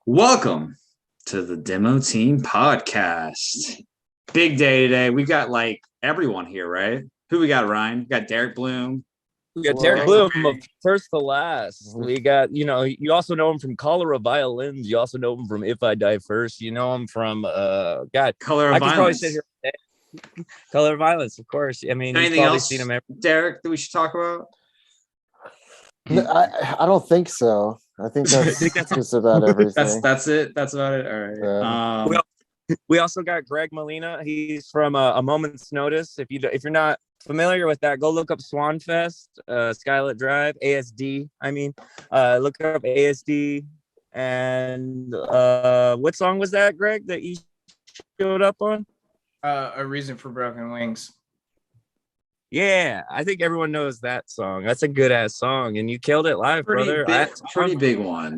Welcome to the Demo Team Podcast. Big day today. We got like everyone here, right? Who we got, Ryan? We got Derek Bloom. We got Derek Bloom of first to last. We got, you also know him from Cholera Violins. You also know him from If I Die First. You know him from Color of I Violence. could probably sit here and say Color of Violence, of course. I mean, Anything else, seen him Derek, that we should talk about? I don't think so. I think that's just about everything. That's it. That's about it. All right. We also got Greg Molina. He's from A Moment's Notice. If you're not familiar with that, go look up Swanfest, Skylit Drive, ASD. Look up ASD. And what song was that, Greg, that you showed up on? A Reason for Broken Wings. Yeah, I think everyone knows that song. That's a good ass song, and you killed it live, brother. Pretty big one.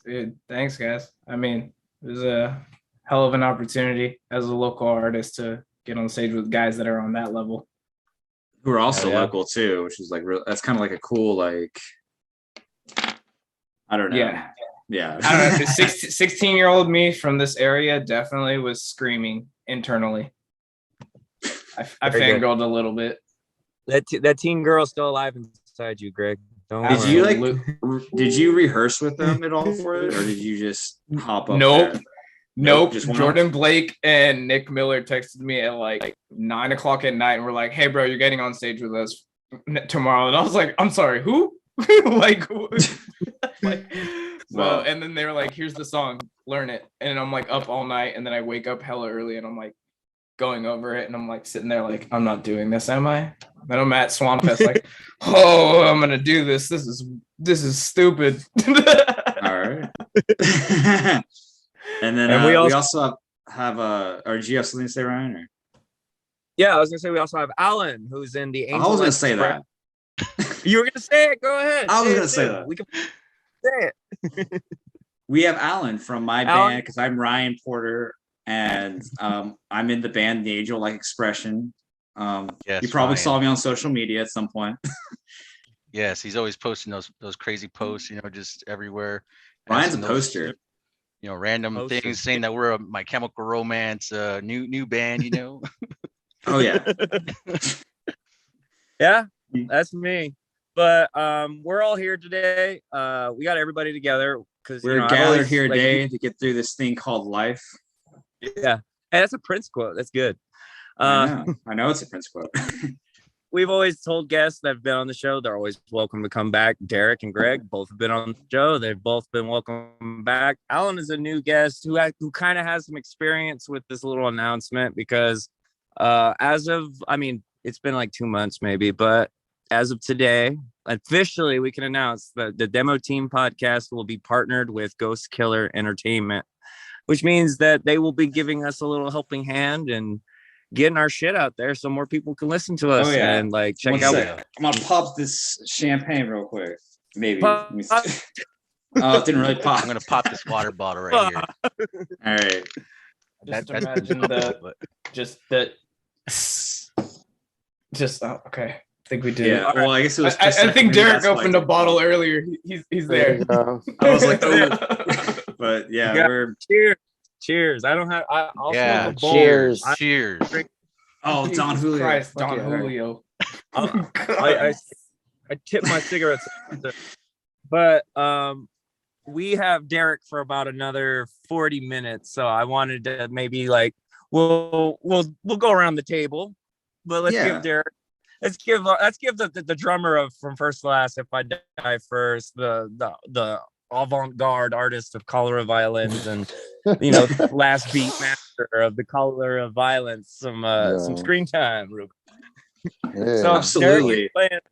Dude, thanks, guys. I mean, it was a hell of an opportunity as a local artist to get on stage with guys that are on that level. Who are also local too, which is like that's kind of like a cool, like, I don't know. Yeah. I don't know. 16-year-old me from this area definitely was screaming internally. I fangirled a little bit. That teen girl is still alive inside you, Greg. Did you rehearse with them at all for it, or did you just hop up? Nope. Jordan Blake and Nick Miller texted me at like 9 o'clock at night and were like, "Hey, bro, you're getting on stage with us tomorrow." And I was like, "I'm sorry, who?" And then they were like, "Here's the song, learn it." And I'm like up all night, and then I wake up hella early, and I'm like going over it, and I'm like sitting there like, I'm not doing this, am I? Then I'm at Swanfest like, oh, I'm gonna do this. This is stupid. All right. And then we also have or did you have something to say, Ryan? Or? Yeah, I was gonna say we also have Alan, who's in the Angel. I was gonna say that. You were gonna say it? Go ahead. I was gonna say that. We can say it. We have Alan from my band, because I'm Ryan Porter, and I'm in the band The Angel Like Expression. Yes, you probably Ryan. saw me on social media at some point. Yes, he's always posting those crazy posts, just everywhere. Ryan's a poster. Random things saying that we're a My Chemical Romance new band, Oh yeah. Yeah, that's me. But we're all here today. We got everybody together because we're gathered here today to get through this thing called life. Yeah, hey, that's a Prince quote. That's good. I know it's a Prince quote. We've always told guests that have been on the show they're always welcome to come back. Derek and Greg both have been on the show. They've both been welcome back. Alan is a new guest who kind of has some experience with this little announcement because it's been like 2 months maybe, but as of today, officially we can announce that the Demo Team Podcast will be partnered with Ghost Killer Entertainment, which means that they will be giving us a little helping hand and getting our shit out there so more people can listen to us and like check out. I'm gonna pop this champagne real quick. Maybe. Oh, it didn't really pop. I'm gonna pop this water bottle right here. All right. Just imagine okay. I think we did. Yeah. Well, I guess it was. I think Derek opened a bottle earlier. He's there. I was like, oh, but yeah, we're cheers. I don't have. I'll yeah. Cheers. Cheers. Oh, Don Julio. Christ, Don Julio. I tip my cigarettes, but we have Derek for about another 40 minutes, so I wanted to maybe like we'll go around the table, but let's give Derek. Let's give the drummer from First to Last, If I Die First, the avant-garde artist of Cholera Violins and last beat master of the Cholera of Violence some screen time. Yeah. So absolutely. Derek,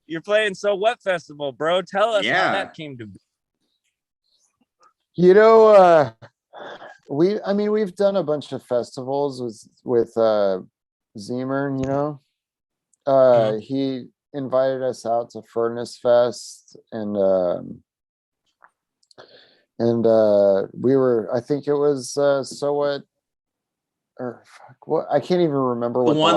you're playing So What Festival, bro. Tell us how that came to be. We've done a bunch of festivals with Zemer, he invited us out to Furnace Fest and we were, I think it was So What, or what, I can't even remember what the one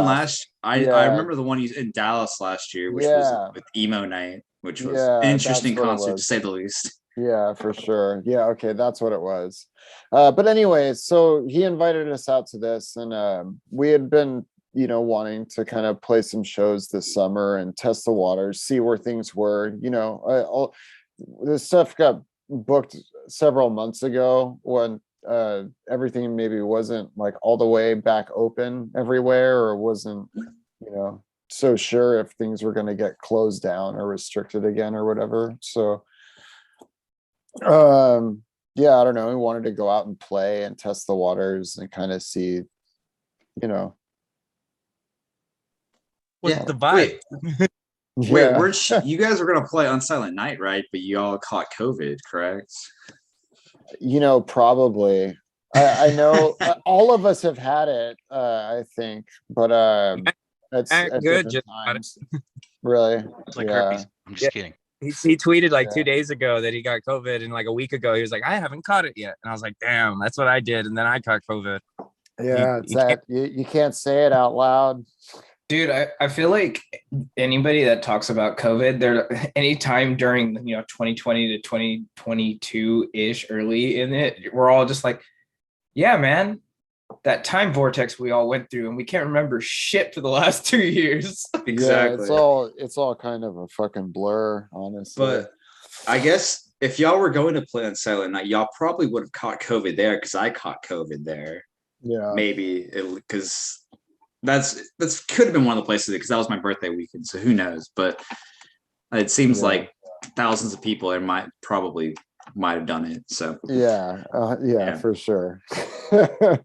I remember the one in Dallas last year, which was with Emo Night, which was an interesting concert to say the least. Yeah, for sure. Yeah, okay, that's what it was. But anyway, so he invited us out to this, and we had been, wanting to kind of play some shows this summer and test the waters, see where things were. This stuff got booked several months ago when everything maybe wasn't like all the way back open everywhere, or wasn't, so sure if things were going to get closed down or restricted again or whatever. So yeah, I don't know, we wanted to go out and play and test the waters and kind of see, What's Yeah. the vibe? yeah. You guys were gonna play on Silent Night, right? But you all caught COVID, correct? Probably. I know all of us have had it, I think, but it's Act at good, different just got it. times. Really? It's like Yeah. herpes. I'm just Yeah. kidding. He tweeted like Yeah. 2 days ago that he got COVID, and like a week ago he was like, I haven't caught it yet, and I was like, damn, that's what I did, and then I caught COVID. Yeah, it's that you can't say it out loud. Dude, I feel like anybody that talks about COVID, they're anytime during 2020 to 2022-ish early in it, we're all just like, yeah, man, that time vortex we all went through, and we can't remember shit for the last 2 years. Exactly. Yeah, it's all kind of a fucking blur, honestly. But I guess if y'all were going to play on Silent Night, y'all probably would have caught COVID there, because I caught COVID there. Yeah. Maybe because that's could have been one of the places, because that was my birthday weekend. So who knows? But it seems like thousands of people there might have done it. So yeah, for sure. People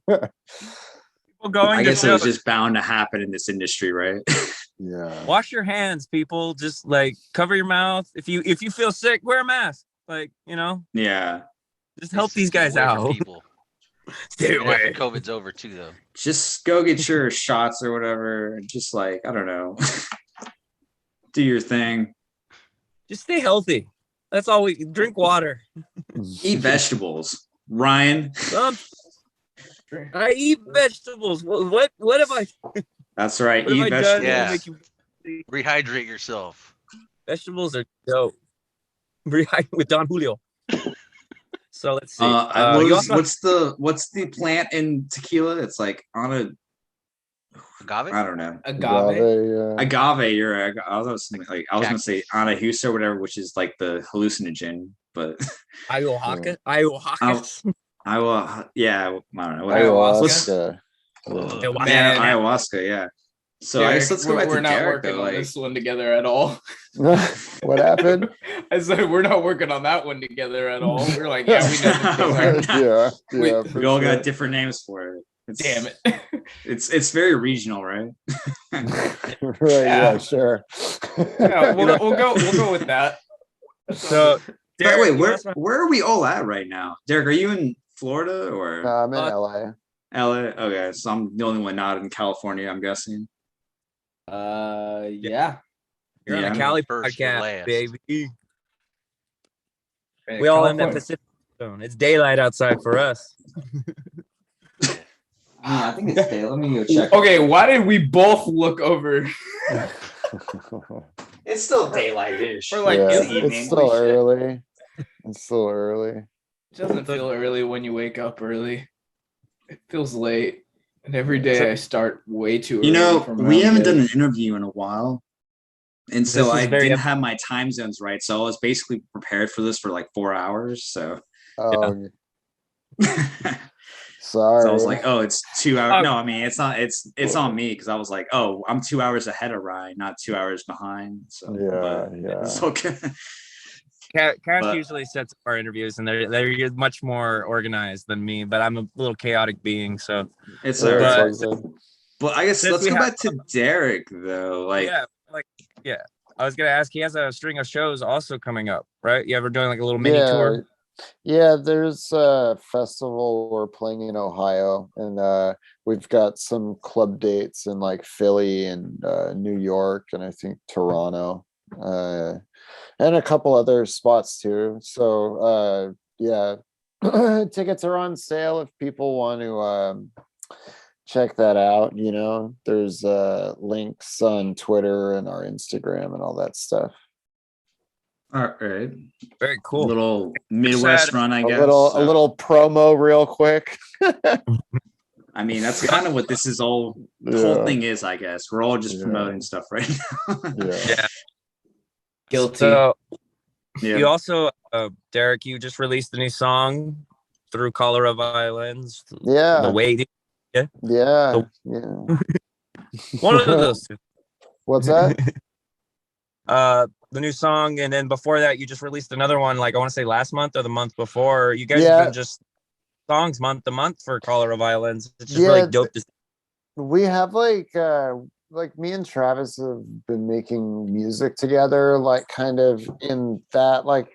going I to guess it was shows. just bound to happen in this industry, right? Yeah. Wash your hands, people. Just like cover your mouth. If you feel sick, wear a mask. Like, Yeah. just help Just these stay guys away from out. people. Stay Even after away. COVID's over too, though. Just go get your shots or whatever. And just like, I don't know. Do your thing. Just stay healthy. That's all we drink water. Eat vegetables. Ryan. I eat vegetables. What have I That's right. what have Eat I done vegetables. to Yeah. make you Rehydrate yourself. vegetables are dope. With Don Julio. So let's see. You also- what's the plant in tequila? It's like Agave? I don't know. Agave. Agave. You're right. I was gonna say anahusa or whatever, which is like the hallucinogen, but Ayahuasca. I will. Yeah, I don't know. Ayahuasca. Yeah, ayahuasca. Yeah. So I guess let's go back we're to not Derek, working though. on Like, this one together at all. What happened? I said we're not working on that one together at all. We're like, yeah, we know the thing. We're Like, not. Yeah, we all got different names for it. damn it. It's very regional, right? Right, yeah, sure. Yeah, we'll go with that. So By the way, Derek, where are we all at right now? Derek, are you in Florida or No, I'm in LA. LA? Okay, so I'm the only one not in California, I'm guessing. Yeah. you're on Yeah. a Cali First for podcast, last. baby. We all in that Pacific zone. It's daylight outside for us. Yeah, I think it's day. Let me go check. Okay, why did we both look over? It's still daylight-ish. We're like, Yeah, it's evening. it's still early. It's still early. It doesn't feel early when you wake up early. It feels late. And every day I start way too early. We haven't done an interview in a while. And so This is I very didn't have my time zones right. So I was basically prepared for this for like 4 hours. So, Oh, so sorry. I was like, oh, it's 2 hours. No, I mean, it's not, it's on me, because I was like, oh, I'm 2 hours ahead of Ryan, not 2 hours behind. So Yeah. it's okay. Cash But- usually sets up our interviews, and they're much more organized than me. But I'm a little chaotic being, so It's Yeah, all right. it's all good. But I guess Since let's we go have- back to Derek, though. Like, yeah. I was gonna ask. He has a string of shows also coming up, right? You ever doing like a little mini tour? Yeah, there's a festival we're playing in Ohio, and we've got some club dates in like Philly and New York, and I think Toronto, and a couple other spots too. So yeah, tickets are on sale if people want to check that out. There's links on Twitter and our Instagram and all that stuff. All right. Very cool. Little Midwest run, I guess. A little promo real quick. I mean, that's kind of what this is all. The whole thing is, I guess. We're all just promoting stuff right now. Yeah. Guilty. So Yeah. you also, Derek, you just released a new song through Cholera Violins. Yeah. The Waiting. Yeah. One of those two. What's that? The new song, and then before that, you just released another one. Like I want to say last month or the month before. You guys have been just songs month to month for Cholera Violins. It's just really dope to see. We have like me and Travis have been making music together, like kind of in that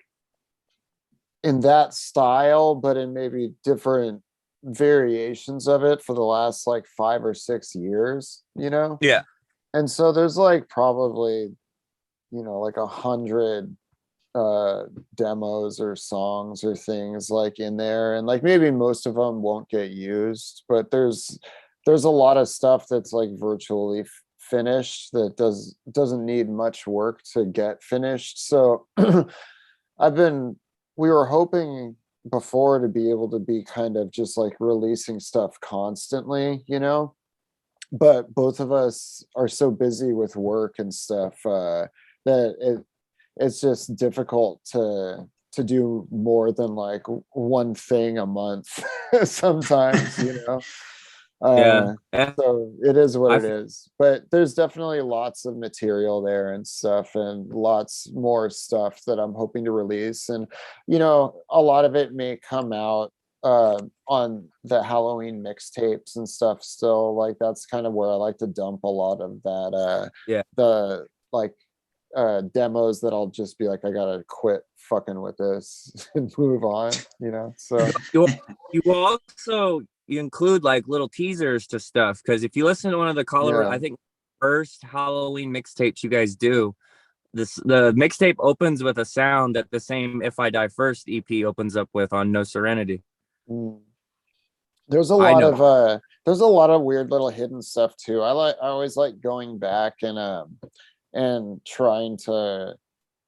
style, but in maybe different variations of it for the last like 5 or 6 years, Yeah. And so there's like probably like 100 demos or songs or things like in there, and like maybe most of them won't get used, but there's a lot of stuff that's like virtually finished that doesn't need much work to get finished. So we were hoping before to be able to be kind of just like releasing stuff constantly, but both of us are so busy with work and stuff that it's just difficult to do more than like one thing a month sometimes, so it is what it is, but there's definitely lots of material there and stuff, and lots more stuff that I'm hoping to release. And a lot of it may come out on the Halloween mixtapes and stuff still. Like that's kind of where I like to dump a lot of that the like demos that I'll just be like, I gotta quit fucking with this and move on, so you include like little teasers to stuff, because if you listen to one of the I think first Halloween mixtapes you guys do, the mixtape opens with a sound that the same If I Die First EP opens up with on No Serenity. There's a lot of weird little hidden stuff too. I always like going back and trying to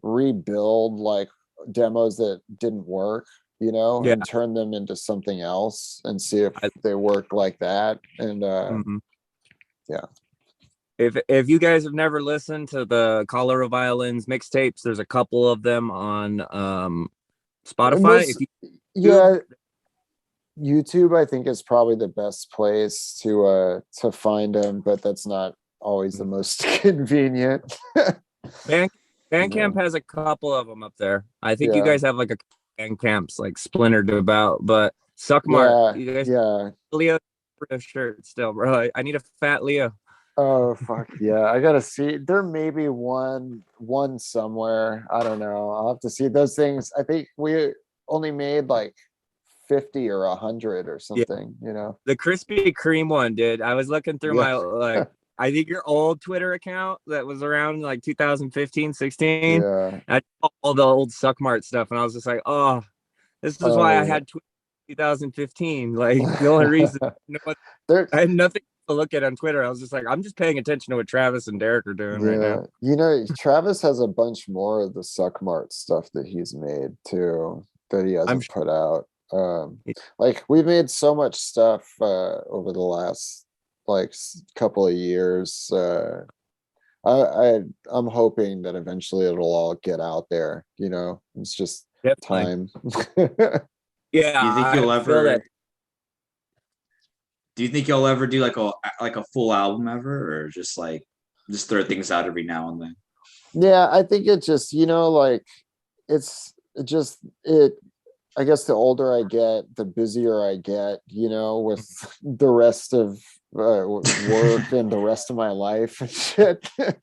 rebuild like demos that didn't work, and turn them into something else and see if they work like that. And if you guys have never listened to the Cholera Violins mixtapes, there's a couple of them on Spotify. YouTube I think is probably the best place to find them, but that's not always the most convenient. Bandcamp has a couple of them up there. I think you guys have like a Bandcamp's like splintered about, but Suckmart, you guys, Leo shirt still, bro. I need a fat Leo. Oh fuck yeah, I gotta see. There may be one somewhere. I don't know. I'll have to see those things. I think we only made like 50 or 100 or something. The Krispy Kreme one, dude. I was looking through my like I think your old Twitter account that was around like 2015, 16. Yeah. I all the old Suckmart stuff, and I was just like, oh, this is why I had Twitter 2015. Like the only reason I had nothing to look at on Twitter. I was just like, I'm just paying attention to what Travis and Derek are doing right now. Travis has a bunch more of the Suckmart stuff that he's made too that he hasn't put out. Like we've made so much stuff over the last like couple of years. I'm hoping that eventually it'll all get out there. It's just time. Yeah. Do you think you'll ever do like a full album ever, or just throw things out every now and then? Yeah, I think it just like I guess the older I get, the busier I get, with the rest of work and the rest of my life and shit. And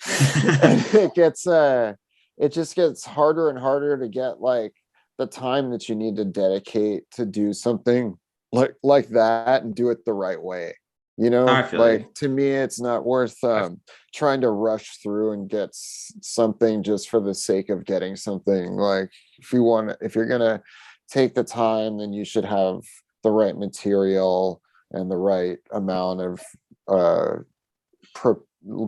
it just gets harder and harder to get like the time that you need to dedicate to do something like that and do it the right way. To me, it's not worth trying to rush through and get something just for the sake of getting something. Like if you're gonna take the time, then you should have the right material and the right amount of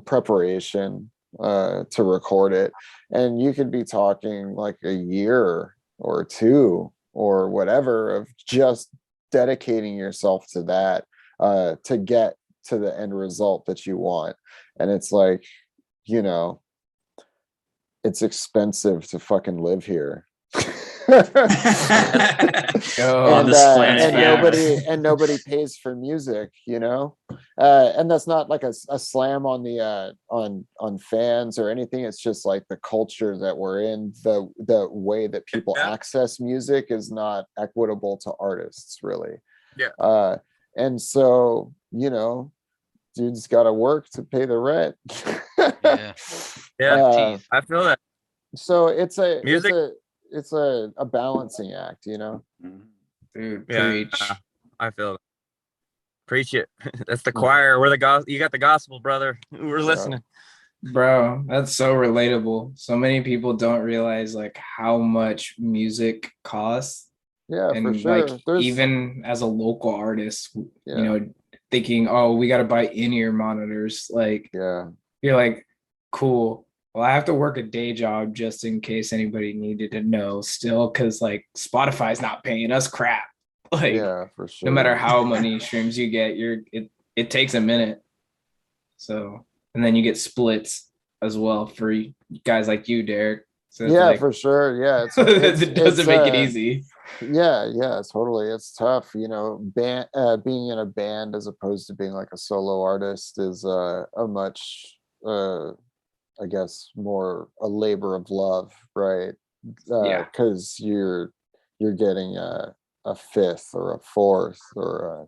preparation to record it, and you could be talking like a year or two or whatever of just dedicating yourself to that to get to the end result that you want. And it's like, you know, it's expensive to fucking live here. On and, this planet, and nobody pays for music, you know. And that's not like a slam on the on fans or anything. It's just like the culture that we're in, the way that people access music is not equitable to artists, really. And so, you know, dude's got to work to pay the rent. I feel that. So it's a music. It's a balancing act, you know. Dude, preach. I feel it. Preach it. That's the choir. We're the gospel. You got the gospel, brother. We're listening. Bro, that's so relatable. So many people don't realize like how much music costs. Yeah, and for sure. Like even as a local artist, you know, thinking, oh, we got to buy in-ear monitors. Like, you're like, cool. Well, I have to work a day job just in case anybody needed to know still, because like Spotify's not paying us crap. Like, for sure. No matter how many streams you get, it takes a minute. So, and then you get splits as well for guys like you, Derek. So like, for sure. Yeah, it doesn't make it easy. Yeah, totally. It's tough, you know. Being in a band as opposed to being like a solo artist is a much I guess more a labor of love, right? Because you're getting a fifth or a fourth or a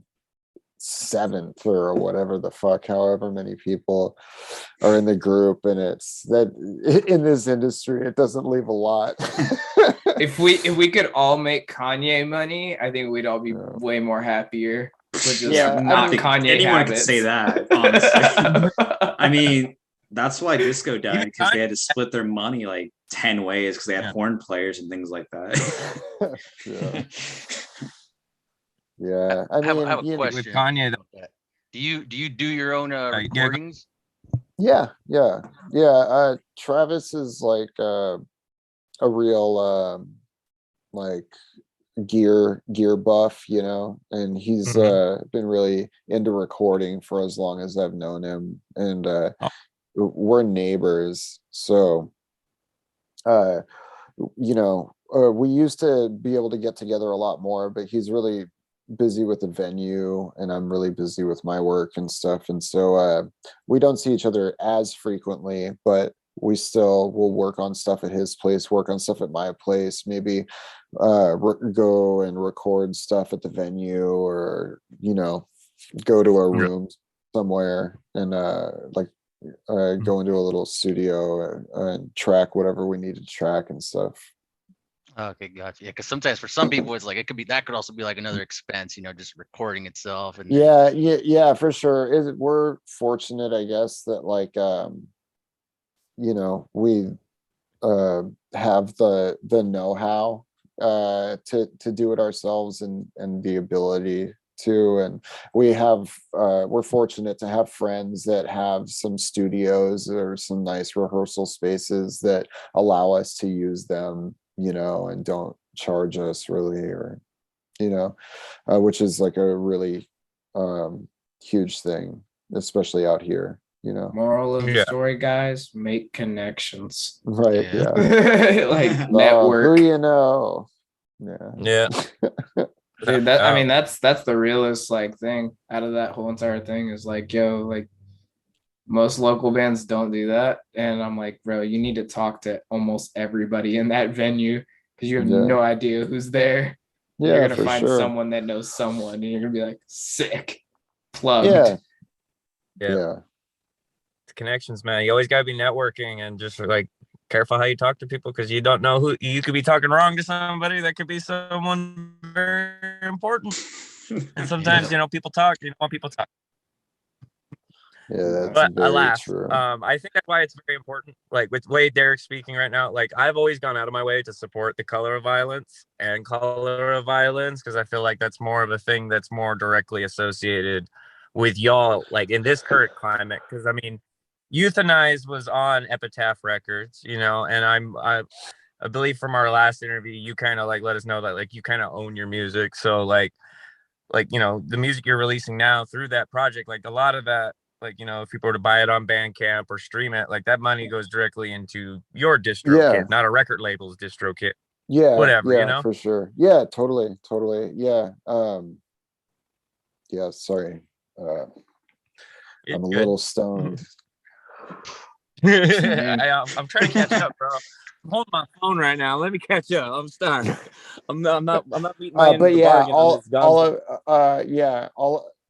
seventh or whatever the fuck, however many people are in the group, and it's that in this industry it doesn't leave a lot. If we could all make Kanye money, I think we'd all be way more happier. With just not Kanye anyone habits. could say that, honestly. I mean, that's why disco died, because they had to split their money like 10 ways because they had horn players and things like that. I have a question. With Kanye, do you do your own recordings? Yeah. Travis is like a real like gear buff, you know, and he's been really into recording for as long as I've known him, and we're neighbors, so you know, we used to be able to get together a lot more, but he's really busy with the venue and I'm really busy with my work and stuff, and so we don't see each other as frequently, but we still will work on stuff at his place, work on stuff at my place, maybe go and record stuff at the venue, or, you know, go to a room somewhere and like go into a little studio and track whatever we need to track and stuff. Okay, gotcha. Yeah, because sometimes for some people it's like it could also be like another expense, you know, just recording itself. And for sure. We're fortunate, I guess, that like you know, we have the know-how to do it ourselves, and the ability to, and we're fortunate to have friends that have some studios or some nice rehearsal spaces that allow us to use them, you know, and don't charge us really, or, you know, which is like a really huge thing, especially out here, you know. Moral of the story, guys, make connections. Right. Like network. Who you know. Dude, I mean, that's the realest like thing out of that whole entire thing is like, yo, like most local bands don't do that. And I'm like, bro, you need to talk to almost everybody in that venue, because you have no idea who's there. You're gonna find someone that knows someone, and you're gonna be like, sick, plugged. It's connections, man. You always gotta be networking, and just like careful how you talk to people, because you don't know who you could be talking wrong to somebody that could be someone very important. And sometimes you know, people talk, you don't want people talk. But alas, true. I think that's why it's very important. Like with the way Derek's speaking right now, like I've always gone out of my way to support the color of violence and color of violence, because I feel like that's more of a thing that's more directly associated with y'all, like in this current climate. Because I mean, Euthanize was on Epitaph Records, you know, and I believe from our last interview, you kind of like let us know that like you kind of own your music. So like, you know, the music you're releasing now through that project, like a lot of that, like, you know, if people were to buy it on Bandcamp or stream it, like that money goes directly into your distro Yeah. kit, not a record label's distro kit. Yeah. Whatever, you Yeah, know? for sure. Yeah, totally. Totally. Yeah. Yeah, sorry. It's I'm a good. little stoned. I'm trying to catch up, bro. I'm holding my phone right now. Let me catch up. I'm starting. I'm not meeting my end of But the yeah, bargain on this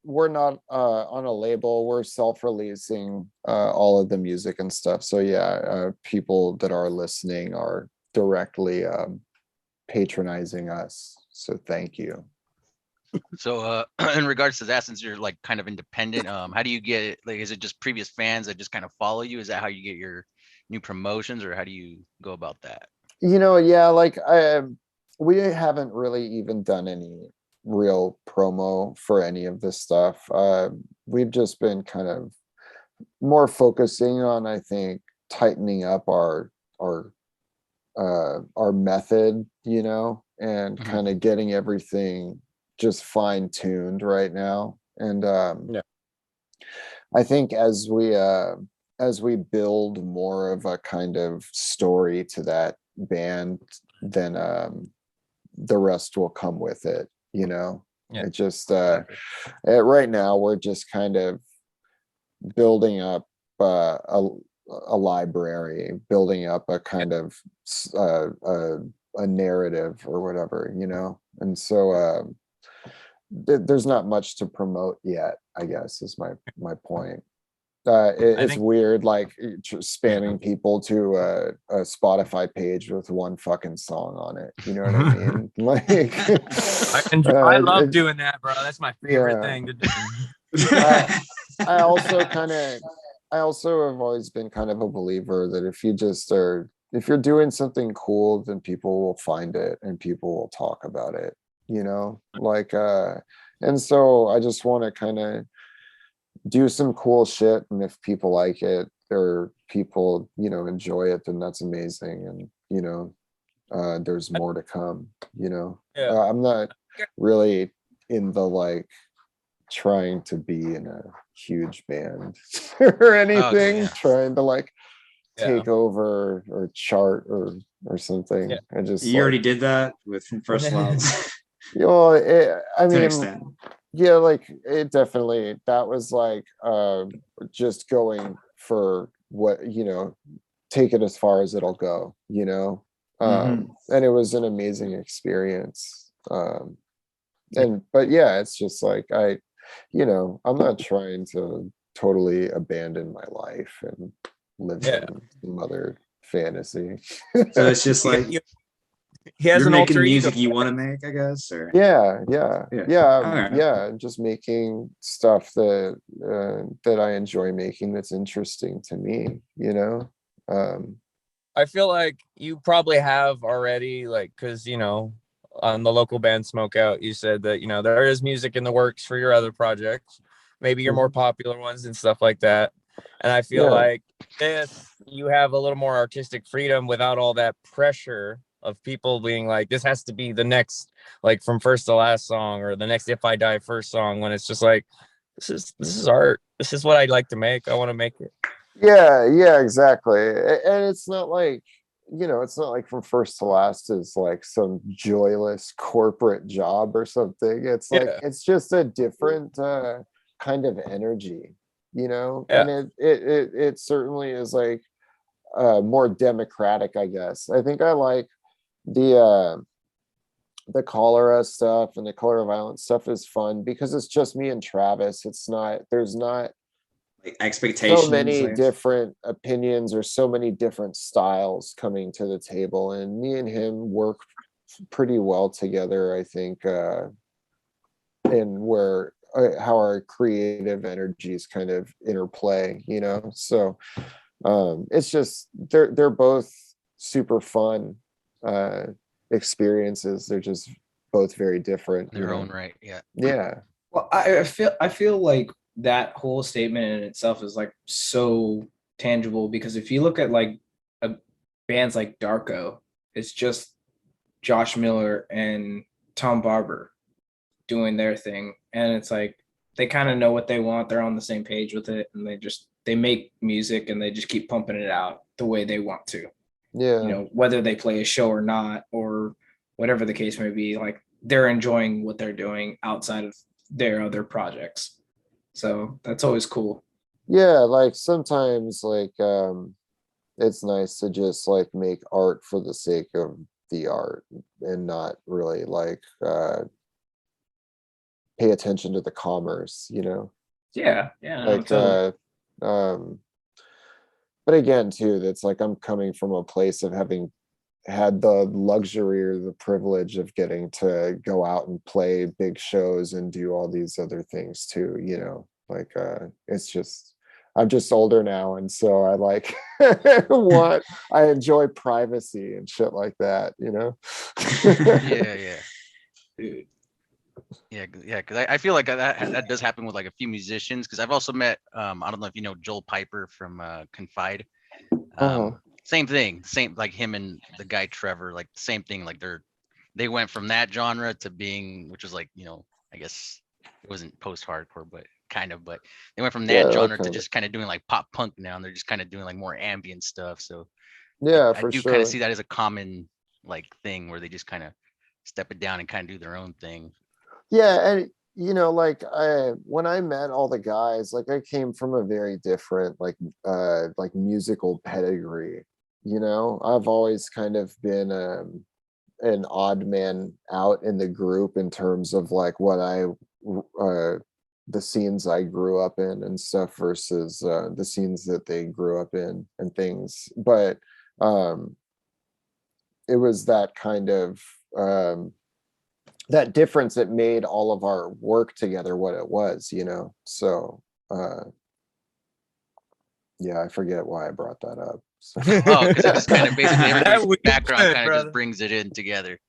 we're not on a label. We're self-releasing all of the music and stuff. So yeah, people that are listening are directly patronizing us. So thank you. So in regards to that, since you're like kind of independent, how do you get it? Like, is it just previous fans that just kind of follow you? Is that how you get your new promotions, or how do you go about that? You know, yeah, like we haven't really even done any real promo for any of this stuff. We've just been kind of more focusing on, I think, tightening up our method, you know, and Mhm. kind of getting everything just fine-tuned right now. And Yeah. I think as we build more of a kind of story to that band, then the rest will come with it, you know. Yeah. It just right now we're just kind of building up a library, building up a kind of a narrative or whatever, you know. And so there's not much to promote yet, I guess, is my point. It's weird, like spamming people to a Spotify page with one fucking song on it. You know what I mean? Like, I love doing that, bro. That's my favorite thing to do. I also have always been kind of a believer that if you're doing something cool, then people will find it and people will talk about it, you know, like, and so I just want to kind of do some cool shit. And if people like it or people, you know, enjoy it, then that's amazing. And, you know, there's more to come, you know. I'm not really in the like trying to be in a huge band or anything, trying to like take over or chart or something. I just you already did that with From First Love. You know, I To an mean, extent. yeah, like it definitely, that was like just going for what, you know, take it as far as it'll go, you know. And it was an amazing experience. But yeah, it's just like you know, I'm not trying to totally abandon my life and live in some other fantasy. So it's just like he has you're an making alter music ego. you want to make, I guess, or Just making stuff that that I enjoy making, that's interesting to me, you know. I feel like you probably have already, like, because, you know, on the local band Smoke Out, you said that, you know, there is music in the works for your other projects, maybe your more popular ones and stuff like that. And I feel like you have a little more artistic freedom without all that pressure of people being like, this has to be the next, like, From First to Last song, or the next If I Die First song, when it's just like, this is art. This is what I'd like to make. I want to make it. Yeah, exactly. And it's not like, you know, it's not like From First to Last is like some joyless corporate job or something. It's like it's just a different kind of energy, you know. And it certainly is like more democratic, I guess. I think I like the cholera stuff, and the cholera violence stuff is fun because it's just me and Travis. There's not like expectations, so many different opinions or so many different styles coming to the table, and me and him work pretty well together, I think, in where how our creative energies kind of interplay, you know. So it's just they're both super fun experiences. They're just both very different in their own right. Well, I feel like that whole statement in itself is like so tangible, because if you look at like bands like Darko, it's just Josh Miller and Tom Barber doing their thing, and it's like they kind of know what they want, they're on the same page with it, and they make music and they just keep pumping it out the way they want to. Yeah. You know, whether they play a show or not, or whatever the case may be, like they're enjoying what they're doing outside of their other projects. So that's always cool. Yeah, like sometimes like it's nice to just like make art for the sake of the art and not really like pay attention to the commerce, you know. Yeah, yeah. Like totally. but again too, that's like I'm coming from a place of having had the luxury or the privilege of getting to go out and play big shows and do all these other things too, you know. Like it's just I'm just older now, and so I like I enjoy privacy and shit like that, you know. Yeah. Dude. Yeah, because I feel like that does happen with like a few musicians. Because I've also met I don't know if you know Joel Piper from Confide. Same thing, same like him and the guy Trevor, like same thing. Like they went from that genre to being, which was like, you know, I guess it wasn't post-hardcore, but kind of. But they went from that genre to just kind of doing like pop punk now, and they're just kind of doing like more ambient stuff. So yeah, I for do sure. kind of see that as a common like thing where they just kind of step it down and kind of do their own thing. Yeah, and you know, like when I met all the guys, like I came from a very different like musical pedigree. You know, I've always kind of been an odd man out in the group in terms of like what the scenes I grew up in and stuff versus the scenes that they grew up in and things. But it was that kind of that difference that made all of our work together what it was, you know. So yeah, I forget why I brought that up. So. Oh, because it just kind of basically everybody's background kind of just brings it in together.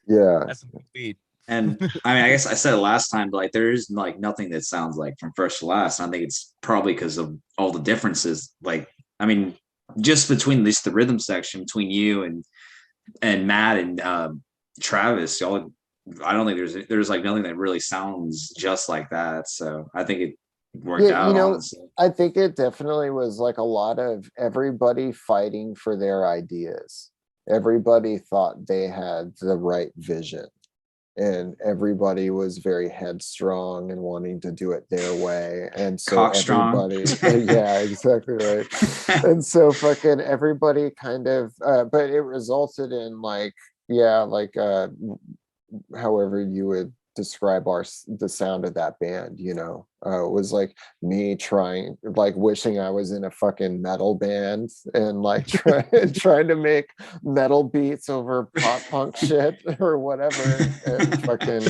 Yeah. That's a beat. And I mean, I guess I said it last time, but like there's like nothing that sounds like from first to last. And I think it's probably because of all the differences. Like, I mean, just between at least the rhythm section between you and Matt and Travis, y'all. I don't think there's like nothing that really sounds just like that. So I think it worked out. You know, honestly. I think it definitely was like a lot of everybody fighting for their ideas. Everybody thought they had the right vision, and everybody was very headstrong and wanting to do it their way. And so everybody, yeah, exactly right. And so fucking everybody kind of, but it resulted in like, yeah, like however you would describe the sound of that band, you know. It was like me trying, like wishing I was in a fucking metal band and like trying to make metal beats over pop punk shit or whatever, and fucking,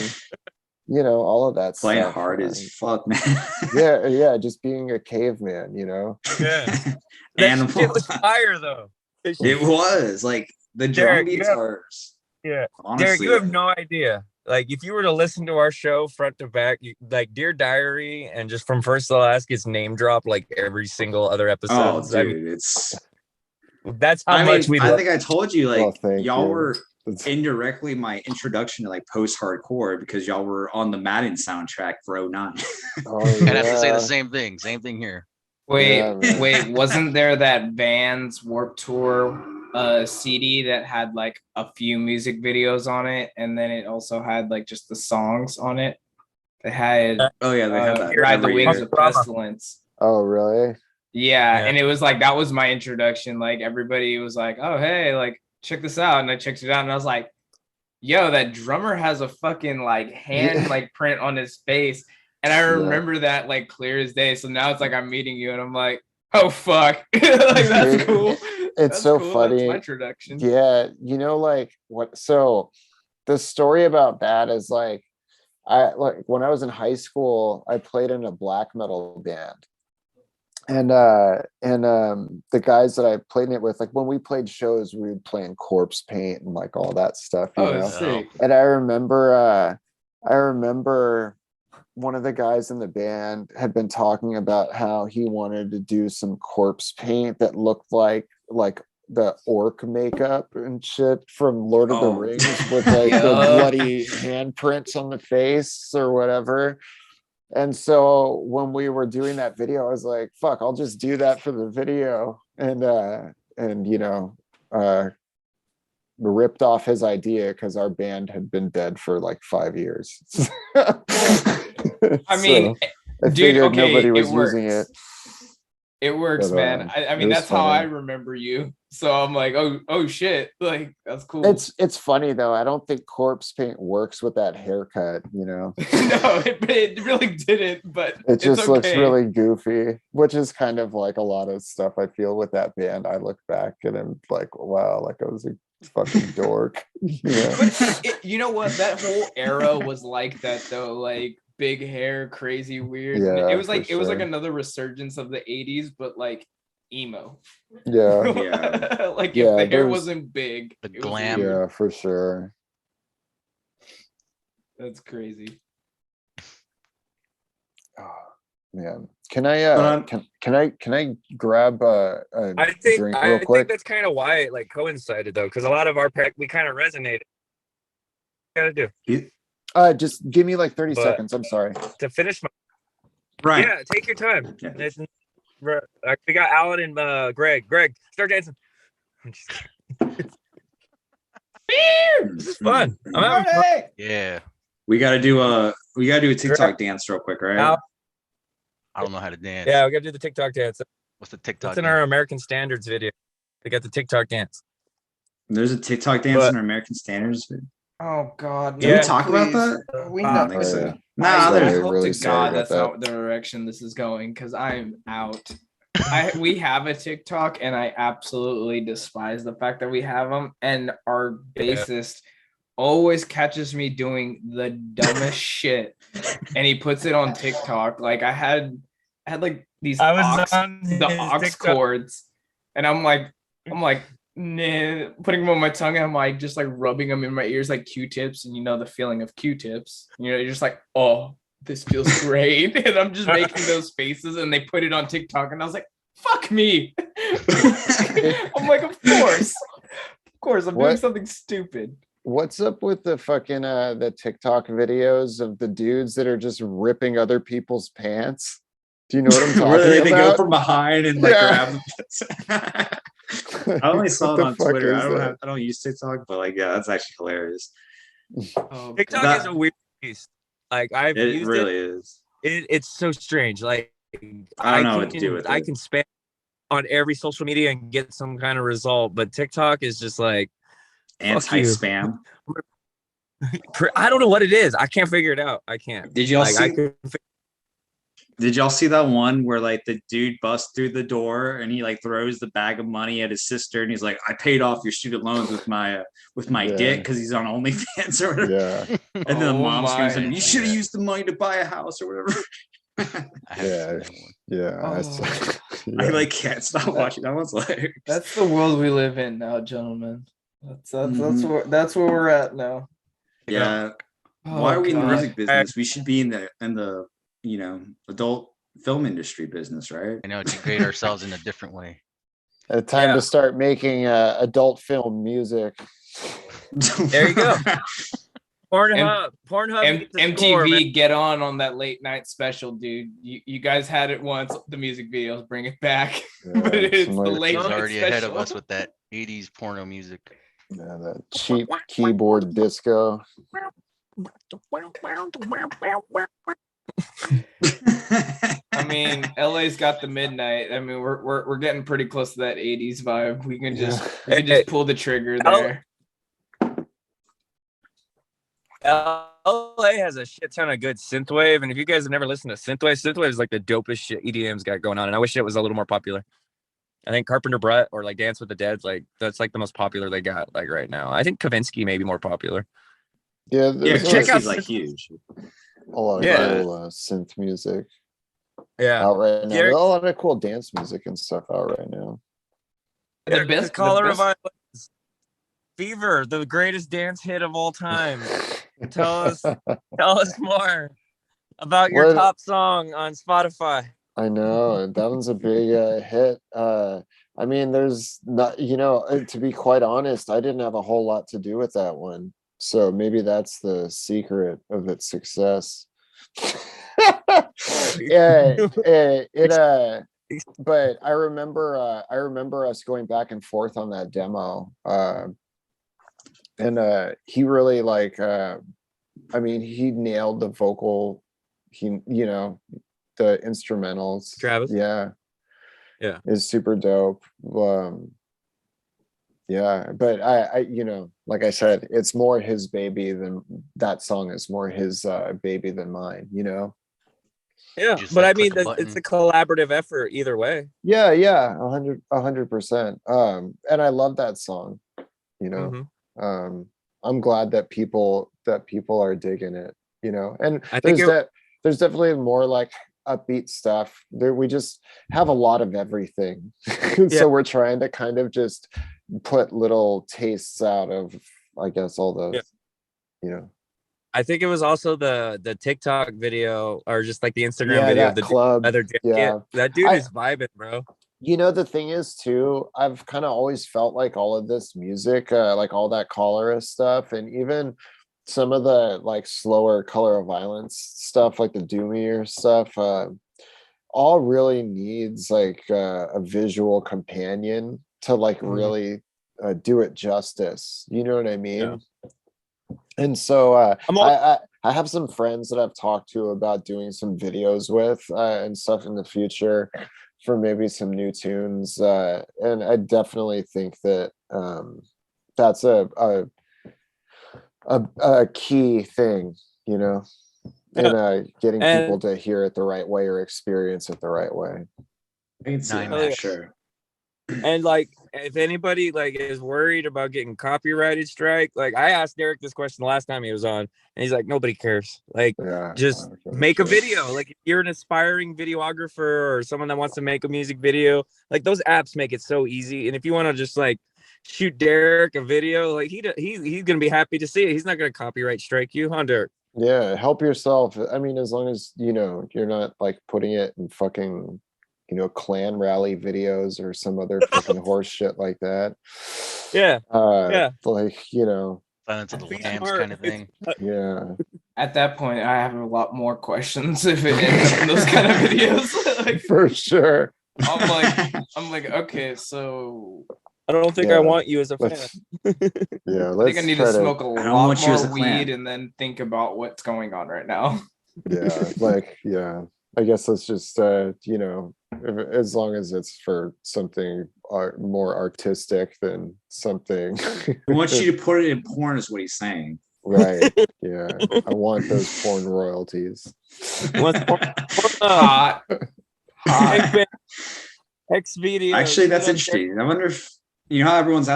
you know, all of that playing stuff. hard as fuck, man. yeah, just being a caveman, you know. Yeah, that shit was fire though. It was like the drum beats are. Yeah, honestly, Derek, you have no idea. Like, if you were to listen to our show front to back, like Dear Diary, and just from first to last gets name dropped like every single other episode. Oh, dude, that's how much we. I think I told you, like, y'all you. were indirectly my introduction to like post-hardcore because y'all were on the Madden soundtrack for 09. Oh, I'd have to say the same thing here. Wait, wasn't there that Vans Warped Tour CD that had like a few music videos on it, and then it also had like just the songs on it? They had they had that Ride the Wings of Pestilence. Oh, really? Yeah, and it was like that was my introduction. Like everybody was like, "Oh, hey, like check this out," and I checked it out, and I was like, "Yo, that drummer has a fucking like hand like print on his face." And I remember that like clear as day. So now it's like I'm meeting you, and I'm like, "Oh fuck, like that's cool." It's so funny. That's my introduction. Yeah, you know, like what? So the story about that is like, when I was in high school, I played in a black metal band, and the guys that I played it with, like when we played shows, we would play in corpse paint and like all that stuff. You know? Sick. And I remember one of the guys in the band had been talking about how he wanted to do some corpse paint that looked like the orc makeup and shit from Lord of the Rings with like the bloody handprints on the face or whatever. And so when we were doing that video, I was like, fuck, I'll just do that for the video. And you know, ripped off his idea because our band had been dead for like 5 years. I mean, I dude, figured okay, nobody was it works. using it. It works, But, man. I it mean, was that's how I funny. remember you. So I'm like, oh shit, like that's cool. It's funny though. I don't think corpse paint works with that haircut, you know. No, it really didn't, but It just looks okay. really goofy, which is kind of like a lot of stuff I feel with that band. I look back and I'm like, wow, like I was a fucking dork. Yeah. But you know what? That whole era was like that though, like big hair, crazy, weird. Yeah, It was like for sure. another resurgence of the 80s, but like emo. Yeah. Yeah. Like Yeah, if the hair there's- wasn't big, The it was glam. weird. Yeah, for sure. That's crazy. Oh, man. Can I can I grab a I think drink I real think quick? that's kind of why it like coincided though, because a lot of our we kind of resonated. Gotta do Just give me like 30 But- seconds. I'm sorry. to finish my Right. yeah. Take your time. Yeah. Nathan. We got Alan and Greg. Greg, start dancing. I'm just kidding. This is fun. I'm having fun. Hey! Yeah. We gotta do a TikTok dance real quick, right? Al- I don't know how to dance. Yeah, we gotta do the TikTok dance. What's the TikTok? That's in our American Standards video. We got the TikTok dance. There's a TikTok dance But- in our American Standards. Did Oh God. we Yeah. talk about please. that? We I know. don't think so. yeah. Nah, I Sorry, hope really to sorry God about that's that. not the direction this is going because I'm out. We have a TikTok and I absolutely despise the fact that we have them. And our bassist always catches me doing the dumbest shit, and he puts it on TikTok. Like I had like these I was aux, on the his aux TikTok. cords, and I'm like, nah, putting them on my tongue, and I'm like just like rubbing them in my ears like Q-tips, and you know the feeling of Q-tips. You know, you're just like, oh, this feels great, and I'm just making those faces, and they put it on TikTok, and I was like, fuck me. I'm like, of course, I'm doing What? something stupid. What's up with the fucking the TikTok videos of the dudes that are just ripping other people's pants? Do you know what I'm talking Where they go about? from behind and like Yeah. grab them. I only saw What it the on fuck Twitter. is that? I don't use TikTok, but like, yeah, that's actually hilarious. Oh, TikTok That- is a weird piece. Like I've It used really is. it's so strange. Like I don't know what to do with I it. can spam on every social media and get some kind of result, but TikTok is just like Anti-spam. I don't know what it is. I can't figure it out. I can't. Did y'all Like, see? I could Did y'all see that one where like the dude busts through the door and he like throws the bag of money at his sister and he's like, "I paid off your student loans with my Yeah. dick," because he's on OnlyFans or whatever. Yeah. And then the Oh mom screams at him, my. "You should have used the money to buy a house or whatever." I haven't Yeah. seen that one. Yeah. Oh. I like can't stop watching. That one's hilarious. That's the world we live in now, gentlemen. That's Mhm. that's where we're at now. Yeah. Oh, Why are we in the God. music business? We should be in the adult film industry business, right? I know, degrade ourselves in a different way. Time Yeah. to start making adult film music. There you go. Pornhub. Pornhub. gets the score, man. MTV, get on that late night special, dude. You guys had it once. The music videos, bring it back. But Yeah, it's some the like- late He's night already ahead of special. us with that 80s porno music. Yeah, that cheap keyboard disco. I mean, LA's got the midnight. I mean, we're getting pretty close to that 80s vibe. We can just pull the trigger there. LA has a shit ton of good synthwave, and if you guys have never listened to synthwave is like the dopest shit EDM's got going on, and I wish it was a little more popular. I think Carpenter Brett or like Dance with the Dead, like that's like the most popular they got like right now. I think Kavinsky may be more popular. Yeah, Yeah, there's check out Kavinsky's like huge. a lot of Yeah. cool synth music Yeah, out right now. Yeah. There's a lot of cool dance music and stuff out right now. The best, Cholera the best- Violins. Fever, the greatest dance hit of all time. Tell us more. about your What- top song on Spotify. I know that one's a big hit. I mean, there's not, to be quite honest, I didn't have a whole lot to do with that one. So maybe that's the secret of its success. Yeah, but I remember us going back and forth on that demo. And he really I mean, he nailed the vocal, the instrumentals. Travis? Yeah. Yeah. Is super dope. Yeah, but I like I said, it's more his baby than that song is more his baby than mine, Yeah, Just, but like, I mean, click a it's a button. collaborative effort either way. Yeah, 100%. And I love that song, Mhm. I'm glad that people are digging it, and I think there's definitely more like upbeat stuff there. We just have a lot of everything. Yeah. So we're trying to kind of just put little tastes out of, I guess, all those, I think it was also the TikTok video or just like the Instagram Yeah, video that of the club. leather jacket. Yeah. That dude I- is vibing, bro. The thing is too, I've kind of always felt like all of this music, like all that cholera stuff, and even some of the like slower color of violence stuff, like the doomier stuff, all really needs like a visual companion to like Mhm. really do it justice. You know what I mean? Yeah. And so I'm al- I have some friends that I've talked to about doing some videos with and stuff in the future for maybe some new tunes. And I definitely think that that's a key thing, in getting And- people to hear it the right way or experience it the right way. I can see Nine that, yeah. sure. And like, if anybody like is worried about getting copyrighted strike, like I asked Derek this question the last time he was on, and he's like, nobody cares. Like, Yeah. just okay, make a sure. video. Like, if you're an aspiring videographer or someone that wants to make a music video, like those apps make it so easy. And if you want to just like shoot Derek a video, like he's gonna be happy to see it. He's not gonna copyright strike you, huh, Derek? Yeah, help yourself. I mean, as long as you're not like putting it in fucking clan rally videos or some other fucking horse shit like that. Yeah. Yeah. Like, Silence of the Be Lambs smart. kind of thing. yeah. At that point, I have a lot more questions if it ends up in those kind of videos. Like, For sure. I'm like, okay, so I don't think Yeah. I want you as a fan. Let's yeah, I let's think I need try to smoke a I don't lot want you as more a clan. weed and then think about what's going on right now. yeah, like I guess let's just as long as it's for something more artistic than something He wants you to put it in porn, is what he's saying. right. Yeah, I want those porn royalties. Hot. Hot. X video. Actually, that's interesting. I wonder if how everyone's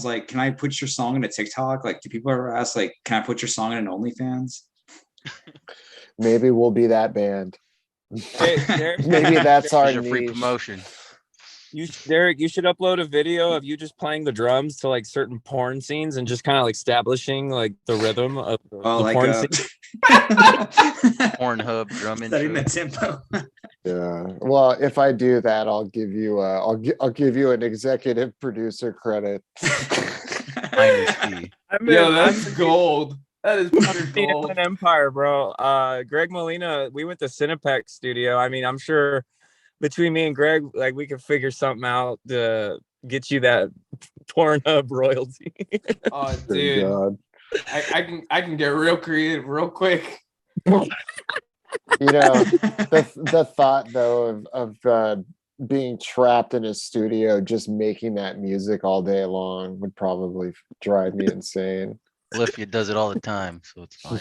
like, can I put your song in a TikTok? Like, do people ever ask, like, can I put your song in an OnlyFans? Maybe we'll be that band. Hey, Derek, Maybe that's our Here's your free niche. promotion. Derek, you should upload a video of you just playing the drums to like certain porn scenes and just kind of like establishing like the rhythm of the like porn scene. Pornhub drum setting the intro. tempo. Yeah. Well, if I do that, I'll give you I'll give you an executive producer credit. Minus fee. Yo, that's gold. That is pure I'm being gold. an empire, bro. Greg Molina, we went to Cinepex Studio. I mean, I'm sure between me and Greg, like we could figure something out to get you that Pornhub royalty. Oh, Good dude, God. I can get real creative real quick. The thought though of being trapped in a studio just making that music all day long would probably drive me insane. Olivia does it all the time, so it's fine.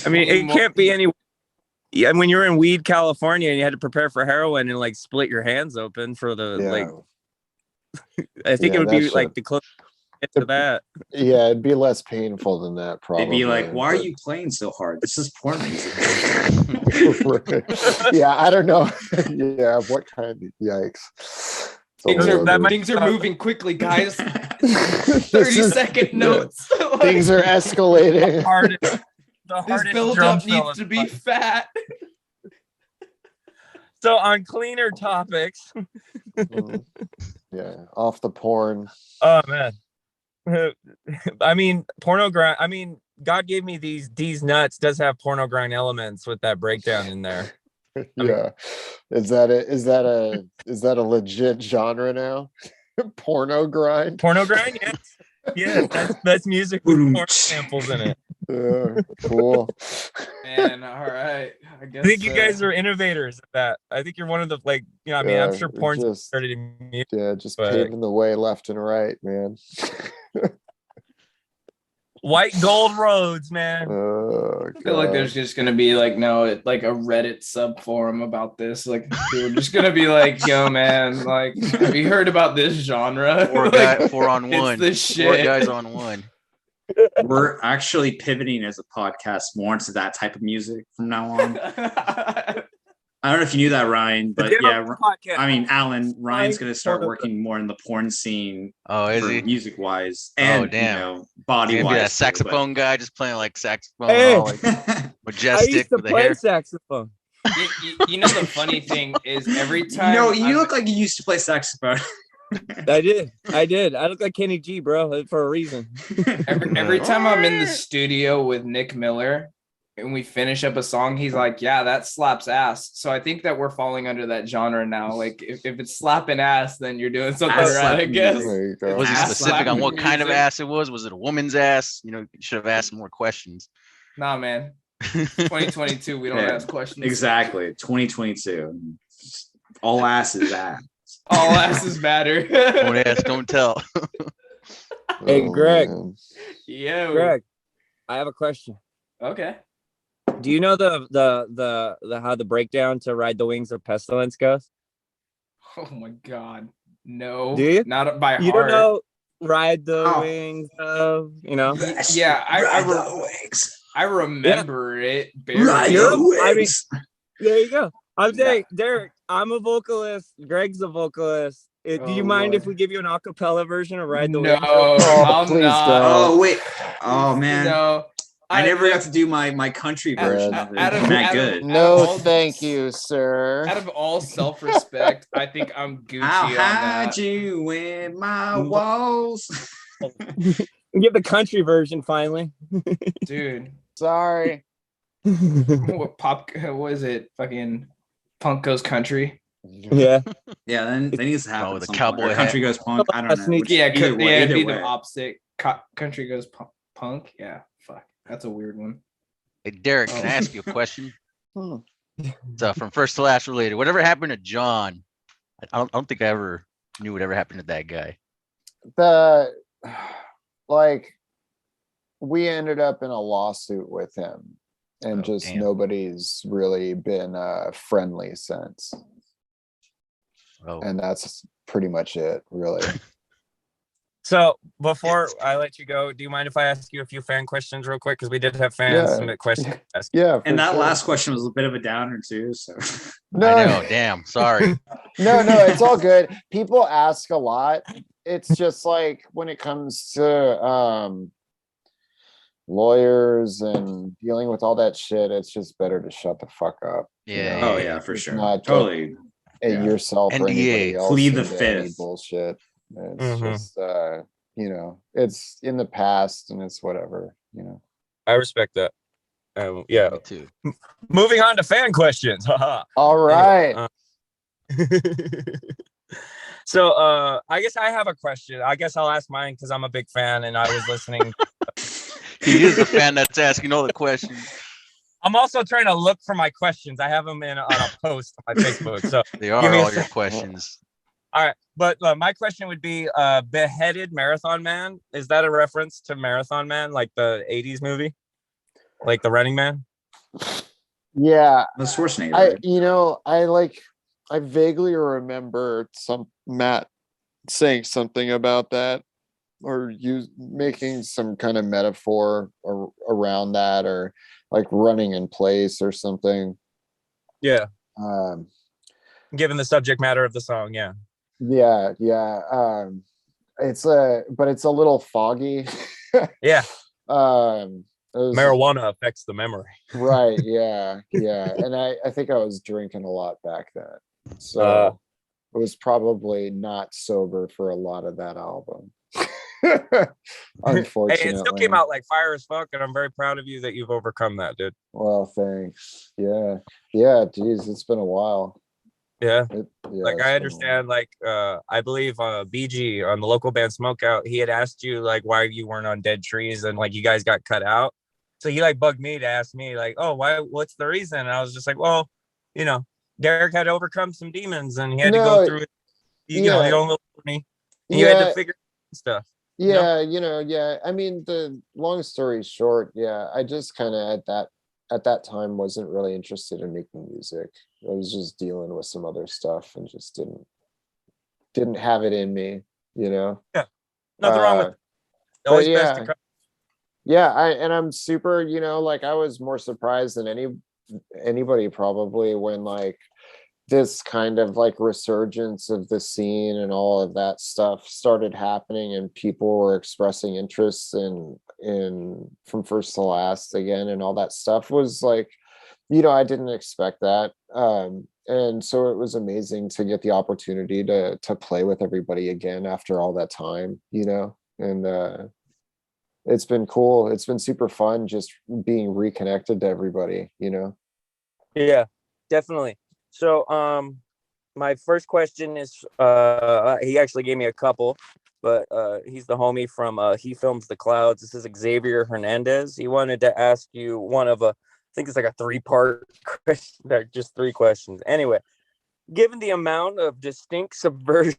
I mean, it can't be any. Yeah, when you're in Weed, California, and you had to prepare for heroin and like split your hands open for the like. I think Yeah, it would that be like shit. the closest to that. Yeah, it'd be less painful than that probably. They'd be like, why are but- you playing so hard? This is porn music. Yeah, I don't know. Yeah, what kind of yikes. Things So that might- things are moving quickly, guys. This 30 is- second yeah. notes. Things are escalating. Hard. the This hardest build drum up needs solo. to be fat. So on cleaner topics. Yeah, off the porn. Oh man. I mean, porno grind. I mean, God gave me these nuts does have porno grind elements with that breakdown in there. Yeah, is that a legit genre now? Porno grind. Porno grind, yes. Yes, that's music with porn samples in it. Cool. Man, all right. I guess I think you guys are innovators at that. I think you're one of the I mean, I'm sure porn started in music. Yeah, just paving the way left and right, man. White gold roads, man. Oh, I feel like there's just gonna be like a Reddit sub forum about this. Like people are just gonna be like, "Yo, man, like, have you heard about this genre? Four on one. It's the shit. 4 guys on one." We're actually pivoting as a podcast more into that type of music from now on. I don't know if you knew that, Ryan, but yeah, I mean, Alan, Ryan's going to start working more in the porn scene. Oh, is he? Music wise and body wise. Yeah, saxophone guy just playing like saxophone, all like majestic. I used to with play hair. saxophone. You know the funny thing is every time. No, you look like you used to play saxophone. I did. I look like Kenny G, bro, for a reason. Every time I'm in the studio with Nick Miller and we finish up a song, he's like, "Yeah, that slaps ass." So I think that we're falling under that genre now. Like if it's slapping ass, then you're doing something Ass right, I guess. Was he specific on what kind of ass it was? Was it a woman's ass? You should have asked more questions. Nah, man. 2022, we don't ask questions. Exactly. 2022. All ass is ass. All asses matter. Don't ask, don't tell. Hey, Greg. Yeah. Greg, I have a question. Okay. Do you know the how the breakdown to Ride the Wings of Pestilence goes? Oh my God. No. Do you? Not by You heart. don't know Ride the Wings of, Yes, Yeah, I remember it. Barely. I mean, there you go. I'm saying, Derek, I'm a vocalist. Greg's a vocalist. Do you mind if we give you an acapella version of Ride the Wings? No, I'm please not. don't. Oh wait. Oh man. No. I never got to do my country version of it. That good. No, thank you, sir. Out of all self-respect, I think I'm Gucci I'll on hide that. you in my walls. Give the country version finally. Dude. Sorry. What is it? Fucking Punk Goes Country. Yeah. Yeah, then needs to happen. Oh, the at some cowboy point. Or country hat. goes punk. I don't know. Yeah, Either way, it'd be either the way. opposite. Country Goes Punk. Yeah, fuck. That's a weird one. Hey, Derek, can I ask you a question? Hmm. So from first to last related, whatever happened to John? I don't think I ever knew whatever happened to that guy. We ended up in a lawsuit with him, and damn. Nobody's really been friendly since. Oh, And that's pretty much it, really. So before I let you go, do you mind if I ask you a few fan questions real quick? Because we did have fans submit questions. Yeah. And that sure. last question was a bit of a downer too. So No, I know. Damn. Sorry. no, it's all good. People ask a lot. It's just like when it comes to lawyers and dealing with all that shit, it's just better to shut the fuck up. Yeah. oh yeah, for sure. Not Totally. Yeah. yourself or NDA, anybody else plead the into any fifth. bullshit. It's Mhm. just it's in the past and it's whatever. I respect that. Yeah. Me too. Moving on to fan questions. All right. So I guess I have a question. I guess I'll ask mine because I'm a big fan and I was listening. He is the fan that's asking all the questions. I'm also trying to look for my questions. I have them on a post on my Facebook. So They are Give me a all your sec. questions. all right, but my question would be Beheaded Marathon Man. Is that a reference to Marathon Man, like the 80s movie? Like the Running Man? Yeah. The Schwarzenegger. I vaguely remember Matt saying something about that, or you making some kind of metaphor around that, or like running in place or something. Yeah. Um, Given the subject matter of the song, yeah. yeah. But it's a little foggy. Yeah. Marijuana affects the memory. Right, yeah, yeah. And I think I was drinking a lot back then. So it was probably not sober for a lot of that album. Unfortunately. Hey, it still came out like fire as fuck, and I'm very proud of you that you've overcome that, dude. Well, thanks. Yeah. Yeah, geez, it's been a while. Yeah. Yeah, like I understand, like I believe BG on the local band Smokeout, he had asked you like why you weren't on Dead Trees, and like you guys got cut out. So he like bugged me to ask me like, oh, what's the reason? And I was just like, well, you know, Derek had to overcome some demons and he had to go through it, you know, his own little journey. And you had to figure stuff. Yeah, you know, yeah. I mean, the long story short, yeah, I just kind of at that time wasn't really interested in making music. I was just dealing with some other stuff and just didn't have it in me, you know. Yeah, nothing wrong with it. Always best to yeah, I'm super, you know, like I was more surprised than anybody probably when like this kind of like resurgence of the scene and all of that stuff started happening and people were expressing interest in From First to Last again, and all that stuff was like, you know, I didn't expect that. And so it was amazing to get the opportunity to play with everybody again after all that time, you know. And it's been cool. It's been super fun just being reconnected to everybody, you know. Yeah, definitely. So my first question is he actually gave me a couple, but he's the homie from He Films the Clouds. This is Xavier Hernandez. He wanted to ask you one of I think it's like a 3-part question, just 3 questions. Anyway, given the amount of distinct subversion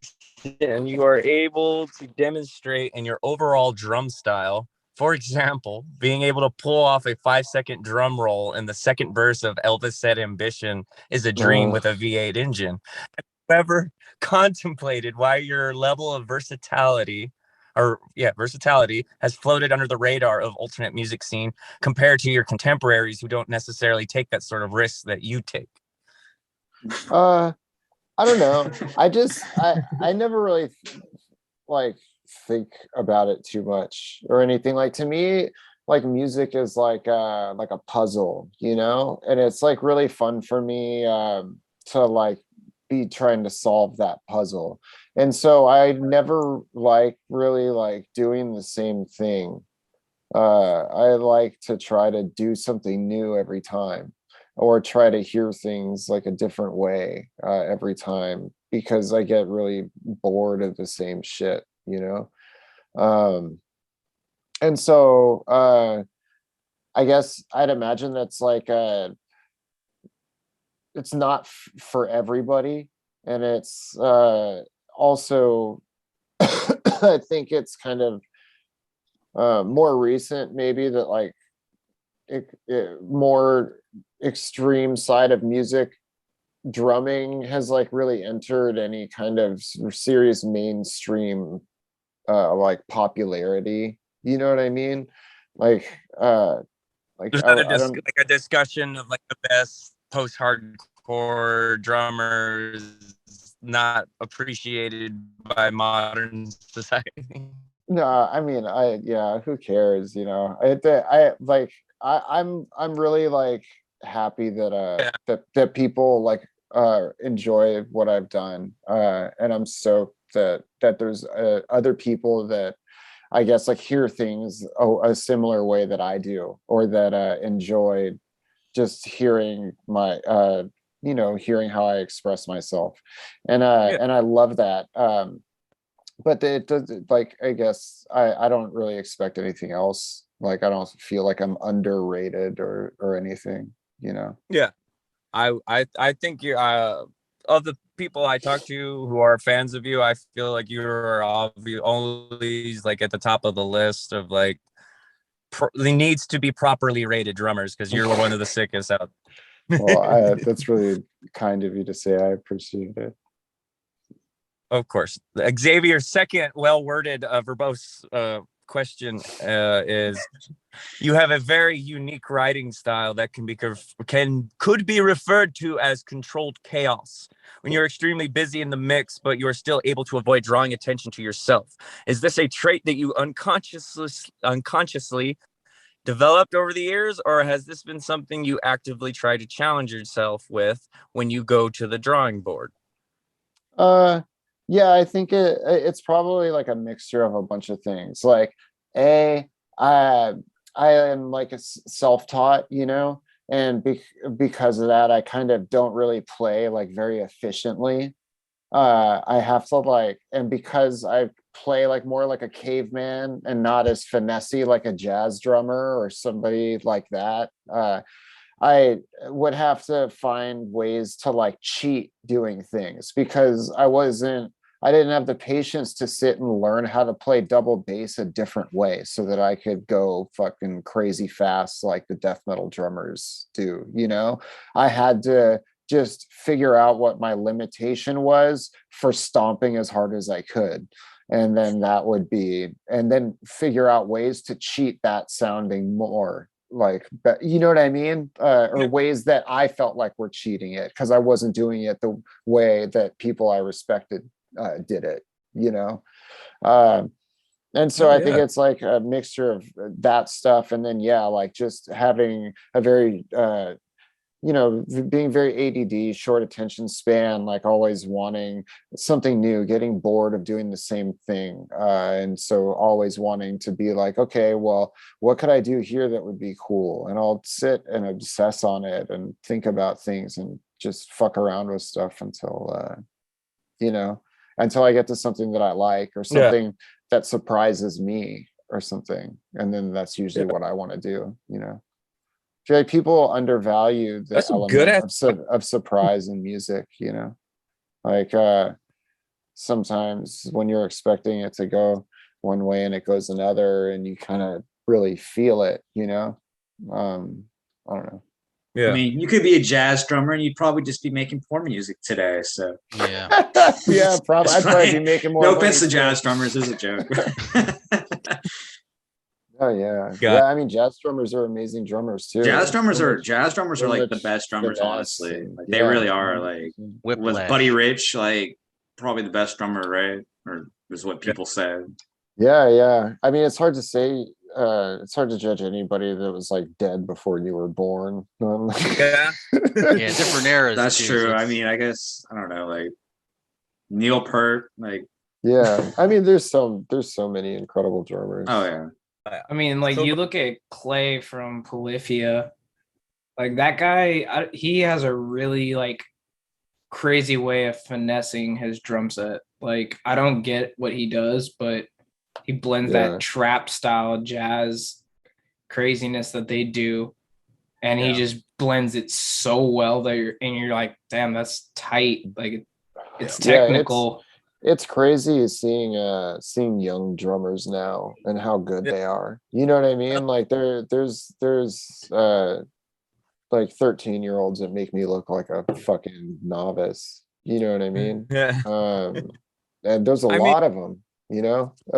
you are able to demonstrate in your overall drum style, for example, being able to pull off a 5-second drum roll in the second verse of Elvis Said Ambition is a dream with a V8 engine. Have you ever contemplated why your level of versatility has floated under the radar of alternate music scene compared to your contemporaries who don't necessarily take that sort of risk that you take? I don't know. I never really like think about it too much or anything. Like to me, like music is like a puzzle, you know, and it's like really fun for me to like be trying to solve that puzzle. And so I never like really like doing the same thing. I like to try to do something new every time, or try to hear things like a different way every time, because I get really bored of the same shit, you know. And so I guess I'd imagine that's like it's not for everybody, and it's also I think it's kind of more recent maybe that like more extreme side of music drumming has like really entered any kind of serious mainstream like popularity, you know what I mean? Like There's like a discussion of like the best post-hardcore drummers not appreciated by modern society. No, I mean, who cares, you know? I'm really like happy that that people like enjoy what I've done, and I'm stoked that there's other people that I guess like hear things a similar way that I do, or that enjoy just hearing my you know, hearing how I express myself, and I love that. But it does, like, I guess I don't really expect anything else. Like I don't feel like I'm underrated or anything, you know. Yeah, I think you of the people I talk to who are fans of you, I feel like you're always like at the top of the list of like needs to be properly rated drummers, because you're one of the sickest out. Well, that's really kind of you to say. I appreciate it. Of course. Xavier's second well-worded verbose question is, you have a very unique writing style that could be referred to as controlled chaos. When you're extremely busy in the mix, but you're still able to avoid drawing attention to yourself. Is this a trait that you unconsciously developed over the years, or has this been something you actively try to challenge yourself with when you go to the drawing board? Yeah, I think it's probably like a mixture of a bunch of things. Like, I am like a self-taught, and because of that, I kind of don't really play like very efficiently. I have to like, and because I play like more like a caveman and not as finessey like a jazz drummer or somebody like that, I would have to find ways to like cheat doing things because I didn't have the patience to sit and learn how to play double bass a different way so that I could go fucking crazy fast like the death metal drummers do, I had to just figure out what my limitation was for stomping as hard as I could. And then and then figure out ways to cheat that sounding more like, you know what I mean? Or ways that I felt like we're cheating it because I wasn't doing it the way that people I respected did it, and so I think it's like a mixture of that stuff, and then like just having a very being very ADD, short attention span, like always wanting something new, getting bored of doing the same thing. And so always wanting to be like, okay, well, what could I do here that would be cool? And I'll sit and obsess on it and think about things and just fuck around with stuff until I get to something that I like or something that surprises me or something. And then that's usually what I want to do, I feel like people undervalue the element of surprise in music, like sometimes when you're expecting it to go one way and it goes another and you kind of really feel it, I don't know. I mean, you could be a jazz drummer and you'd probably just be making porn music today. So Yeah. Probably I'd probably be making more. No offense to jazz drummers, this is a joke. Oh yeah. I mean, jazz drummers are amazing drummers too. Jazz drummers are like the best drummers, honestly. Like they really are. Like was Buddy Rich like probably the best drummer, right? Or is what people said. Yeah. I mean, it's hard to say. It's hard to judge anybody that was like dead before you were born. Yeah, different eras. That's true. I mean, I guess I don't know, like Neil Peart, like. Yeah, I mean, there's so many incredible drummers. Oh yeah. I mean, like you look at Clay from Polyphia, like that guy, he has a really like crazy way of finessing his drum set. Like I don't get what he does, but he blends that trap style jazz craziness that they do, and he just blends it so well that you're like, damn, that's tight. Like it's technical. It's crazy seeing young drummers now and how good they are. You know what I mean? Like there's like 13-year-olds that make me look like a fucking novice. You know what I mean? Yeah. And there's a lot of them,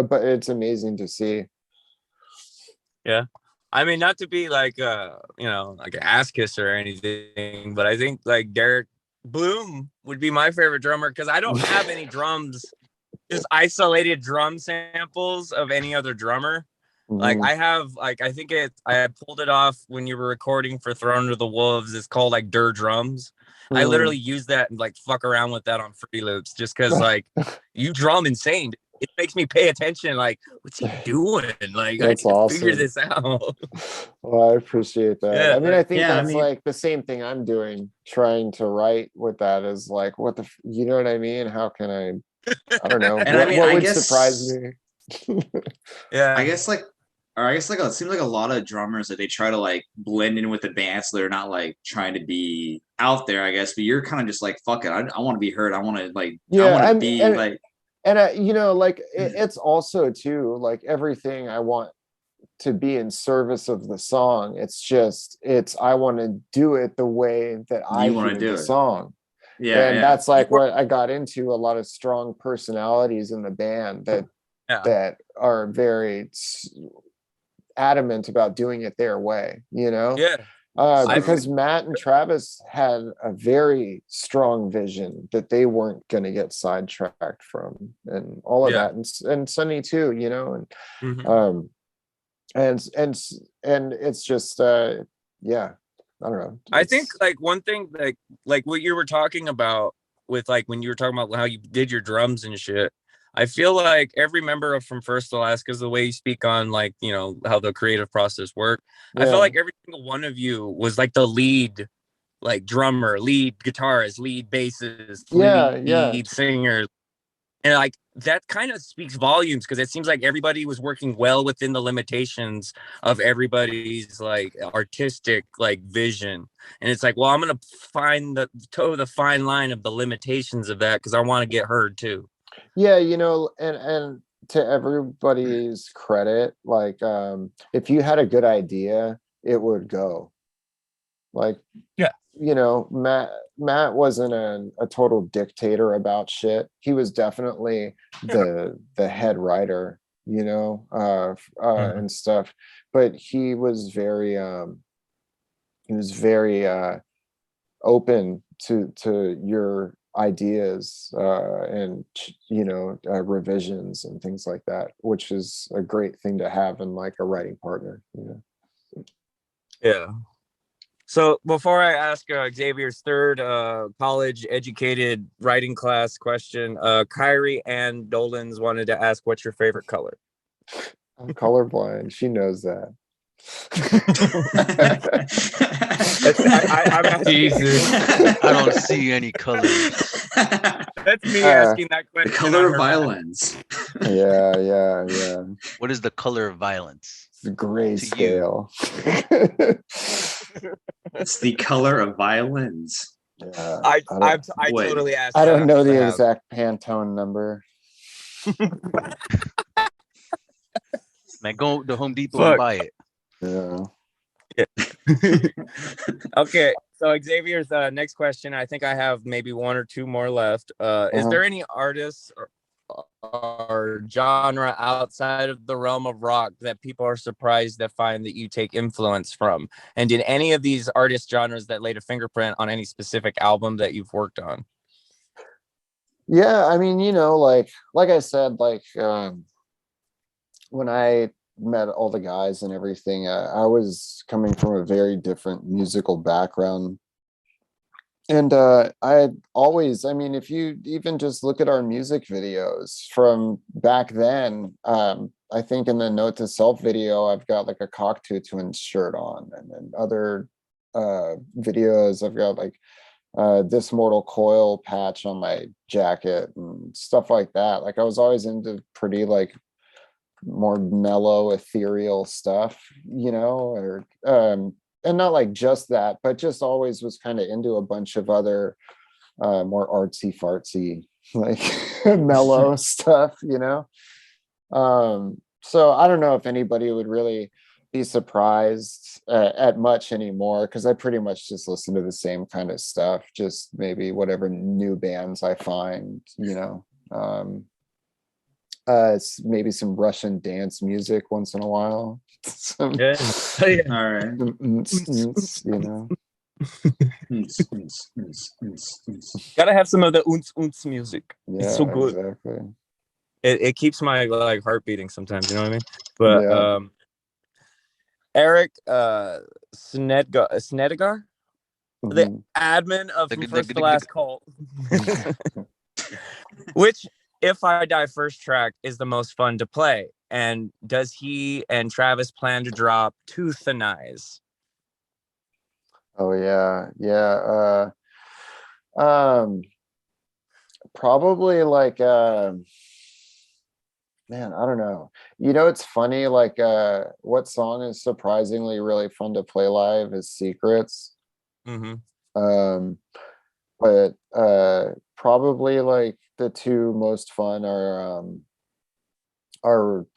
but it's amazing to see. Yeah. I mean, not to be like like an ass kisser or anything, but I think like Derek Bloom would be my favorite drummer because I don't have any drums, just isolated drum samples of any other drummer. Like I have, like I think I pulled it off when you were recording for Throne of the Wolves. It's called like Dur Drums. I literally use that and like fuck around with that on Fruity Loops just because like you drum insane. It makes me pay attention. Like, what's he doing? Like, that's I need awesome. to figure this out. Well, I appreciate that. Yeah, I mean, I think that's like the same thing I'm doing, trying to write with that is like, you know what I mean? How can I don't know. And what would surprise me? Yeah. I guess like it seems like a lot of drummers that they try to like blend in with the band, so they're not like trying to be out there, I guess. But you're kind of just like, fuck it, I want to be heard. I want to like, I want to be like. And like it's also too like everything I want to be in service of the song. I want to do it the way that I want to do the song. Yeah, and that's like what I got into. A lot of strong personalities in the band that are very adamant about doing it their way. Because Matt and Travis had a very strong vision that they weren't going to get sidetracked from, and all of that, and Sonny too, and it's just yeah, I don't know. I think like one thing like what you were talking about with like when you were talking about how you did your drums and shit. I feel like every member of From First to Last, because the way you speak on like, you know, how the creative process worked, I felt like every single one of you was like the lead, like drummer, lead guitarist, lead bassist, lead singer. And like that kind of speaks volumes because it seems like everybody was working well within the limitations of everybody's like artistic like vision. And it's like, well, I'm gonna toe the fine line of the limitations of that because I want to get heard too. Yeah, you know, and to everybody's credit, like if you had a good idea, it would go. Like, yeah, you know, Matt wasn't a total dictator about shit. He was definitely the head writer, you know, and stuff. But he was very open to your ideas and you know, revisions and things like that, which is a great thing to have in like a writing partner, you know. Yeah. So before I ask Xavier's third college educated writing class question, Kyrie and Dolan's wanted to ask, what's your favorite color? I'm colorblind. She knows that. I'm asking. Jesus. I don't see any colors. That's me asking that question. The color of violins. Yeah. What is the color of violence? It's grayscale. It's the color of violins. Yeah, I Wait. totally asked. I don't know the have. exact Pantone number. Man, go to Home Depot and buy it. Yeah. Okay, so Xavier's next question. I think I have maybe one or two more left. Is there any artists or genre outside of the realm of rock that people are surprised to find that you take influence from? And did any of these artist genres that laid a fingerprint on any specific album that you've worked on? Yeah, I mean, you know, like I said, like when I met all the guys and everything, I was coming from a very different musical background. And I always, I mean, if you even just look at our music videos from back then, I think in the Note to Self video, I've got like a Cocteau Twins shirt on, and then other videos, I've got like This Mortal Coil patch on my jacket and stuff like that. Like I was always into pretty like more mellow, ethereal stuff, you know, or and not like just that, but just always was kind of into a bunch of other more artsy fartsy, like mellow stuff, you know. So I don't know if anybody would really be surprised at much anymore, because I pretty much just listen to the same kind of stuff, just maybe whatever new bands I find, you know. It's maybe some Russian dance music once in a while. All right. You know. Gotta have some of the unts music. Yeah, it's so good. Exactly. It keeps my like heart beating sometimes, you know what I mean? But Eric Snedegar, the admin of From First to Last Cult, which If I Die First track is the most fun to play, and does he and Travis plan to drop Tooth and Eyes? Oh yeah. Probably like man, I don't know. You know, it's funny, like what song is surprisingly really fun to play live is Secrets. But probably like the two most fun are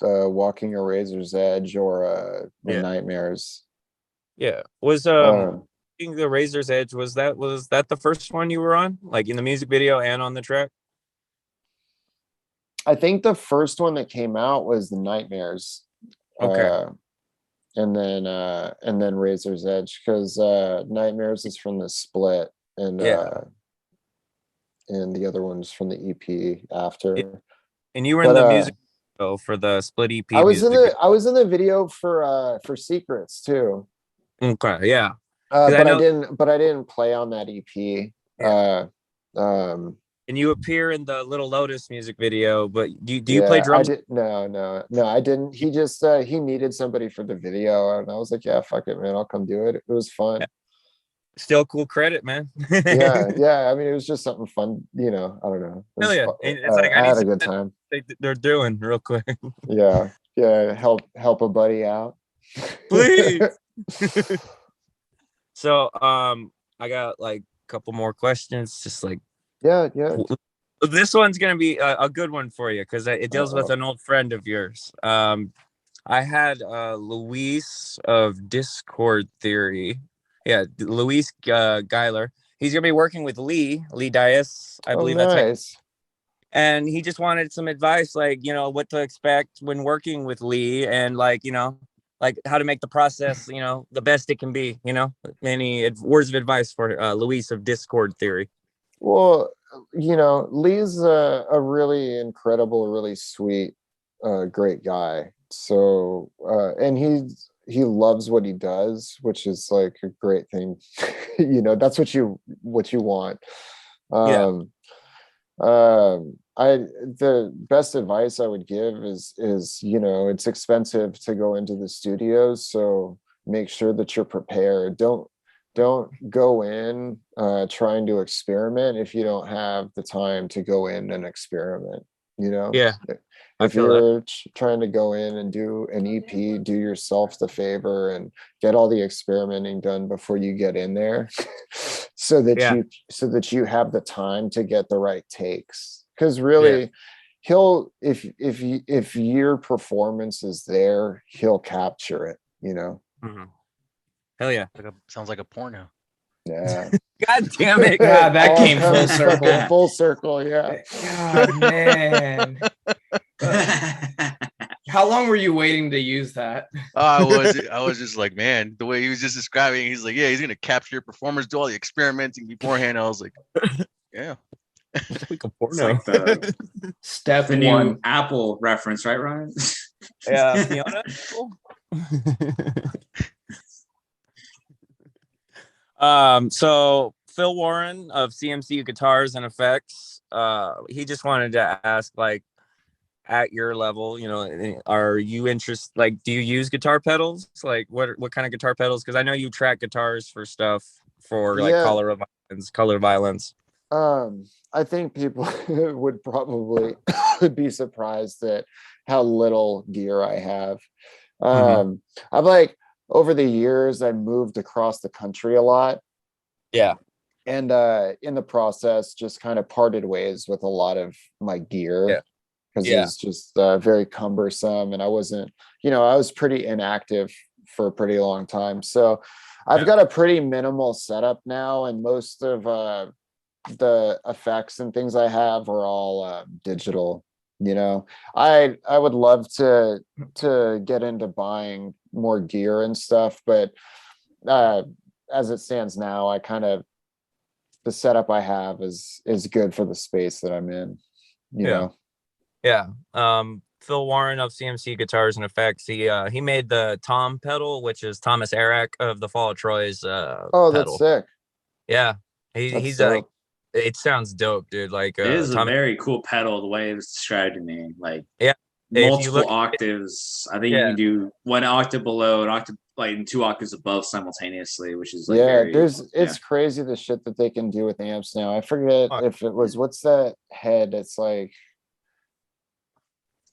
Walking a Razor's Edge or the Nightmares. Yeah. Was the Razor's Edge, was that the first one you were on, like in the music video and on the track? I think the first one that came out was the Nightmares. Okay. And then Razor's Edge, because Nightmares is from the Split, and and the other one's from the EP after. And you were in the music video for the split EP. I was in music the video for Secrets too. video. Okay, yeah. But I I know- didn't play on that EP. And you appear in the Little Lotus music video, but do you Yeah, play drums? No, I didn't. He just he needed somebody for the video, and I was like, yeah, fuck it, man, I'll come do it. It was fun. Still cool credit, man. Yeah. I mean, it was just something fun, I don't know. It Hell was yeah. fu- And it's like, I I had need a good time. they're doing real quick. Yeah, help a buddy out. Please. So I got like a couple more questions, just like Yeah. this one's gonna be a good one for you because it deals with Uh-oh. an old friend of yours. I had Luis of Discord Theory. Yeah, Luis Geiler. He's gonna be working with Lee Dias. I believe that's right. Nice. And he just wanted some advice, like, what to expect when working with Lee, and like, like how to make the process, the best it can be. Any words of advice for Luis of Discord Theory? Well, Lee's a really incredible, really sweet, great guy. So, and he loves what he does, which is like a great thing. That's what you want. The best advice I would give is it's expensive to go into the studios, so make sure that you're prepared. Don't go in trying to experiment if you don't have the time to go in and experiment. Yeah, if you're trying to go in and do an EP, do yourself the favor and get all the experimenting done before you get in there, so that you have the time to get the right takes. Because really, if your performance is there, he'll capture it. Mm-hmm. Hell yeah! Sounds like a porno. Yeah. God damn it! God, that All came full comes circle. fucking full circle. Yeah. God, man. How long were you waiting to use that? I was just like, man, the way he was just describing, he's like, yeah, he's gonna capture your performers, do all the experimenting beforehand. I was like, yeah. Like a It's porno. like the Step new one. Apple reference, right, Ryan? Yeah, Fiona. So Phil Warren of CMC Guitars and Effects, he just wanted to ask, like, at your level, are you interested, like, do you use guitar pedals? Like, what kind of guitar pedals? Because I know you track guitars for stuff for like color violins. I think people would probably be surprised at how little gear I have. I've like, over the years, I moved across the country a lot. Yeah. And in the process, just kind of parted ways with a lot of my gear. Because it was just very cumbersome, and I wasn't, I was pretty inactive for a pretty long time. So I've got a pretty minimal setup now, and most of the effects and things I have are all digital. I would love to get into buying more gear and stuff, but as it stands now, I kind of, the setup I have is good for the space that I'm in. Yeah. Phil Warren of CMC Guitars and Effects. He made the Tom pedal, which is Thomas Eric of the Fall of Troy's pedal. That's sick. Yeah. He's like, it sounds dope, dude. Like it is a very cool pedal, the way it was described to me. Like, multiple octaves. I think you can do one octave below, an octave, like 2 octaves above simultaneously, which is like it's crazy the shit that they can do with amps now. I forget if it was, what's that head? It's like,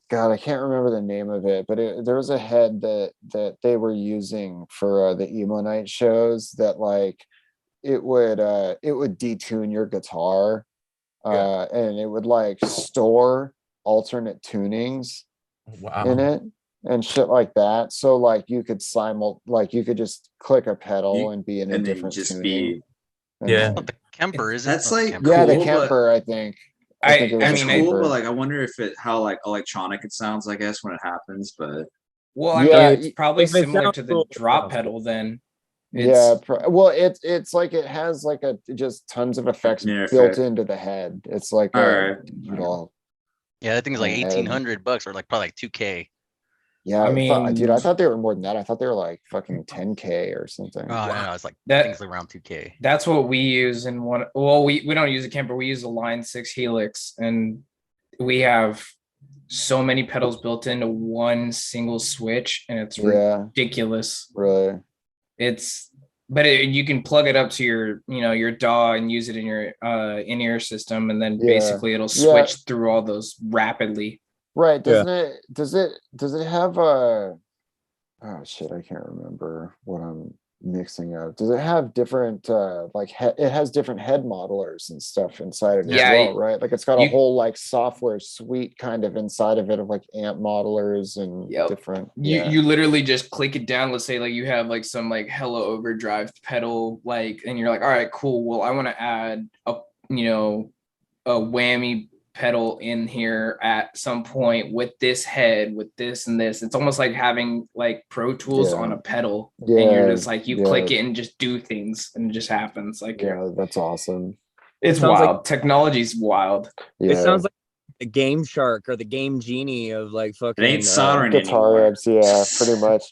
God, I can't remember the name of it, but there was a head that they were using for the emo night shows that, like, it would detune your guitar, and it would like store alternate tunings in it and shit like that. So like you could you could just click a pedal and be in a different tuning. The Kemper, is it? That's like Kemper. Yeah, the Kemper, I think. I mean, it's cool, but like, I wonder if how like electronic it sounds, I guess, when it happens. But well, I mean, it's probably similar to the drop pedal then. Well, it's like, it has like just tons of effects built into the head. It's like Yeah, that thing is like And- $1,800 or like probably like 2K. Yeah, I dude, I mean- thought they were more than that. I thought they were like fucking 10K or something. Oh no, it's like That- things around 2K. That's what we use in one. Well, we don't use a camper. We use a Line 6 Helix, and we have so many pedals built into one single switch, and it's Yeah, ridiculous. really. You can plug it up to your DAW and use it in your in-ear system, and then Yeah. basically it'll switch through all those rapidly. Right. Does it have a, oh shit, I can't remember what I'm mixing up. Does it have different it has different head modelers and stuff inside it as Yeah, well, right? Like it's got a you- whole like software suite kind of inside of it of like amp modelers and Yep. different. You literally just click it down. Let's say like you have like some like Hello Overdrive pedal, like, and you're like, all right, cool. Well, I want to add a whammy pedal in here at some point with this head, with this and this. It's almost like having like Pro Tools on a pedal, and you're just like you click it and just do things, and it just happens. Like, Yeah, that's awesome. it's Sounds wild. like- Technology's wild. Yeah. It sounds like the Game Shark or the Game Genie of like It fucking ain't soldering guitar anymore. amps, yeah, pretty much.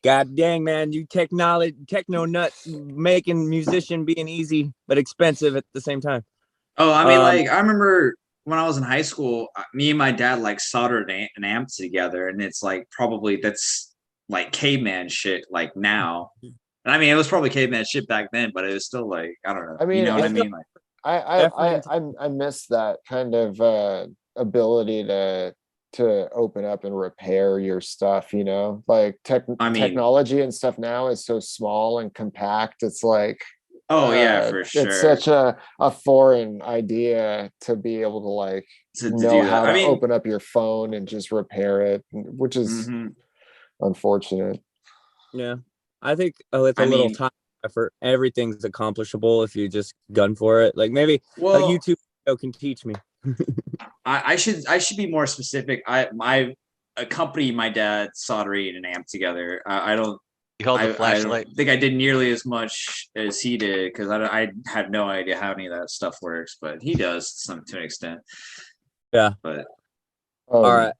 God dang, man, you techno nuts making musician being easy but expensive at the same time. Oh, I mean, Um, like, I remember when I was in high school, me and my dad like soldered an amp together, and it's like probably that's like caveman shit like now. And I mean, it was probably caveman shit back then, but it was still like, I don't know. I mean, you know what I I mean? Like, I miss that kind of ability to open up and repair your stuff, you know, like I mean- technology and stuff now is so small and compact. It's like, oh yeah, for sure. it's such a foreign idea to be able to like to know do how that. to I mean, open up your phone and just repair it, which is mhm. unfortunate. Yeah, I think it's a I little mean- time effort. Everything's accomplishable if you just gun for it. Like maybe a Well, YouTube video can teach me. I should be more specific. I accompany my dad soldering an amp together. I don't. You held the I flashlight. don't think I did nearly as much as he did because I have no idea how any of that stuff works, but he does to an extent. Yeah. But Oh, All right,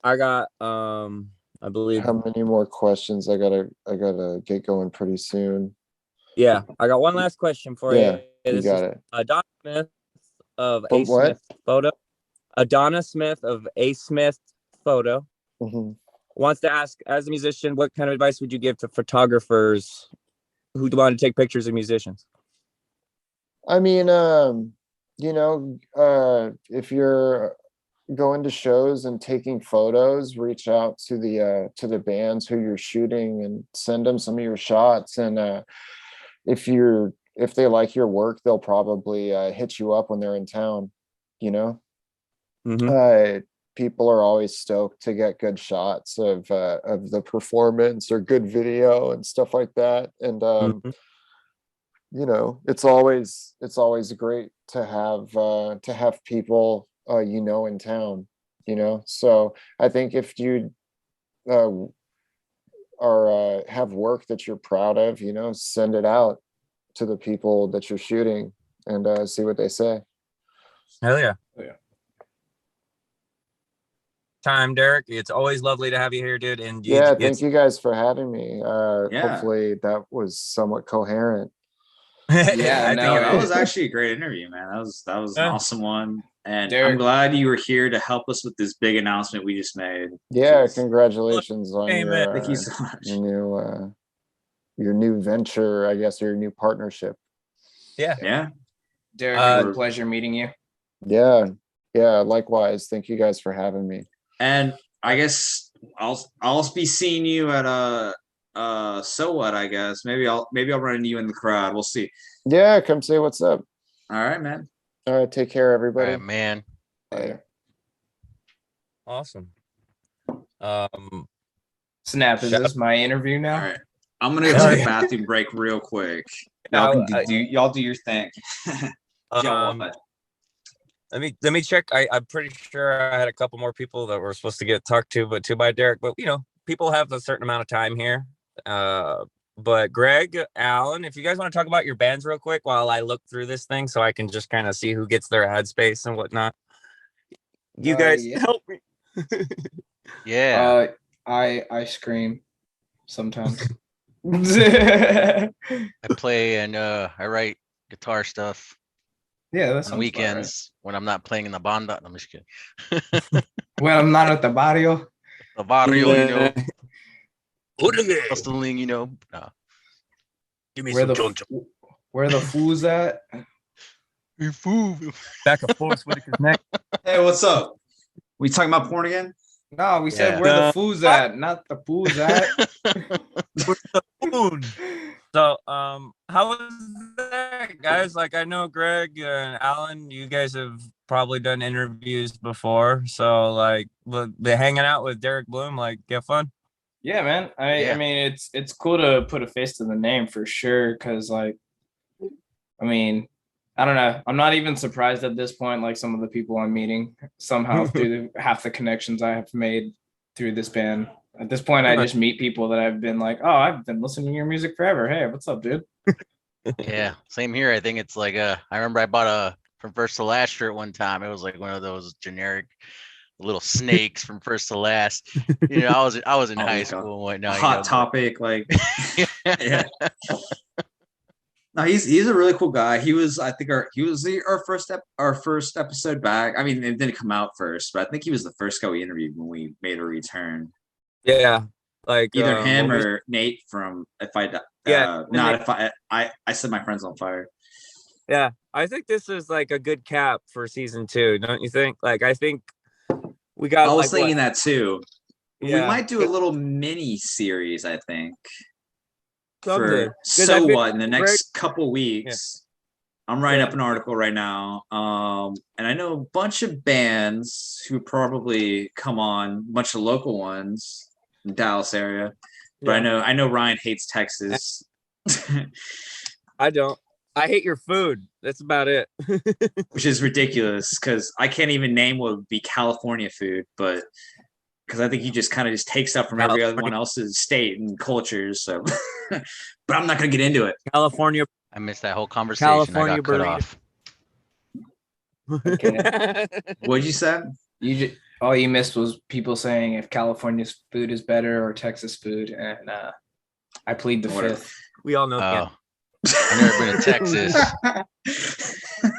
I got I believe how many more questions? I gotta get going pretty soon. yeah, I got one last question for Yeah, you. you This got is it. Adonis Smith of But A what? Smith Photo. Adonis Smith of A Smith Photo Mhm. wants to ask, as a musician, what kind of advice would you give to photographers who want to take pictures of musicians? I mean, if you're going to shows and taking photos, reach out to the bands who you're shooting and send them some of your shots. And if they like your work, they'll probably hit you up when they're in town. You know, Mhm. people are always stoked to get good shots of the performance or good video and stuff like that. And Mhm. you know, it's always great to have people in town, you know. So I think if you have work that you're proud of, you know, send it out to the people that you're shooting and see what they say. Hell yeah. Oh, yeah. Time, Derek. It's always lovely to have you here, dude. And Yeah, thank you guys for having me. Yeah. Hopefully that was somewhat coherent. Yeah, I no, think that was actually a great interview, man. That was an Yeah. awesome one, and I'm Derek- glad you were here to help us with this big announcement we just made. Yeah, Jeez. congratulations on Hey, man. Thank you so much. your new venture, I guess, your new partnership. Yeah. Derek, it was Uh, a pleasure meeting you. Yeah, likewise. Thank you guys for having me. And I guess I'll be seeing you at so what, I guess. Maybe I'll run into you in the crowd. We'll see. Yeah, come say what's up. All right, man. All right, take care, All everybody. right, man. Bye. awesome. Snap, is Shout- this my interview now? All right. I'm gonna go Hell take a yeah. bathroom break real quick. Now, Y'all do your thing. Y'all what? Let me check. I'm pretty sure I had a couple more people that were supposed to get talked to, but by Derek. But you know, people have a certain amount of time here. But Greg, Alan, if you guys want to talk about your bands real quick while I look through this thing, so I can just kind of see who gets their ad space and whatnot. You guys yeah. help me. Yeah. I scream sometimes. I play and I write guitar stuff Yeah, on that sounds weekends when I'm not playing in the banda. No, I'm just kidding. When I'm not at the barrio. The barrio, you know, Órale. hustling, you know. No. Give me Where some the choncho. where the fools at? You fool. Back and forth with his neck. Hey, what's up? We talking about porn again? No, we said Yeah. where the fools at, not the fools at. With the moon. So, how was that, guys? Like, I know Greg and Alan, you guys have probably done interviews before. So, like, the hanging out with Derek Bloom, like, get fun. Yeah, man. I Yeah. mean, it's cool to put a face to the name for sure. Cause like, I mean, I don't know. I'm not even surprised at this point. Like some of the people I'm meeting somehow through half the connections I have made through this band. At this point, I just meet people that I've been like, oh, I've been listening to your music forever. Hey, what's up, dude? Yeah, same here. I think it's like I remember I bought a From First to Last shirt one time. It was like one of those generic little snakes from First to Last. You know, I was in Oh, high like school and A whatnot. hot topic, like Yeah. no, he's a really cool guy. He was, I think, our first episode back. I mean, it didn't come out first, but I think he was the first guy we interviewed when we made a return. Yeah. Like, Either him or Nate from If I Not If I Set My Friends on Fire. Yeah. I think this is like a good cap for season 2, don't you think? Like, I think we got. I was like, thinking that too. Yeah. We might do a little mini series, I think. Someday. For 'Cause so I feel what in the Greg- next couple weeks. I'm writing Yeah. up an article right now. And I know a bunch of bands who probably come on, a bunch of local ones in Dallas area. But Yeah. I know Ryan hates Texas. I don't. I hate your food. That's about it. Which is ridiculous because I can't even name what would be California food, but because I think you just kind of just take stuff from every other one else's state and cultures. So, but I'm not gonna get into it. California. I missed that whole conversation. California I got cut burrito. off. Okay. What'd you say? All you missed was people saying if California's food is better or Texas food, and I plead the Whatever. fifth. We all know. Oh, I've never been to Texas.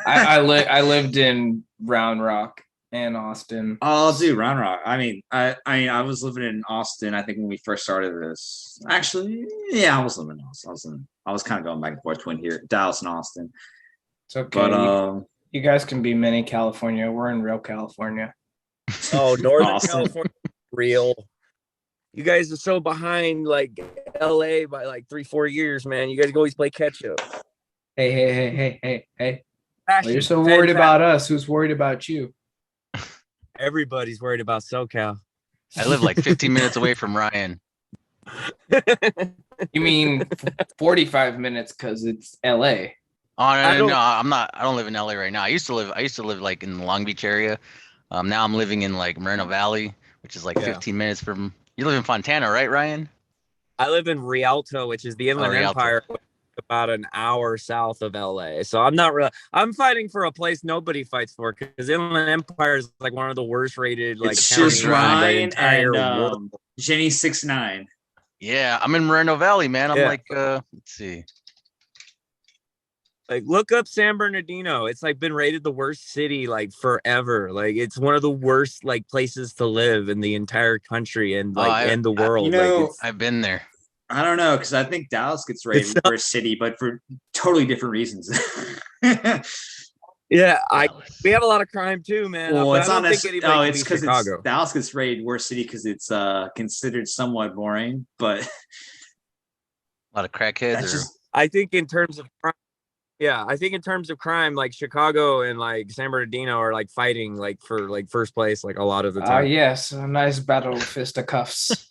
I lived in Round Rock and Austin. I'll do Round Rock. I mean, I was living in Austin. I think when we first started this. Actually, yeah, I was living in Austin. I was kind of going back and forth between here, Dallas and Austin. It's okay. But you guys can be mini California. We're in real California. Oh, Northern Awesome. California, real. You guys are so behind, like LA by like 3-4 years, man. You guys always play catch up. Hey. Well, you're so worried about us. Who's worried about you? Everybody's worried about SoCal. I live like 15 minutes away from Ryan. You mean 45 minutes because it's LA? Oh no, don't- I'm not. I don't live in LA right now. I used to live like in the Long Beach area. Now I'm living in like Moreno Valley, which is like Yeah. 15 minutes from. You live in Fontana, right, Ryan? I live in Rialto, which is the Inland Rialto. Empire, about an hour south of LA. So I'm not really. I'm fighting for a place nobody fights for because Inland Empire is like one of the worst rated. Like it's counties just in the Ryan entire and world. Jenny 6'9". Yeah, I'm in Moreno Valley, man. I'm Yeah. like, let's see. Like, look up San Bernardino. It's like been rated the worst city like forever. Like, it's one of the worst like places to live in the entire country and like in the world. you know, like, I've been there. I don't know because I think Dallas gets rated It's- worst city, but for totally different reasons. yeah, Dallas. we have a lot of crime too, man. Well, But it's I not don't think necessarily. anybody Oh, can it's beat because Chicago. Dallas gets rated worst city because it's considered somewhat boring, but A lot of crackheads. that's Or, just I think in terms of crime, yeah, I think in terms of crime, like Chicago and like San Bernardino are like fighting like for like first place like a lot of the time. Yes, a nice battle of fisticuffs.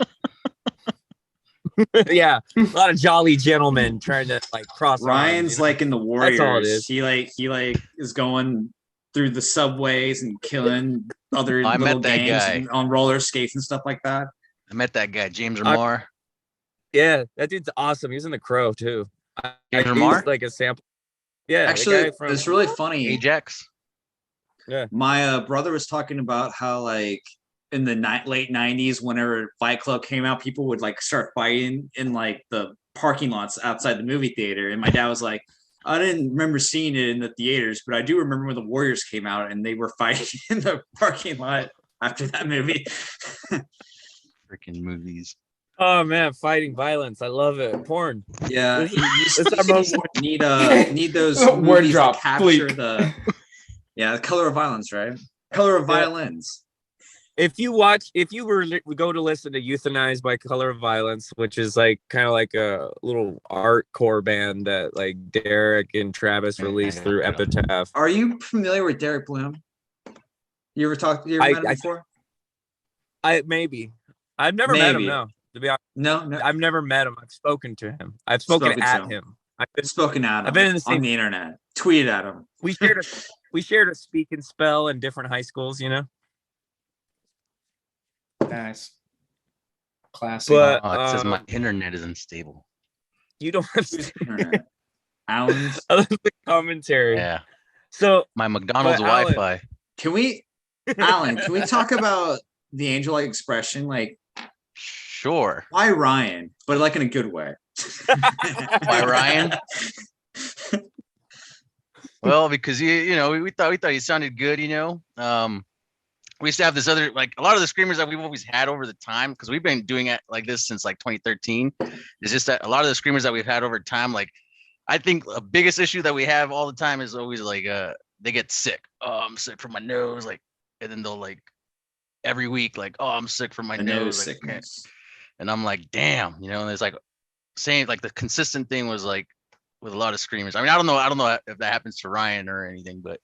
Yeah, a lot of jolly gentlemen trying to like cross. Ryan's arms, you know? like in the Warriors. That's all it is. He is going through the subways and killing other I little met that gangs guy. and on roller skates and stuff like that. I met that guy, James I- Remar. Yeah, that dude's awesome. He was in The Crow too. James He's Remar? like a sample. Yeah, Actually, the guy from it's really funny. Ajax. Yeah. My brother was talking about how like in the late 90s, whenever Fight Club came out, people would like start fighting in like the parking lots outside the movie theater. And my dad was like, I didn't remember seeing it in the theaters, but I do remember when the Warriors came out and they were fighting in the parking lot after that movie. Freaking movies. Oh man, fighting violence. I love it. Porn. Yeah, This you It's our most need those Word movies drop, to capture bleep. the color of violence, right? Color of violins. if you go to listen to Euthanized by Color of Violence, which is like kind of like a little art-core band that like Derek and Travis released through Epitaph. Are you familiar with Derek Bloom? You ever met him before? Maybe. I've never met him, Maybe. no. To be honest. No. I've never met him. I've spoken to him. I've spoken at him. Spoken at him. I've been in the same on the internet. Tweeted at him. We shared a speak and spell in different high schools, you know. Nice. Classic. But Oh, it says my internet is unstable. you don't have Whose internet? Alan's. I love the commentary. Yeah. So My McDonald's Alan, Wi-Fi. Alan, can we talk about the angel-like expression? Like, Sure. why Ryan? But like in a good way. Why Ryan? Well, because we thought he sounded good, we used to have this other, like a lot of the screamers that we've always had over the time, because we've been doing it like this since like 2013. It's just that a lot of the screamers that we've had over time, like I think the biggest issue that we have all the time is always like they get sick. Oh, I'm sick from my nose, like, and then they'll like every week, like, oh, I'm sick from my nose. Like, sickness. and I'm like, damn, and it's like saying like the consistent thing was like with a lot of screamers. I mean, I don't know if that happens to Ryan or anything, but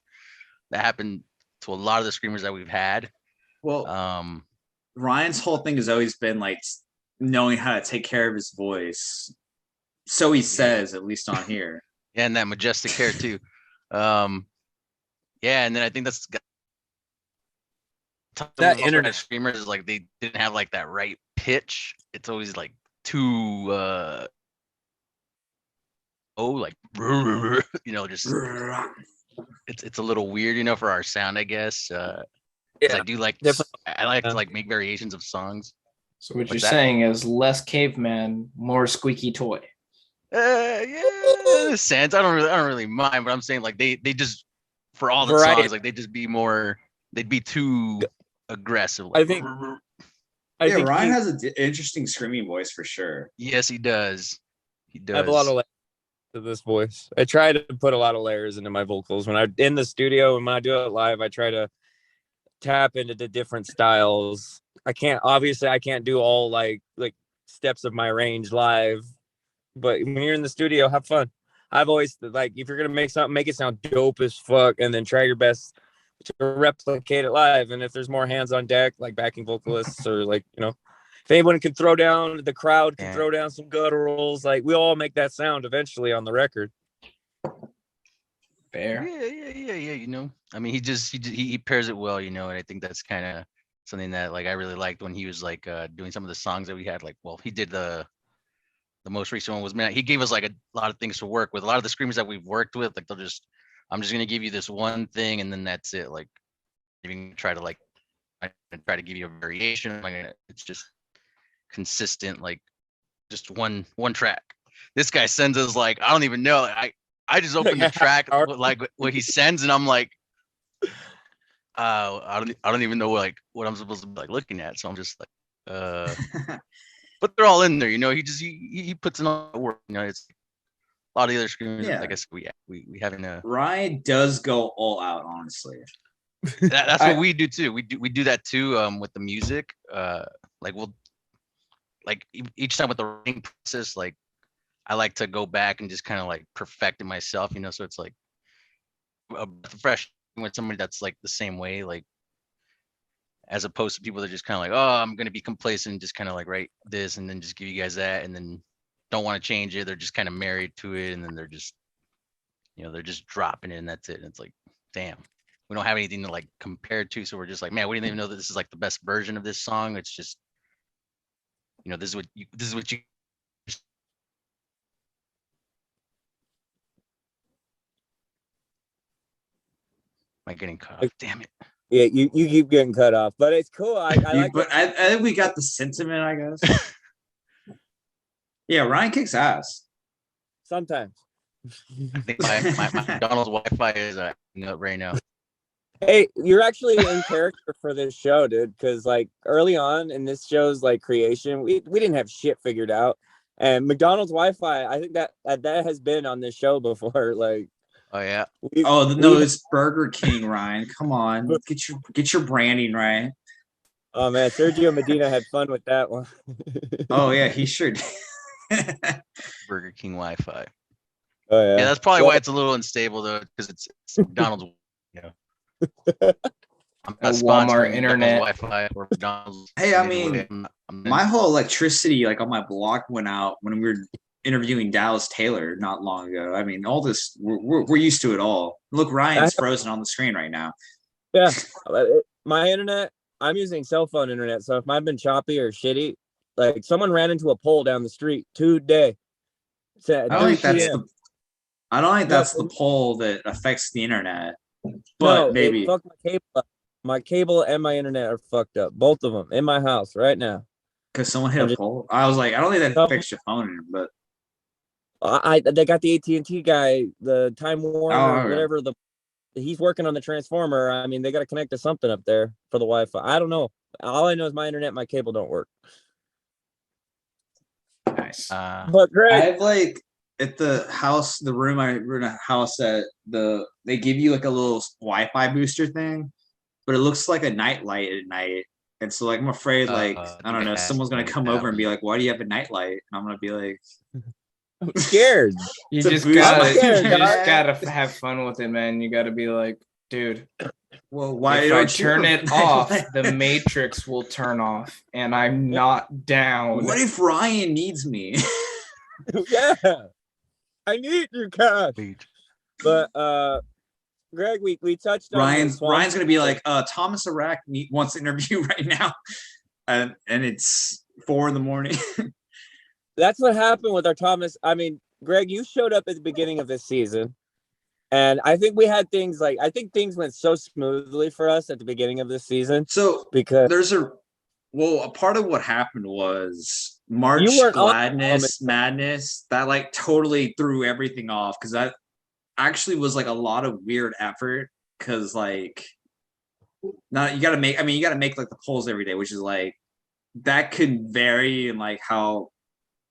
that happened to a lot of the screamers that we've had. Well, Ryan's whole thing has always been like knowing how to take care of his voice. So he says, at least on here. Yeah, and that majestic hair too. Yeah, and then I think that's that internet screamers is like they didn't have like that right pitch. It's always like too like just it's a little weird, for our sound, I guess. I do like I like to like make variations of songs. So what you're saying is less caveman, more squeaky toy. Yeah, in a sense. I don't really mind, but I'm saying like they just for all the songs, like they'd be too aggressive. Like, I think Ryan has an interesting screaming voice for sure. Yes, he does. I have a lot of layers to this voice. I try to put a lot of layers into my vocals when I'm in the studio, and when I do it live, I try to tap into the different styles. I can't do all like steps of my range live, but when you're in the studio, have fun. I've always like, if you're gonna make something, make it sound dope as fuck, and then try your best to replicate it live. And if there's more hands on deck, like backing vocalists, or like if anyone can throw down, the crowd can throw down some gutturals, like we all make that sound eventually on the record. Fair. Yeah. I mean, he pairs it well, and I think that's kind of something that like I really liked when he was like doing some of the songs that we had. Like, well, he did the most recent one was, man, he gave us like a lot of things to work with. A lot of the screamers that we've worked with, like I'm just gonna give you this one thing and then that's it. Like, even try to give you a variation. It's just consistent, like just one track. This guy sends us like, I don't even know. I just open the track like what he sends, and I'm like, I don't even know what I'm supposed to be like looking at. So I'm just like, but they're all in there, he puts in all the work. It's a lot of the other screamers. Yeah. I guess we haven't. Ryan does go all out, honestly. That's what we do too. We do that too with the music. Like we'll like each time with the writing process, like I like to go back and just kind of like perfect it myself, so it's like a fresh with somebody that's like the same way, like as opposed to people that are just kind of like, oh, I'm going to be complacent and just kind of like write this and then just give you guys that and then don't want to change it. They're just kind of married to it, and then they're just dropping it and that's it. And it's like, damn, we don't have anything to like compare to. So we're just like, man, we didn't even know that this is like the best version of this song. It's just, this is what you I getting cut off? Damn it. Yeah, you keep getting cut off, but it's cool. I like. But I think we got the sentiment, I guess. Yeah, Ryan kicks ass. Sometimes. I think my McDonald's Wi-Fi is right now. Hey, you're actually in character for this show, dude. Because like early on in this show's like creation, we didn't have shit figured out, and McDonald's Wi-Fi, I think that has been on this show before. Like, Oh yeah. No, it's Burger King, Ryan. Come on, get your branding right. Oh man, Sergio Medina had fun with that one. Oh yeah, he sure did. Burger King Wi-Fi. Oh yeah. Yeah, that's probably why it's a little unstable though, because it's McDonald's. I'm not Walmart sponsoring internet. Wi-Fi or McDonald's. Hey, I mean, my whole electricity, like on my block, went out when we were interviewing Dallas Taylor not long ago. I mean, all this we're used to it all. Look, Ryan's frozen on the screen right now. Yeah, my internet. I'm using cell phone internet, so if mine's been choppy or shitty, like someone ran into a pole down the street today. I don't think that's the pole that affects the internet. But no, maybe it fucked my cable up. My cable and my internet are fucked up. Both of them in my house right now. Because someone hit a pole. I was like, I don't think that affects your phone, but they got the AT&T guy, the Time Warner, whatever. He's working on the transformer. I mean, they got to connect to something up there for the Wi-Fi. I don't know. All I know is my internet, my cable don't work. Nice. But Greg, I have like at the house, the room I rent a house at, they give you like a little Wi-Fi booster thing, but it looks like a night light at night. And so like I'm afraid like I don't know, someone's gonna come over and be like, "Why do you have a night light?" And I'm gonna be like, I'm scared. You just gotta have fun with it, man. You gotta be like, dude. Well, why if I turn it off, the Matrix will turn off, and I'm not down. What if Ryan needs me? Yeah, I need you, cash. But Greg, we touched on Ryan's gonna be like, Thomas Iraq wants to interview right now, and it's 4 a.m. That's what happened with our Thomas. I mean, Greg, you showed up at the beginning of this season, and I think we had things like things went so smoothly for us at the beginning of this season. So because a part of what happened was March Madness that like totally threw everything off, because that actually was like a lot of weird effort, because like you got to make like the polls every day, which is like that could vary in like how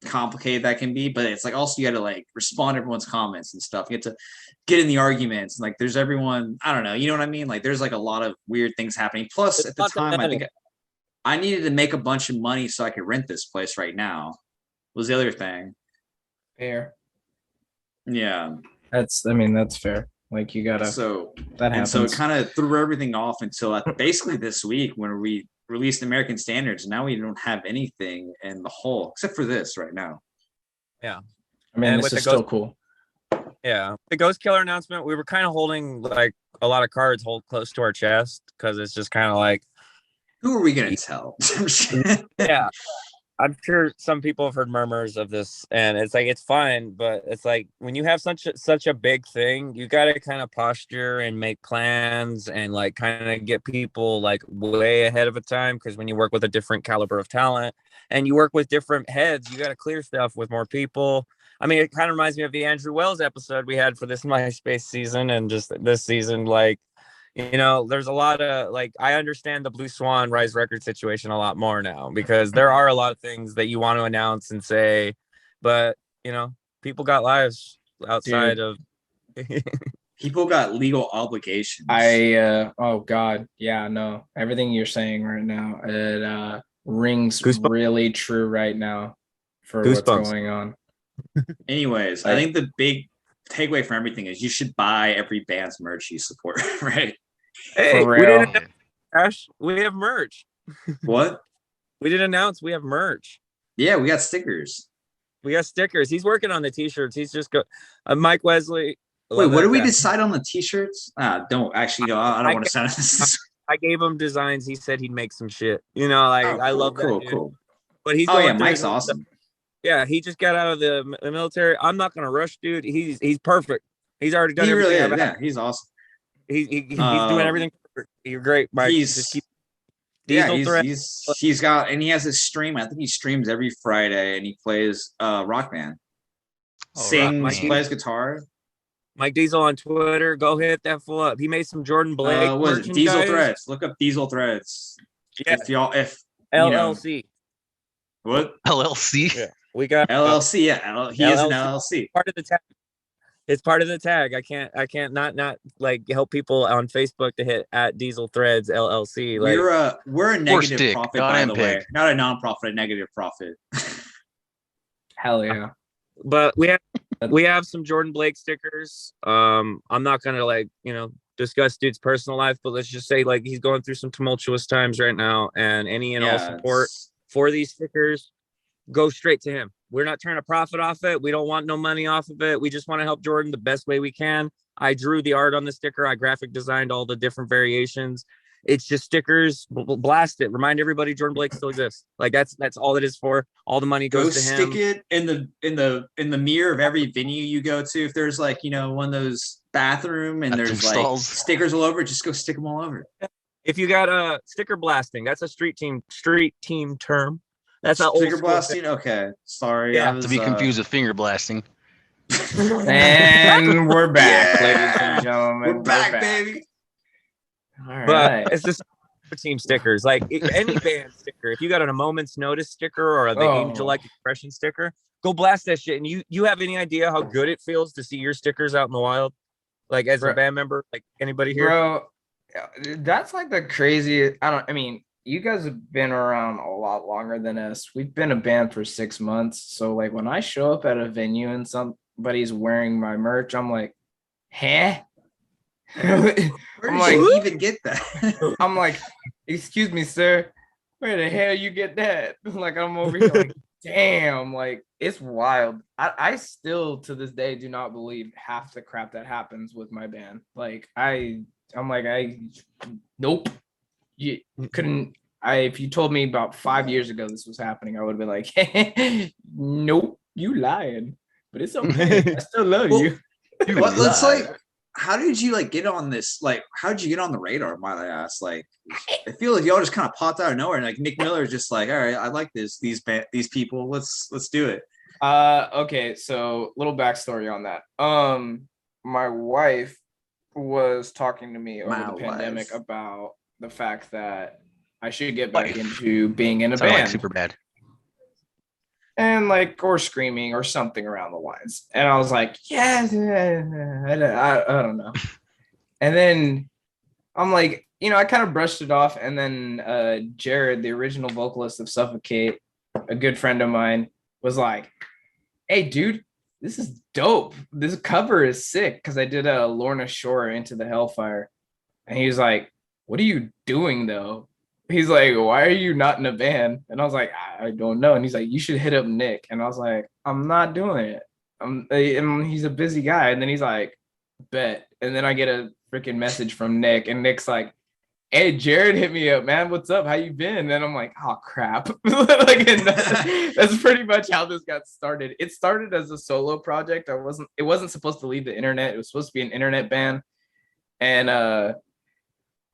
complicated that can be, but it's like also you got to like respond to everyone's comments and stuff. You get to get in the arguments, and like there's everyone, I don't know, you know what I mean? Like there's like a lot of weird things happening. Plus at the time I think I needed to make a bunch of money so I could rent this place right now was the other thing. Fair. Yeah. That's fair. Like you gotta. So that happens. And so it kind of threw everything off until basically this week when we released American Standards. Now we don't have anything in the hole except for this right now. Yeah. I mean, this is still cool. Yeah. The Ghost Killer announcement, we were kind of holding like a lot of cards close to our chest, because it's just kind of like, who are we going to tell? Yeah. I'm sure some people have heard murmurs of this, and it's like, it's fine, but it's like when you have such a big thing, you got to kind of posture and make plans and like kind of get people like way ahead of a time. Because when you work with a different caliber of talent and you work with different heads, you got to clear stuff with more people. I mean, it kind of reminds me of the Andrew Wells episode we had for this MySpace season, and just this season, like, you know, there's a lot of like, I understand the Blue Swan Rise Record situation a lot more now, because there are a lot of things that you want to announce and say, but you know, people got lives outside of people got legal obligations. Oh God, yeah, no, everything you're saying right now, it rings really true right now for what's going on. Anyways, I think the big takeaway from everything is you should buy every band's merch you support, right? Hey, for real. We have merch. What? We didn't announce we have merch. Yeah, we got stickers. He's working on the t-shirts. He's just Mike Wesley. Wait, what did we decide on the t-shirts? Don't actually, no, I don't want to sound this. I gave him designs. He said he'd make some shit. You know, like I love that dude. Cool. But he's Mike's awesome. Yeah, he just got out of the military. I'm not gonna rush, dude. He's perfect. He's already done everything. Yeah, he's awesome. He's doing everything. You're great, Mike. Just keep Diesel Threads. He's got, and he has his stream. I think he streams every Friday, and he plays Rock Band. Sings, plays guitar. Mike Diesel on Twitter. Go hit that fool up. He made some Jordan Blake. What is it? Diesel Threads. Look up Diesel Threads. Yeah. If LLC. What? LLC. Yeah. We got LLC. Yeah, he is an LLC. Part of the tag. It's part of the tag. I can't not like help people on Facebook to hit at Diesel Threads LLC. Like we're a negative profit, by the way, not a non-profit, a negative profit. Hell yeah. But we have some Jordan Blake stickers. I'm not gonna discuss dude's personal life, but let's just say like he's going through some tumultuous times right now, and any and all support for these stickers go straight to him. We're not trying to profit off it. We don't want no money off of it. We just want to help Jordan the best way we can. I drew the art on the sticker. I graphic designed all the different variations. It's just stickers. Blast it. Remind everybody Jordan Blake still exists. Like that's all it is for. All the money goes to him. Stick it in the mirror of every venue you go to. If there's like one of those bathroom and there's like stickers all over, just go stick them all over. If you got a sticker blasting, that's a street team term. That's not sticker blasting. Okay, sorry. Yeah, to be confused with finger blasting. And we're back, ladies and gentlemen. We're back, baby. All right. But it's just team stickers, like any band sticker. If you got a moment's notice sticker or the angel-like expression sticker, go blast that shit. And you have any idea how good it feels to see your stickers out in the wild, like as a band member, like anybody here? Bro, that's like the crazy. I mean, you guys have been around a lot longer than us. We've been a band for 6 months. So like when I show up at a venue and somebody's wearing my merch, I'm like, huh? Where did you even get that? I'm like, excuse me, sir. Where the hell you get that? Like I'm over here like, damn, like it's wild. I still to this day do not believe half the crap that happens with my band. Like nope. You couldn't. If you told me about 5 years ago this was happening, I would have been like, hey, nope, you lying. But it's okay. I still love you. Let's like, how did you like get on this? Like, how did you get on the radar? Might I ask? Like, I feel like y'all just kind of popped out of nowhere, and like Nick Miller is just like, all right, I like these people. Let's do it. Okay, so little backstory on that. My wife was talking to me over the pandemic about the fact that I should get back into being in a band. Like super bad. And like, or screaming or something around the lines. And I was like, yeah, I don't know. And then I'm like, I kind of brushed it off. And then Jared, the original vocalist of Suffocate, a good friend of mine, was like, hey, dude, this is dope. This cover is sick. Because I did a Lorna Shore Into the Hellfire. And he was like, what are you doing though? He's like, why are you not in a band? And I was like, I don't know. And he's like, you should hit up Nick. And I was like, I'm not doing it. And he's a busy guy. And then he's like, bet. And then I get a freaking message from Nick, and Nick's like, hey, Jared hit me up, man. What's up? How you been? And I'm like, oh crap. Like, that's pretty much how this got started. It started as a solo project. It wasn't supposed to leave the internet. It was supposed to be an internet band. And I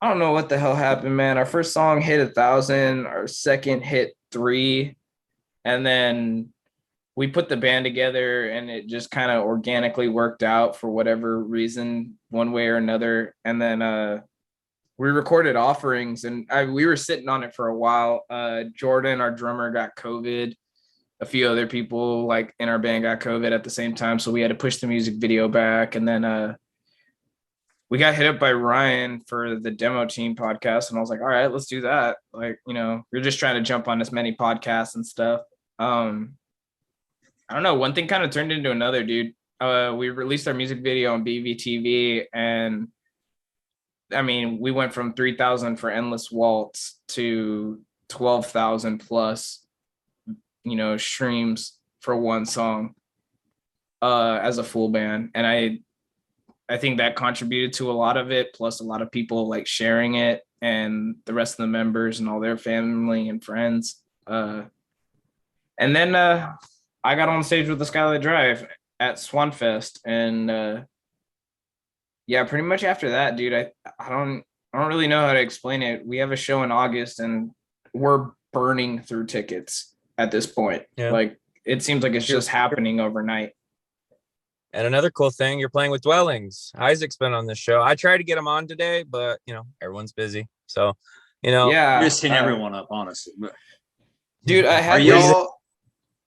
don't know what the hell happened, man. Our first song hit 1,000. Our second hit 3. And then we put the band together, and it just kind of organically worked out for whatever reason, one way or another. And then we recorded Offerings, and we were sitting on it for a while. Jordan, our drummer, got COVID. A few other people like in our band got COVID at the same time. So we had to push the music video back. And then we got hit up by Ryan for the Demo Team podcast. And I was like, all right, let's do that. Like, we're just trying to jump on as many podcasts and stuff. I don't know. One thing kind of turned into another, dude. We released our music video on BVTV, and I mean, we went from 3,000 for Endless Waltz to 12,000 plus, streams for one song as a full band. And I think that contributed to a lot of it, plus a lot of people like sharing it, and the rest of the members and all their family and friends. And then I got on stage with the Skylight Drive at Swanfest, and yeah, pretty much after that, dude, I don't really know how to explain it. We have a show in August and we're burning through tickets at this point. Yeah. Like it seems like it's just happening overnight. And another cool thing, you're playing with Dwellings. Isaac's been on this show. I tried to get him on today, but everyone's busy. So, You're Yeah, just hitting everyone up, honestly. But dude, I are had this. y'all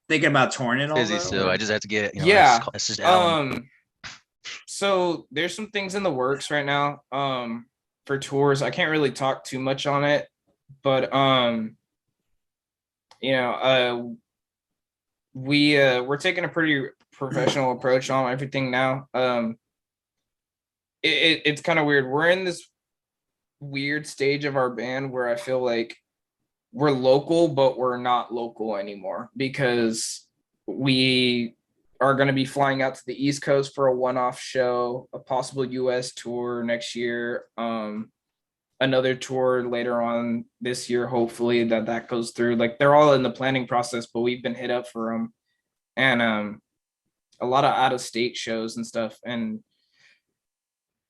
thinking about touring it all? Busy, though, so or- I just have to get Yeah. It's just Alan. So there's some things in the works right now. For tours, I can't really talk too much on it, but we're taking a pretty professional approach on everything now. It's kind of weird. We're in this weird stage of our band where I feel like we're local, but we're not local anymore because we are going to be flying out to the East Coast for a one-off show, a possible US tour next year, another tour later on this year, hopefully that goes through. Like they're all in the planning process, but we've been hit up for them, and a lot of out-of-state shows and stuff. And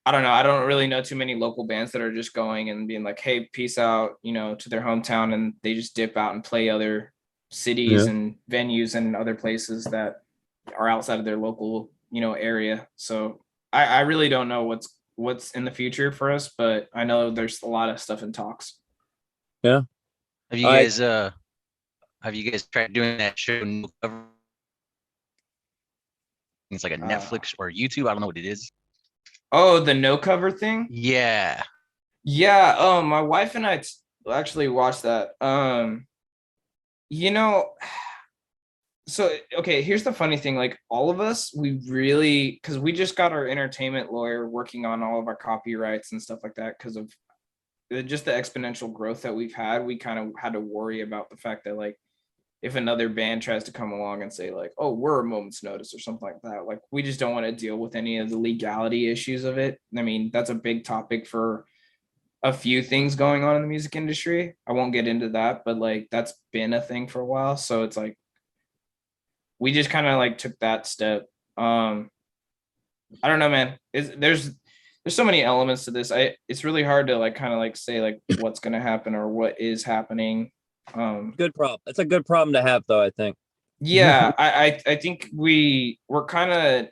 I don't know. I don't really know too many local bands that are just going and being like, "Hey, peace out," to their hometown, and they just dip out and play other cities and venues and other places that are outside of their local, area. So I really don't know what's in the future for us, but I know there's a lot of stuff in talks. Yeah. Have you guys tried doing that show? No Cover? It's like a Netflix or YouTube. I don't know what it is. Oh, the no cover thing? Yeah. Yeah, my wife and I actually watched that. So okay, here's the funny thing. Like all of us, we really, because we just got our entertainment lawyer working on all of our copyrights and stuff like that because of just the exponential growth that we've had. We kind of had to worry about the fact that like if another band tries to come along and say like, oh, we're a moment's notice or something like that, like we just don't want to deal with any of the legality issues of it. I mean, that's a big topic for a few things going on in the music industry. I won't get into that, but like that's been a thing for a while. So it's like we just kind of like took that step. I don't know, man. There's so many elements to this. It's really hard to like kind of like say like what's gonna happen or what is happening. Good problem. That's a good problem to have, though, I think. Yeah, I think we're kind of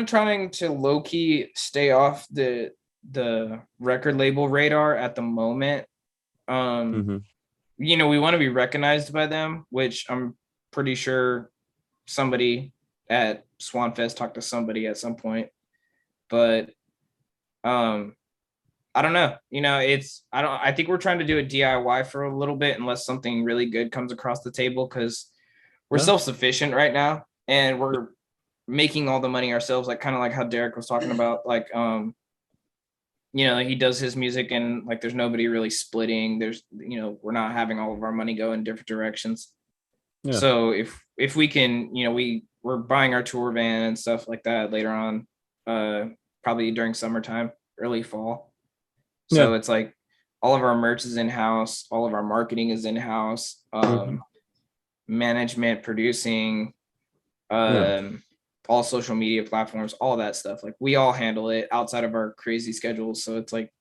trying to low key stay off the record label radar at the moment. We want to be recognized by them, which I'm pretty sure somebody at Swanfest talked to somebody at some point, but I don't know. I think we're trying to do a DIY for a little bit unless something really good comes across the table because we're self-sufficient right now and we're making all the money ourselves, like kind of like how Derek was talking about, like he does his music and like there's nobody really splitting. There's we're not having all of our money go in different directions. Yeah. So if we can, we're buying our tour van and stuff like that later on, probably during summertime, early fall. So it's like all of our merch is in-house, all of our marketing is in-house, management, producing, all social media platforms, all that stuff. Like we all handle it outside of our crazy schedules. So it's like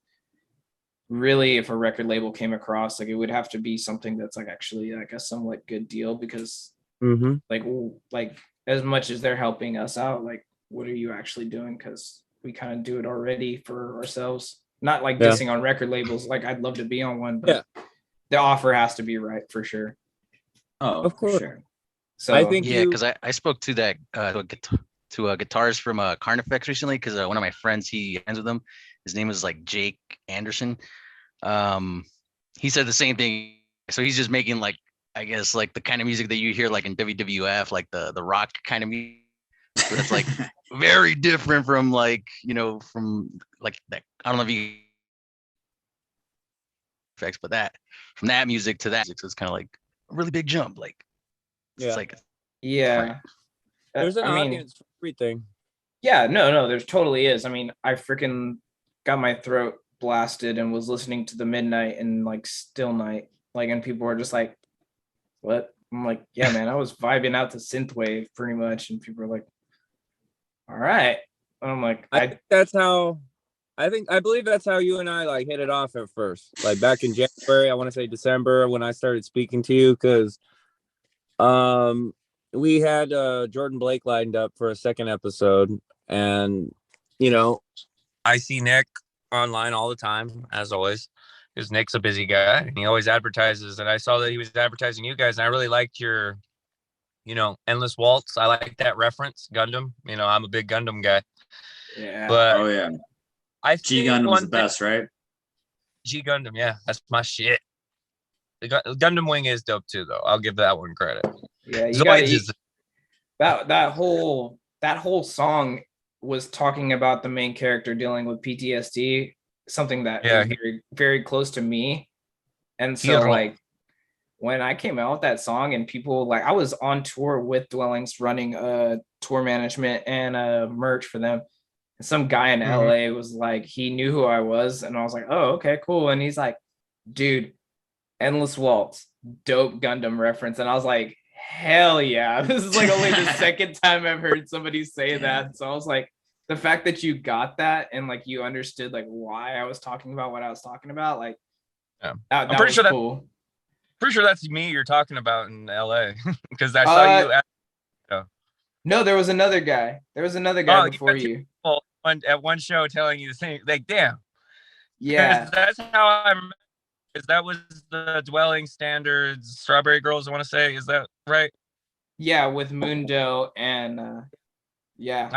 really if a record label came across, like it would have to be something that's like actually like a somewhat good deal because like as much as they're helping us out, like what are you actually doing? Because we kind of do it already for ourselves. Not like dissing on record labels. Like I'd love to be on one, but the offer has to be right for sure. Oh, of course. Sure. So I think because I spoke to that to a guitarist from Carnifex recently because one of my friends, he hands with them. His name is like Jake Anderson. He said the same thing. So he's just making like, I guess like the kind of music that you hear like in WWF, like the rock kind of music. So that's like very different from like, from like that. I don't know if you effects, but that from that music to that, so it's kind of like a really big jump. Like it's like there's an audience for everything. Yeah, no, there's totally is. I mean, I freaking got my throat blasted and was listening to the Midnight and like Still Night, like, and people were just like, "What?" I'm like, "Yeah, man, I was vibing out to synthwave pretty much," and people were like, "All right, And I'm like, I think that's how. I believe that's how you and I like hit it off at first. Like back in January, I want to say December, when I started speaking to you, because we had Jordan Blake lined up for a second episode, and you know, I see Nick online all the time, as always, because Nick's a busy guy and he always advertises. And I saw that he was advertising you guys, and I really liked your, Endless Waltz. I like that reference, Gundam. I'm a big Gundam guy. yeah. But Oh yeah, I G think Gundam's one the thing, best, right? G Gundam, yeah, that's my shit. The Gundam Wing is dope too, though. I'll give that one credit. Yeah, you Zoids gotta is that whole song was talking about the main character dealing with PTSD, something that Yeah, is very, very close to me. And he is so wrong. like when I came out with that song and people like, I was on tour with Dwellings running tour management and merch for them. And some guy in LA was like, he knew who I was, and I was like, oh, okay, cool. And he's like, dude, Endless Waltz, dope Gundam reference. And I was like, hell yeah. This is like only the second time I've heard somebody say that. So I was like, the fact that you got that and like you understood like why I was talking about what I was talking about, like Yeah. that I'm pretty was sure cool. Pretty sure that's me you're talking about in LA, because I saw you No, there was another guy. There was another guy before you. you. At one show telling you the same, like, damn. Yeah. That's how I remember. Is that was the Dwelling Standards Strawberry Girls, I want to say. Is that right? Yeah, with Mundo and yeah.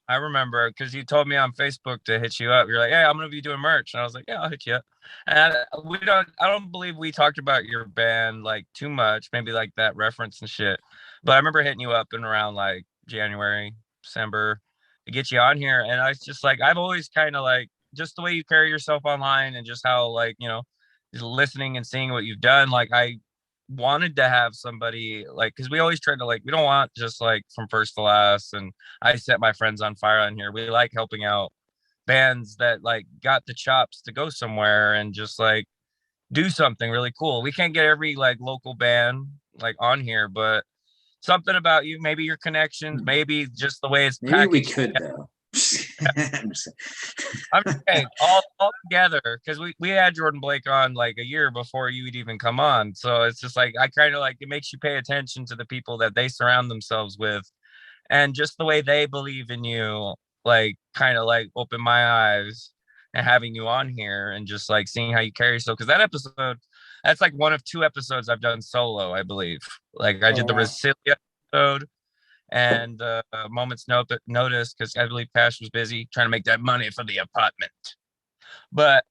I remember because you told me on Facebook to hit you up. You're like, hey, I'm gonna be doing merch. And I was like, yeah, I'll hit you up. And I don't believe we talked about your band like too much, maybe like that reference and shit. But I remember hitting you up in around like January, December to get you on here. And I was just like, I've always kind of like just the way you carry yourself online and just how like, just listening and seeing what you've done. Like I wanted to have somebody like, because we always try to like, we don't want just like from first to last. And I set my friends on fire on here. We like helping out bands that like got the chops to go somewhere and just like do something really cool. We can't get every like local band like on here, but something about you, maybe your connections, maybe just the way it's Maybe packaged. we could though. I'm saying all together, because we had Jordan Blake on like a year before you would even come on. So it's just like I kind of like it makes you pay attention to the people that they surround themselves with, and just the way they believe in you, like kind of like open my eyes and having you on here and just like seeing how you carry yourself. Because that episode, that's like one of two episodes I've done solo, I believe. Like I did the Resilia episode and Moment's Notice, because I believe Pash was busy trying to make that money for the apartment. But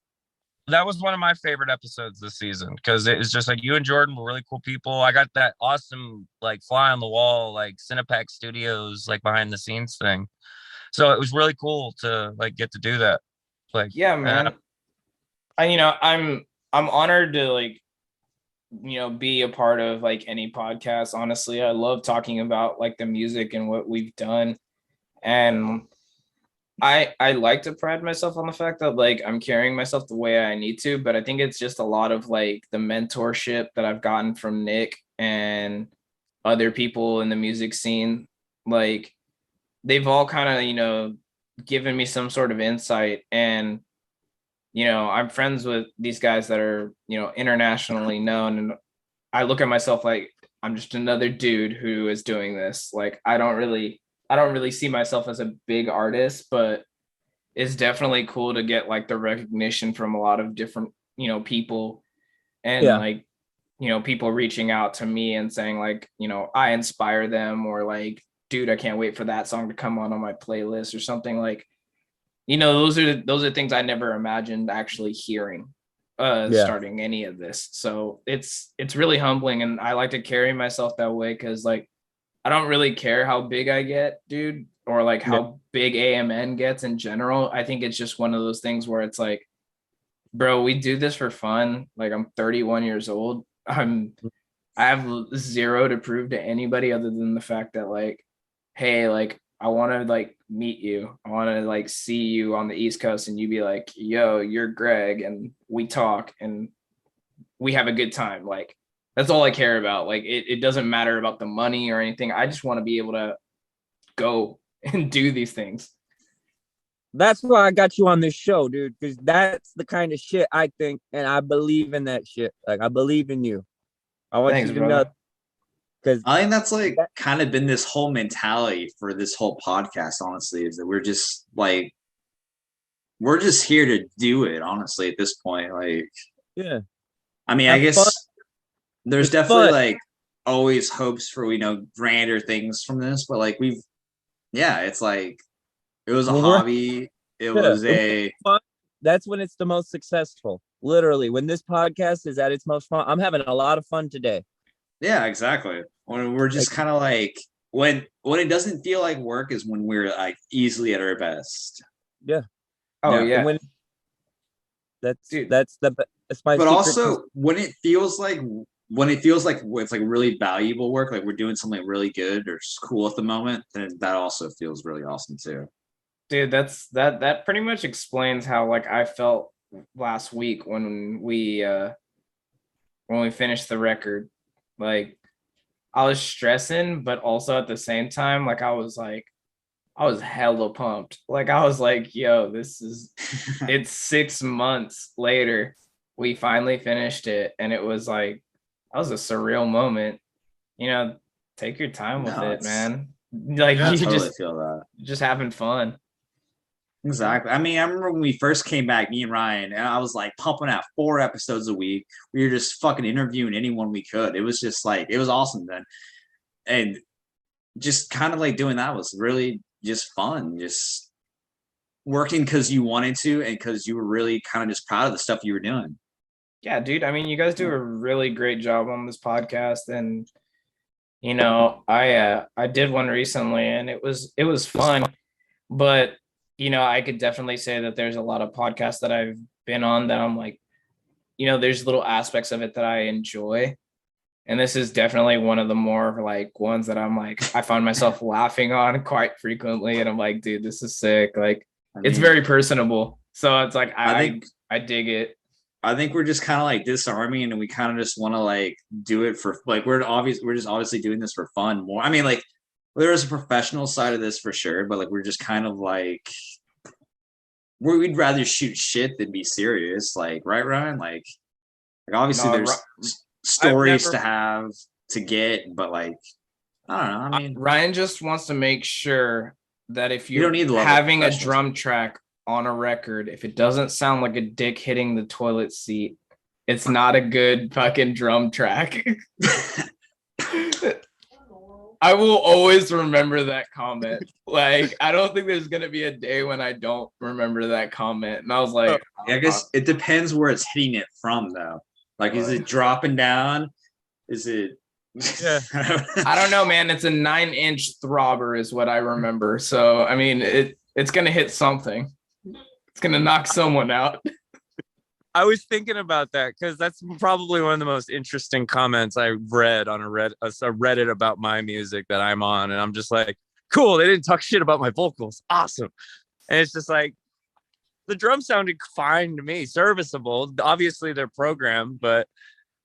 that was one of my favorite episodes this season, because it was just like you and Jordan were really cool people. I got that awesome like fly on the wall like Cinepack Studios like behind the scenes thing, so it was really cool to like get to do that. Like, yeah, man. I'm honored to like be a part of like any podcast. Honestly, I love talking about like the music and what we've done, and I like to pride myself on the fact that like I'm carrying myself the way I need to, but I think it's just a lot of like the mentorship that I've gotten from Nick and other people in the music scene. Like they've all kind of given me some sort of insight, and I'm friends with these guys that are internationally known, and I look at myself like I'm just another dude who is doing this. Like I don't really see myself as a big artist, but it's definitely cool to get like the recognition from a lot of different people, and like people reaching out to me and saying like I inspire them, or like, dude, I can't wait for that song to come on my playlist or something. Like those are things I never imagined actually hearing starting any of this. So it's really humbling, and I like to carry myself that way, because like I don't really care how big I get, dude, or like how big AMN gets in general. I think it's just one of those things where it's like, bro, we do this for fun. Like I'm 31 years old. I have zero to prove to anybody other than the fact that like, hey, like I want to like meet you. I want to like see you on the East Coast, and you be like, yo, you're Greg, and we talk and we have a good time. Like that's all I care about. Like it doesn't matter about the money or anything. I just want to be able to go and do these things. That's why I got you on this show, dude, because that's the kind of shit I think, and I believe in that shit. Like, I believe in you. I want Thanks, you to brother. know, because I think that's like kind of been this whole mentality for this whole podcast, honestly, is that we're just like, we're just here to do it, honestly, at this point. Like, yeah, I mean, have I guess fun. there's It's definitely fun. like always hopes for, grander things from this, but like it's like, it was a When we're hobby. It yeah, was when a, fun, that's when it's the most successful. Literally, when this podcast is at its most fun, I'm having a lot of fun today. yeah, exactly. When we're just Like, kind of like, when it doesn't feel like work is when we're like easily at our best. yeah, Oh Yeah. yeah, and when dude. that's my But secret. also when it feels like it's like really valuable work, like we're doing something really good or cool at the moment, then that also feels really awesome too. Dude, that pretty much explains how like I felt last week when we finished the record. Like I was stressing, but also at the same time, like I was hella pumped. Like I was like, yo, it's 6 months later. We finally finished it. And it was like that was a surreal moment. You know, take your time with No, it, it's man. Like I you totally feel that. just having fun. Exactly. I mean, I remember when we first came back, me and Ryan, and I was like pumping out 4 episodes a week. We were just fucking interviewing anyone we could. It was just like, it was awesome then. And just kind of like doing that was really just fun. Just working because you wanted to and because you were really kind of just proud of the stuff you were doing. Yeah, dude. I mean, you guys do a really great job on this podcast, and you know, I did one recently, and it was fun, but you know, I could definitely say that there's a lot of podcasts that I've been on that I'm like, you know, there's little aspects of it that I enjoy, and this is definitely one of the more like ones that I'm like, I find myself laughing on quite frequently, and I'm like, dude, this is sick. Like, it's very personable, so it's like I think I dig it. I think we're just kind of like disarming and we kind of just want to like do it for like we're just obviously doing this for fun more. I mean, like there is a professional side of this for sure, but like we're just kind of like we'd rather shoot shit than be serious, like right, Ryan? Like obviously No, there's stories to have to get, but like I don't know. I mean, Ryan just wants to make sure that if you don't need you're the level of having a professionalism. drum track on a record, if it doesn't sound like a dick hitting the toilet seat, it's not a good fucking drum track. I will always remember that comment. Like, I don't think there's gonna be a day when I don't remember that comment. And I was like, I guess it depends where it's hitting it from, though. Like, is it dropping down? Is it? Yeah. I don't know, man. It's a 9-inch throbber, is what I remember. So, I mean, it's gonna hit something. It's gonna knock someone out. I was thinking about that because that's probably one of the most interesting comments I read on a Reddit about my music that I'm on, and I'm just like, cool. They didn't talk shit about my vocals. Awesome. And it's just like the drum sounded fine to me, serviceable. Obviously, they're programmed, but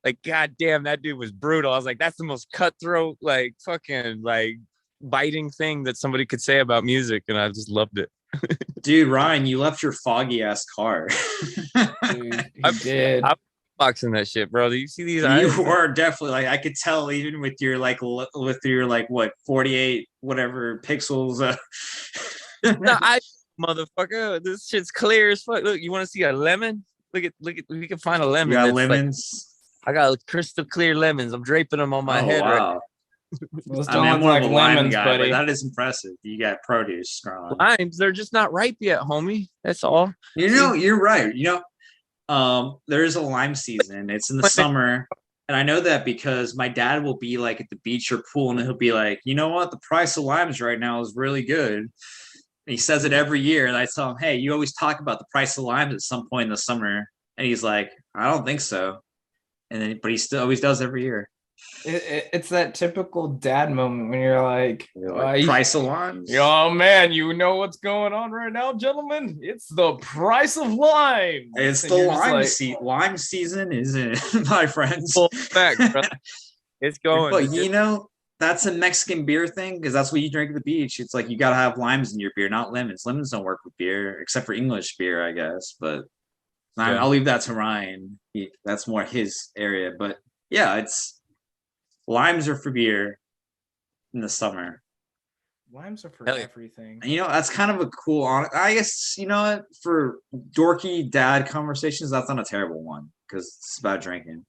like, goddamn, that dude was brutal. I was like, that's the most cutthroat, like fucking like biting thing that somebody could say about music, and I just loved it. Dude, Ryan, you left your foggy ass car. Dude, he did. I'm boxing that shit, bro. Do you see these You eyes? were definitely like I could tell even with your like what 48 whatever pixels. No, motherfucker. This shit's clear as fuck. Look, you want to see a lemon? Look at. We can find a lemon. You got that's lemons. Like, I got crystal clear lemons. I'm draping them on my head. Wow. Right. Those I don't mean, I'm look more like of a lime lemons, guy, buddy. but that is impressive. You got produce growing. Limes, they're just not ripe yet, homie. That's all. You know, you're right. You know, there is a lime season. It's in the summer. And I know that because my dad will be like at the beach or pool and he'll be like, you know what? The price of limes right now is really good. And he says it every year. And I tell him, hey, you always talk about the price of limes at some point in the summer. And he's like, I don't think so. And then, but he still always does every year. It's that typical dad moment when you're like, price of limes. Oh man, you know what's going on right now, gentlemen? It's the price of lime. It's the lime season, isn't it, my friends? Full back, bro. It's going. But you know, that's a Mexican beer thing because that's what you drink at the beach. It's like you gotta have limes in your beer, not lemons. Lemons don't work with beer, except for English beer, I guess. But Yeah. I'll leave that to Ryan. That's more his area. But yeah, it's limes are for beer in the summer. Limes are for Hell yeah. everything. And that's kind of a cool. I guess what, for dorky dad conversations, that's not a terrible one because it's about drinking.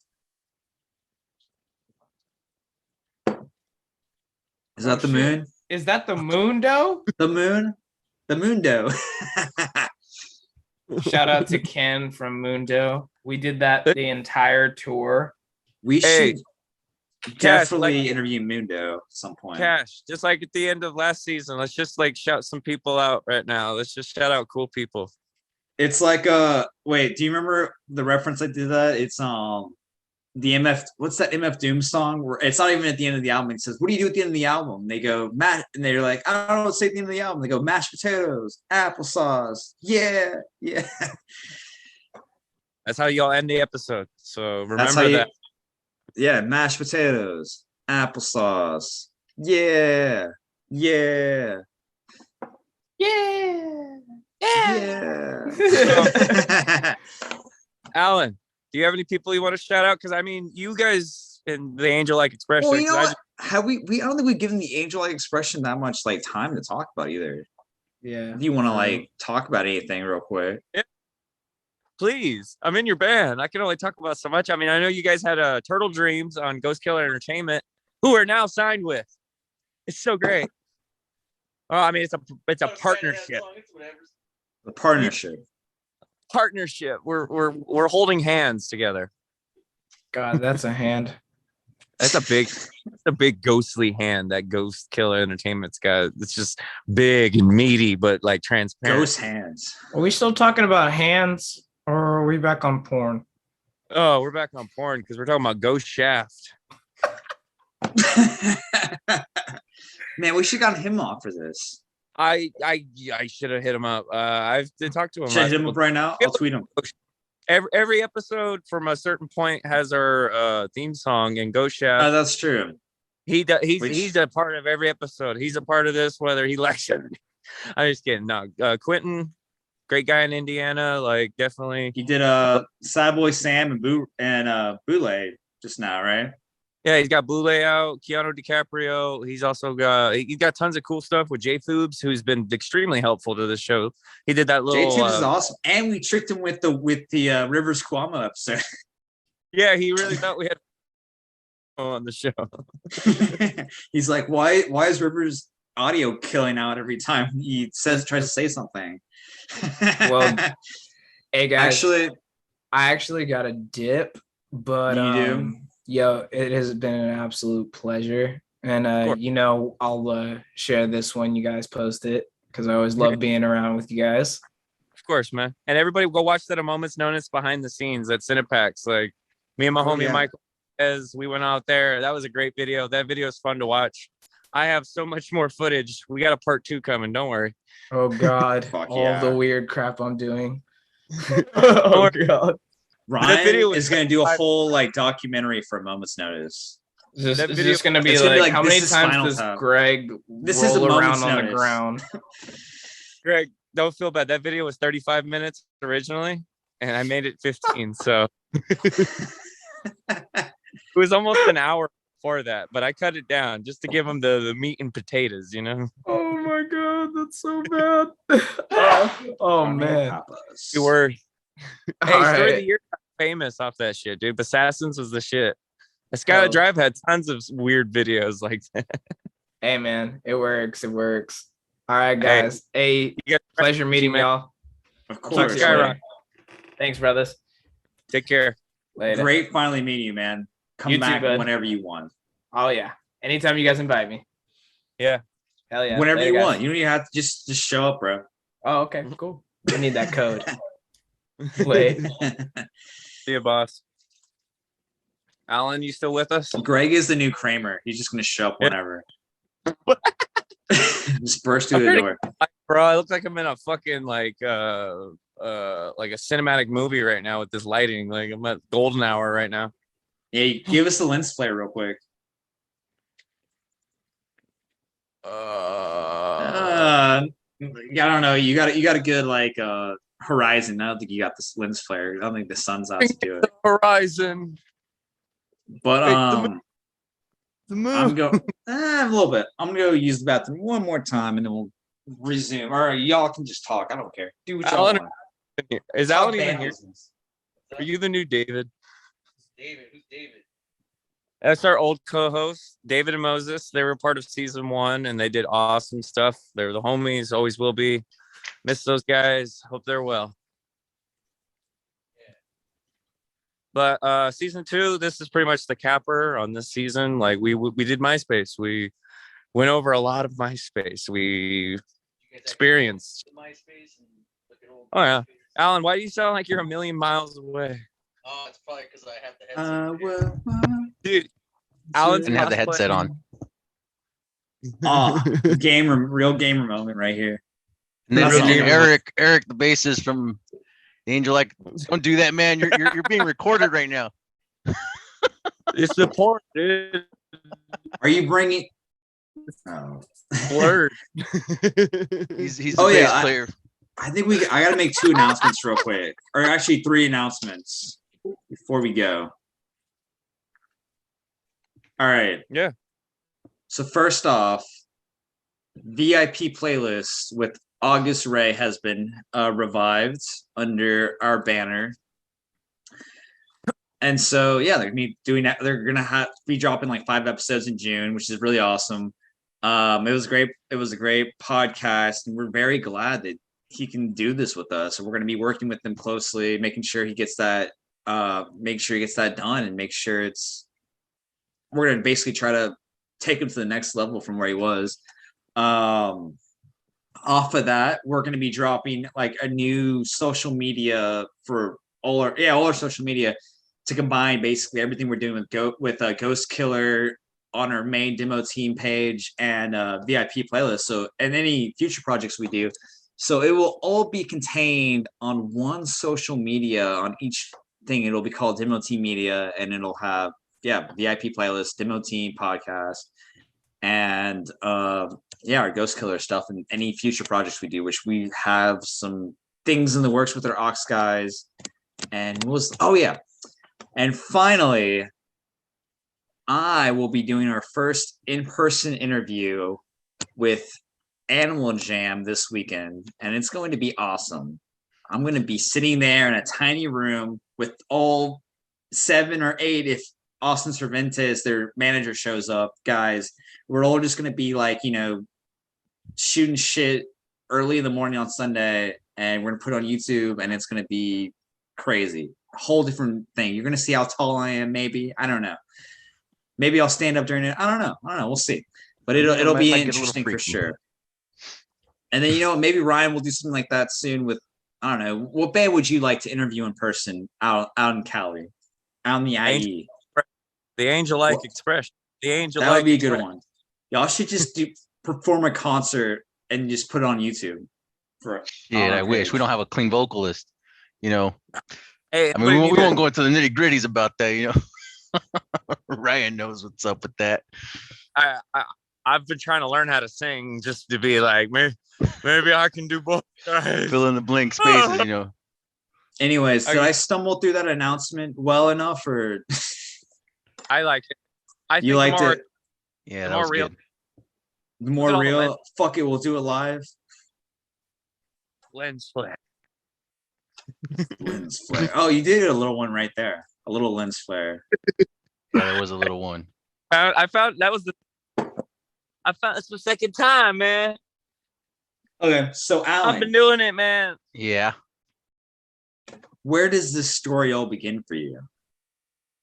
Is that the shit. moon? Is that the moon dough? The moon? The Mundo. Shout out to Ken from Mundo. We did that the entire tour. We Hey, should Cash, definitely interview Mundo at some point. Cash, just like at the end of last season, let's just like shout some people out right now. Let's just shout out cool people. It's like wait, do you remember the reference I did that? It's the MF, what's that MF Doom song where it's not even at the end of the album. It says, what do you do at the end of the album? They go, Matt, and they're like, I don't know what to say at the end of the album. They go, mashed potatoes, applesauce. Yeah. That's how y'all end the episode. So That's how remember that. Yeah, mashed potatoes, applesauce. Yeah. Yeah. Alan, do you have any people you want to shout out? Because I mean, you guys in the angel-like expression. Well, you know 'cause what? Have we I don't think we've given the angel-like expression that much like time to talk about either. Yeah. Do you want to like talk about anything real quick? Please, I'm in your band. I can only talk about so much. I mean, I know you guys had Turtle Dreams on Ghost Killer Entertainment, who are now signed with. It's so great. Oh, I mean, it's a partnership. The partnership. Partnership. We're holding hands together. God, that's a hand. That's a big ghostly hand that Ghost Killer Entertainment's got. It's just big and meaty, but like transparent. Ghost hands. Are we still talking about hands, or are we back on porn? Oh, we're back on porn because we're talking about Ghost Shaft. Man, we should have gotten him off for this. I should have hit him up. I've talked to him. Should I hit him up right now? I'll tweet him. Every episode from a certain point has our theme song, and Ghost Shaft. That's true. He's a part of every episode. He's a part of this, whether he likes it. I'm just kidding. No, Quentin, great guy in Indiana. Like definitely. He did Sad Boy Sam and Boule just now, right? Yeah, he's got Boule out, Keanu DiCaprio. He's got tons of cool stuff with Jay Foobs, who's been extremely helpful to this show. He did that little. Jay Foobs is awesome, and we tricked him with the Rivers Cuomo episode. Yeah, he really thought we had on the show. He's like, why is Rivers audio killing out every time he tries to say something? Well, hey guys, I actually got a dip, but you do. Yo, it has been an absolute pleasure. And, I'll share this when you guys post it because I always love being around with you guys. Of course, man. And everybody go watch that A Moment's Notice behind the scenes at Cinepax. Like me and my homie Michael, as we went out there. That was a great video. That video is fun to watch. I have so much more footage. We got a part 2 coming. Don't worry. Oh, God. All the weird crap I'm doing. Oh, God. Ryan is going to do a whole like documentary for A Moment's Notice. This is going to be like, how many times does Greg roll around on the ground? Greg, don't feel bad. That video was 35 minutes originally, and I made it 15. So it was almost an hour before that, but I cut it down just to give him the meat and potatoes, you know? Oh my God, that's so bad. Oh man. You were. Hey, All Story of right. the Year got famous off that shit, dude. Assassins was the shit. Skylar Drive had tons of weird videos like that. Hey man, it works. All right, guys. Hey, pleasure meeting y'all. Of course. Thanks, brothers. Take care. Later. Great finally meeting you, man. Come You too, back bud. whenever you want. Oh yeah. Anytime you guys invite me. Yeah. Hell yeah. Whenever Later, you guys. want. You don't even have to just show up, bro. Oh, okay, cool. We need that code. Wait. See you, boss. Alan, you still with us? Greg is the new Kramer. He's just gonna show up whenever. Just burst through the door. Bro, I look like I'm in a fucking like a cinematic movie right now with this lighting. Like I'm at golden hour right now. Yeah, give us the lens flare real quick. I don't know. You got a good like horizon. I don't think you got this lens flare. I don't think the sun's out to do it. Horizon. But The I'm moon. going a little bit. I'm gonna go use the bathroom one more time and then we'll resume. All right, y'all can just talk. I don't care. Do what y'all Alan, want. is Talk Alan even band here? business. Are you the new David? David, who's David? That's our old co-host, David and Moses. They were part of season 1 and they did awesome stuff. They're the homies, always will be. Miss those guys. Hope they're well. But season 2, this is pretty much the capper on this season. Like we did MySpace. We went over a lot of MySpace. We experienced. Oh yeah, Alan, why do you sound like you're a million miles away? Oh, it's probably because I have the headset. Dude, Alan's Didn't have the headset on. Real gamer moment right here. And then That's all. Eric, the bassist from the Angel, like, don't do that, man. You're being recorded right now. It's the porn, dude. Are you bringing? Oh. Blurred. He's the bass player. I think I got to make 2 announcements real quick, or actually 3 announcements before we go. All right. Yeah. So first off, VIP playlist with August Ray has been revived under our banner. And so yeah, they're gonna be doing that. They're gonna be dropping like 5 episodes in June, which is really awesome. It was great. It was a great podcast, and we're very glad that he can do this with us. So we're gonna be working with him closely, making sure he gets that, done, and make sure we're gonna basically try to take him to the next level from where he was. Off of that, we're going to be dropping like a new social media for all our social media to combine basically everything we're doing with Ghost Killer on our main demo team page and VIP playlist. So, and any future projects we do. So it will all be contained on one social media on each thing. It'll be called Demo Team Media, and it'll have VIP playlist, Demo Team podcast, and our Ghost Killer stuff and any future projects we do, which we have some things in the works with our Ox guys. And and finally, I will be doing our first in-person interview with Animal Jam this weekend, and it's going to be awesome. I'm going to be sitting there in a tiny room with all 7 or 8, if Austin Cervantes, their manager, shows up, guys. We're all just going to be like, shooting shit early in the morning on Sunday, and we're going to put it on YouTube, and it's going to be crazy. A whole different thing. You're going to see how tall I am, maybe. I don't know. Maybe I'll stand up during it. I don't know. We'll see. But it'll be interesting for sure. And then, maybe Ryan will do something like that soon with, I don't know. What band would you like to interview in person out in Cali? Out in the IE? The Angel-like expression. The Angel-like. That would be a good one. Y'all should just perform a concert and just put it on YouTube. I wish we don't have a clean vocalist. Hey, I mean, we won't go into the nitty gritties about that. Ryan knows what's up with that. I've been trying to learn how to sing just to be like, maybe I can do both. Fill in the blank spaces, Anyways, did I stumble through that announcement well enough, or? I like it. I think you liked it. Yeah, that was real. Good. The more real. Fuck it, we'll do it live. Lens flare. Lens flare. Oh, you did a little one right there. A little lens flare. Yeah, there was a little one. I found it's the second time, man. Okay, so Alan, I've been doing it, man. Yeah. Where does this story all begin for you?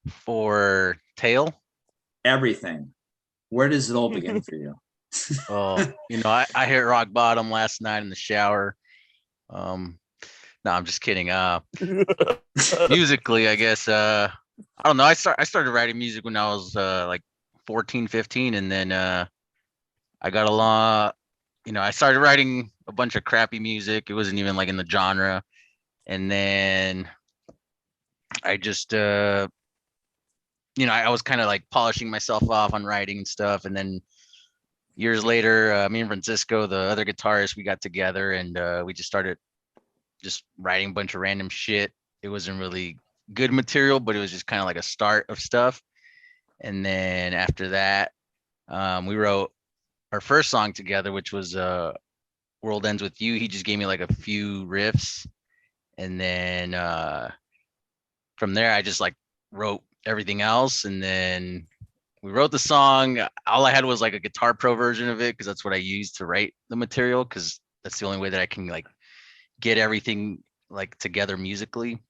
For Tail? Everything. Where does it all begin for you? Oh, I hit rock bottom last night in the shower. No, I'm just kidding. Musically, I guess. I don't know. I started writing music when I was like 14, 15, and then I got along. I started writing a bunch of crappy music. It wasn't even like in the genre, and then I just I was kind of like polishing myself off on writing and stuff, and then years later, me and Francisco, the other guitarist, we got together and we just started just writing a bunch of random shit. It wasn't really good material, but it was just kind of like a start of stuff. And then after that, we wrote our first song together, which was World Ends With You. He just gave me like a few riffs. And then from there, I just like wrote everything else. And then we wrote the song. All I had was like a Guitar Pro version of it because that's what I used to write the material, because that's the only way that I can like get everything like together musically.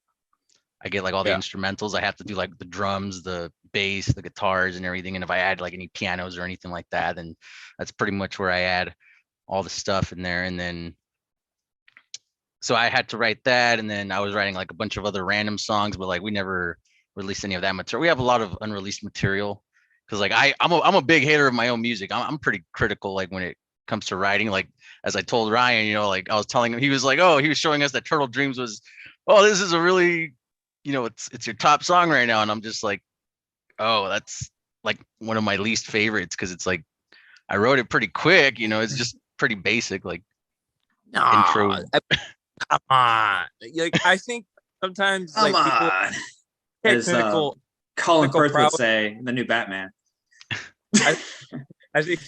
I get like all the instrumentals. I have to do like the drums, the bass, the guitars, and everything. And if I add like any pianos or anything like that, then that's pretty much where I add all the stuff in there. And then so I had to write that, and then I was writing like a bunch of other random songs, but like we never released any of that material. We have a lot of unreleased material because like I'm a big hater of my own music. I'm pretty critical like when it comes to writing. Like as I told Ryan, you know, like I was telling him, he was like, oh, he was showing us that Turtle Dreams was, oh, this is a really, you know, it's your top song right now, and I'm just like, oh, that's like one of my least favorites because it's like I wrote it pretty quick, you know, it's just pretty basic, like intro. Come on. Like I think sometimes Come like people on. As technical Colin technical Firth would prowess- say, the new Batman. I think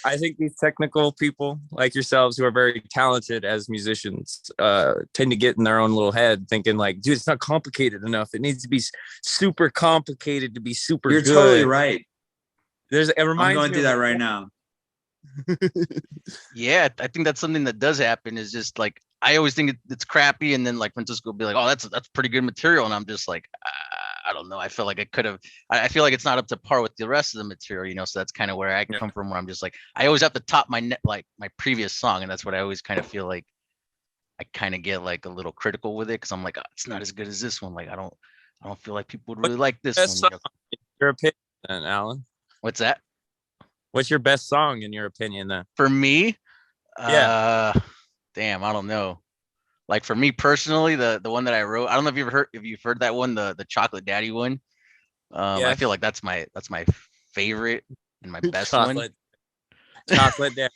I think these technical people like yourselves who are very talented as musicians tend to get in their own little head thinking like, dude, it's not complicated enough. It needs to be super complicated to be super You're good. totally right. It I'm reminds going me to do of- that right now. Yeah, I think that's something that does happen, is just like I always think it's crappy, and then like Francisco will be like, oh, that's pretty good material, and I'm just like, I don't know, I feel like I feel like it's not up to par with the rest of the material, you know. So that's kind of where I come from, where I'm just like, I always have to top my like my previous song, and that's what I always kind of feel like I kind of get like a little critical with it, because I'm like, oh, it's not as good as this one. Like I don't feel like people would really like this best one. song in your opinion, then, Alan? What's that? What's your best song in your opinion then? For me, Yeah. damn, I don't know. Like for me personally, the one that I wrote, I don't know if you've heard that one, the Chocolate Daddy one. I feel like that's my favorite and my best one. Chocolate Daddy.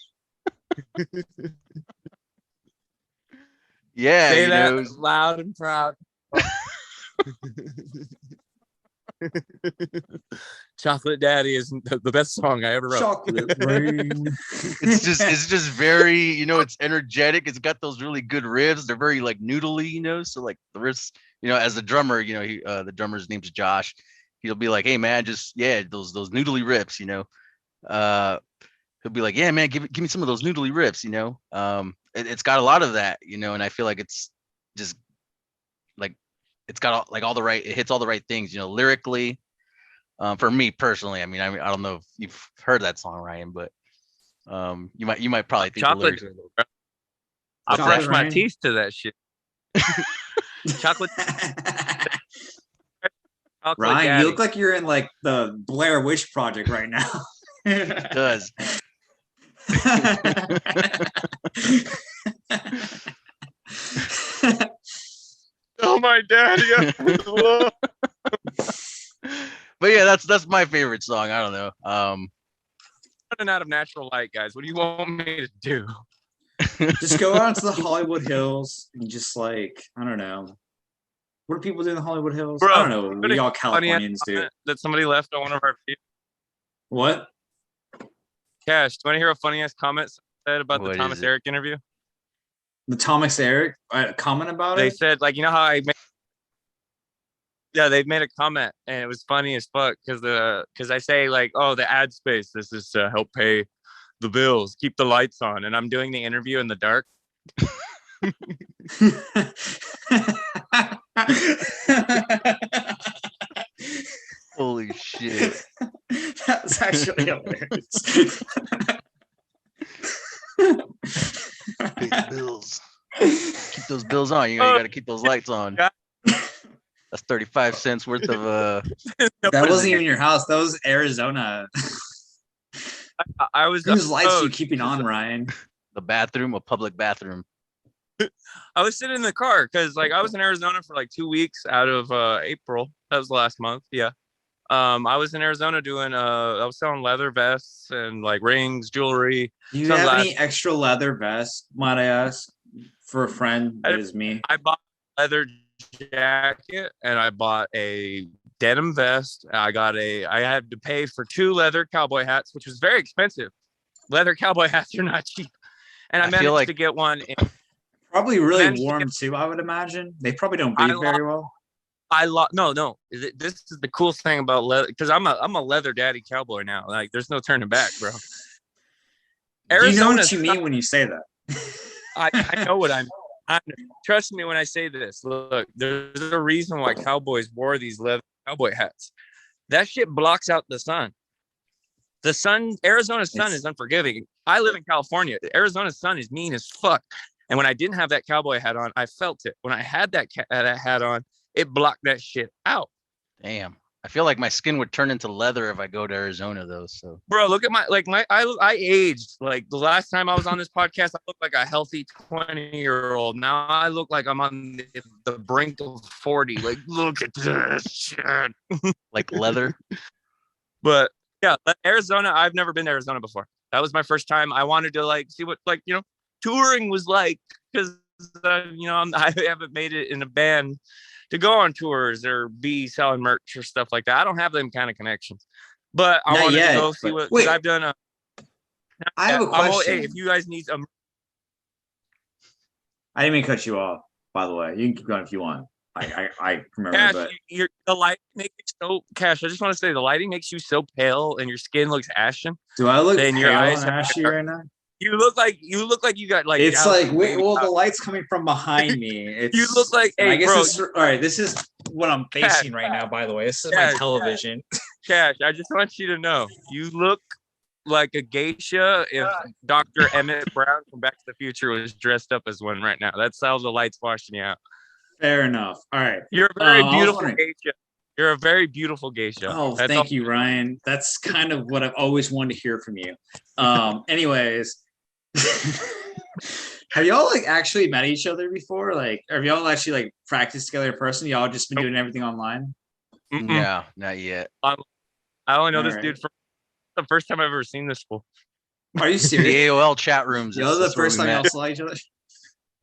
Yeah, Say you that know, loud and proud. Chocolate Daddy is the best song I ever wrote. Chocolate rain. it's just very, you know, it's energetic. It's got those really good riffs. They're very like noodly, you know. So like the riffs, you know, as the drummer, you know, the drummer's name's Josh. He'll be like, hey man, just those noodly riffs, you know. He'll be like, yeah man, give me some of those noodly riffs, you know. It's got a lot of that, you know, and I feel like it's just like it's got all the right, it hits all the right things, you know, lyrically. For me personally, I mean, I don't know if you've heard that song, Ryan, but you might probably think the lyrics are a little. I'll Chocolate brush my rain. teeth to that shit. Chocolate Ryan, Daddy. you look like you're in like the Blair Witch Project right now. It does. Oh my daddy. But yeah, that's my favorite song. I don't know. Running out of natural light, guys. What do you want me to do? Just go out to the Hollywood Hills and just like, I don't know. What do people do in the Hollywood Hills? Bro, I don't know. We all Californians do. That somebody left on one of our videos. What? Cash, do you want to hear a funny ass comment said about What the Thomas is it? Eric interview? The Thomas Eric comment about They it? said, like, you know how they made a comment and it was funny as fuck because I say like, oh, the ad space, this is to help pay the bills, keep the lights on, and I'm doing the interview in the dark. Holy shit! That's actually hilarious. Pay the bills. Keep those bills on. You got to keep those lights on. That's 35 cents worth of That wasn't even your house. That was Arizona. I was Whose lights are you keeping on, Ryan? the bathroom, a public bathroom. I was sitting in the car because like I was in Arizona for like 2 weeks out of April. That was last month. Yeah. I was in Arizona doing I was selling leather vests and like rings, jewelry. Do you have any extra leather vests, might I ask, for a friend that is me? I bought a leather jacket and I bought a denim vest. I had to pay for 2 leather cowboy hats, which was very expensive. Leather cowboy hats are not cheap. And I managed to get one. Probably really warm too, I would imagine. They probably don't breathe very well. No. This is the cool thing about leather, because I'm a leather daddy cowboy now. Like, there's no turning back, bro. Do you know what you mean when you say that? I know what I mean. Trust me when I say this. Look, there's a reason why cowboys wore these leather cowboy hats. That shit blocks out the sun. The sun, Arizona's sun is unforgiving. I live in California. Arizona's sun is mean as fuck. And when I didn't have that cowboy hat on, I felt it. When I had that hat on, it blocked that shit out. Damn. I feel like my skin would turn into leather if I go to Arizona though. So bro, look at I aged. Like the last time I was on this podcast, I looked like a healthy 20-year-old. Now I look like I'm on the brink of 40. Like, look at this shit. Like leather. But yeah, Arizona, I've never been to Arizona before. That was my first time. I wanted to like see what touring was like, because I haven't made it in a band to go on tours or be selling merch or stuff like that. I don't have them kind of connections, but I wanted to go see what I've done. I have a question. Hey, if you guys need I didn't mean to cut you off, by the way. You can keep going if you want. I remember. Cash, but the light makes you so Cash. I just want to say the lighting makes you so pale and your skin looks ashen. Do I look pale your eyes and ashy right now? You look like you got like. It's like the light's coming from behind me. You look like I guess all right. This is what I'm facing right now. By the way, this is my television. Cash, I just want you to know you look like a geisha if Dr. Emmett Brown from Back to the Future was dressed up as one right now. That's how the light's washing you out. Fair enough. All right. You're a very beautiful geisha. You're a very beautiful geisha. Oh, thank you, Ryan. That's kind of what I've always wanted to hear from you. Anyways, have y'all like actually met each other before? Like, have y'all actually like practiced together in person? Y'all just been doing everything online? Yeah, not yet. I only know this dude from the first time I've ever seen this fool. Are you serious? The AOL chat rooms. Y'all the first time y'all saw each other?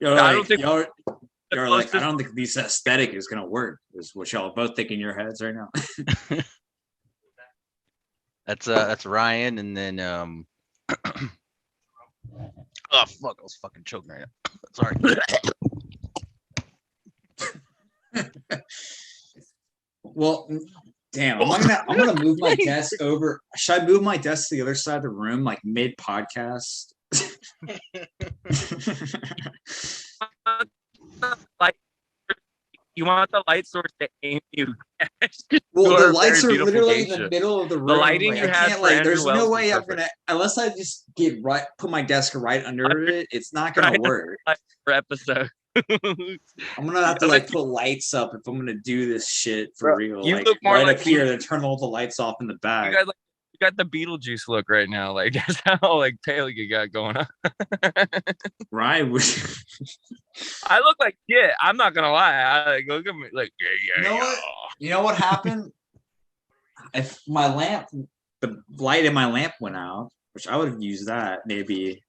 I don't think this aesthetic is gonna work. Is what y'all both think in your heads right now. That's Ryan, and then oh fuck, I was fucking choking right now. Sorry. Well, damn, I'm gonna move my desk over. Should I move my desk to the other side of the room, like mid podcast? Like, you want the light source to aim you. Well, the lights are literally in the middle of the room. The lighting like, you have, there's no way I'm gonna, unless I just put my desk right under it. It's not gonna work. For episode. I'm gonna have to like put lights up if I'm gonna do this shit for real. You like look more right like up here, then turn all the lights off in the back. You got the Beetlejuice look right now. Like, that's how like pale you got going on. Right. I look like shit. I'm not gonna lie. I like, look at me like You know what happened? If my lamp, the light in my lamp went out, which I would have used that maybe.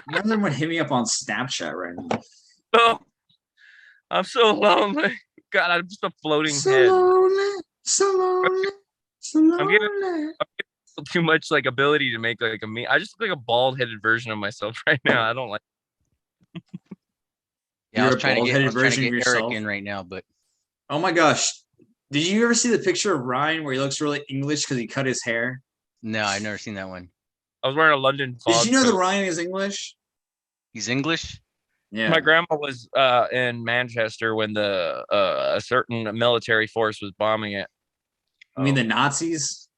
None of them would hit me up on Snapchat right now. Oh, I'm so lonely. God, I'm just a floating head. So lonely. I'm getting too much like ability to make like a me. I just look like a bald-headed version of myself right now. I don't like. Yeah, I was trying to get Eric in right now, but oh my gosh, did you ever see the picture of Ryan where he looks really English because he cut his hair? No, I've never seen that one. I was wearing a London fog Did you know coat. that Ryan is English? He's English? Yeah. My grandma was in Manchester when a certain military force was bombing it. I mean the Nazis?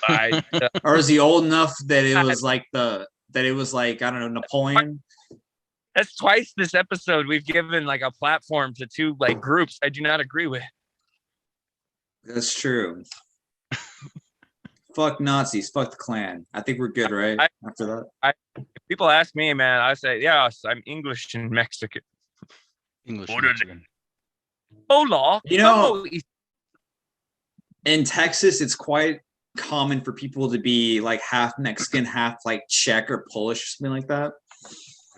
Or or is he old enough that it was like I don't know, Napoleon? That's twice this episode we've given like a platform to two like groups I do not agree with. That's true. Fuck Nazis, fuck the Klan. I think we're good, right? After that. If people ask me, man, I say, yes, I'm English and Mexican. English and Mexican. Hola. You know, ¿Cómo in Texas, it's quite common for people to be like half Mexican, half like Czech or Polish or something like that.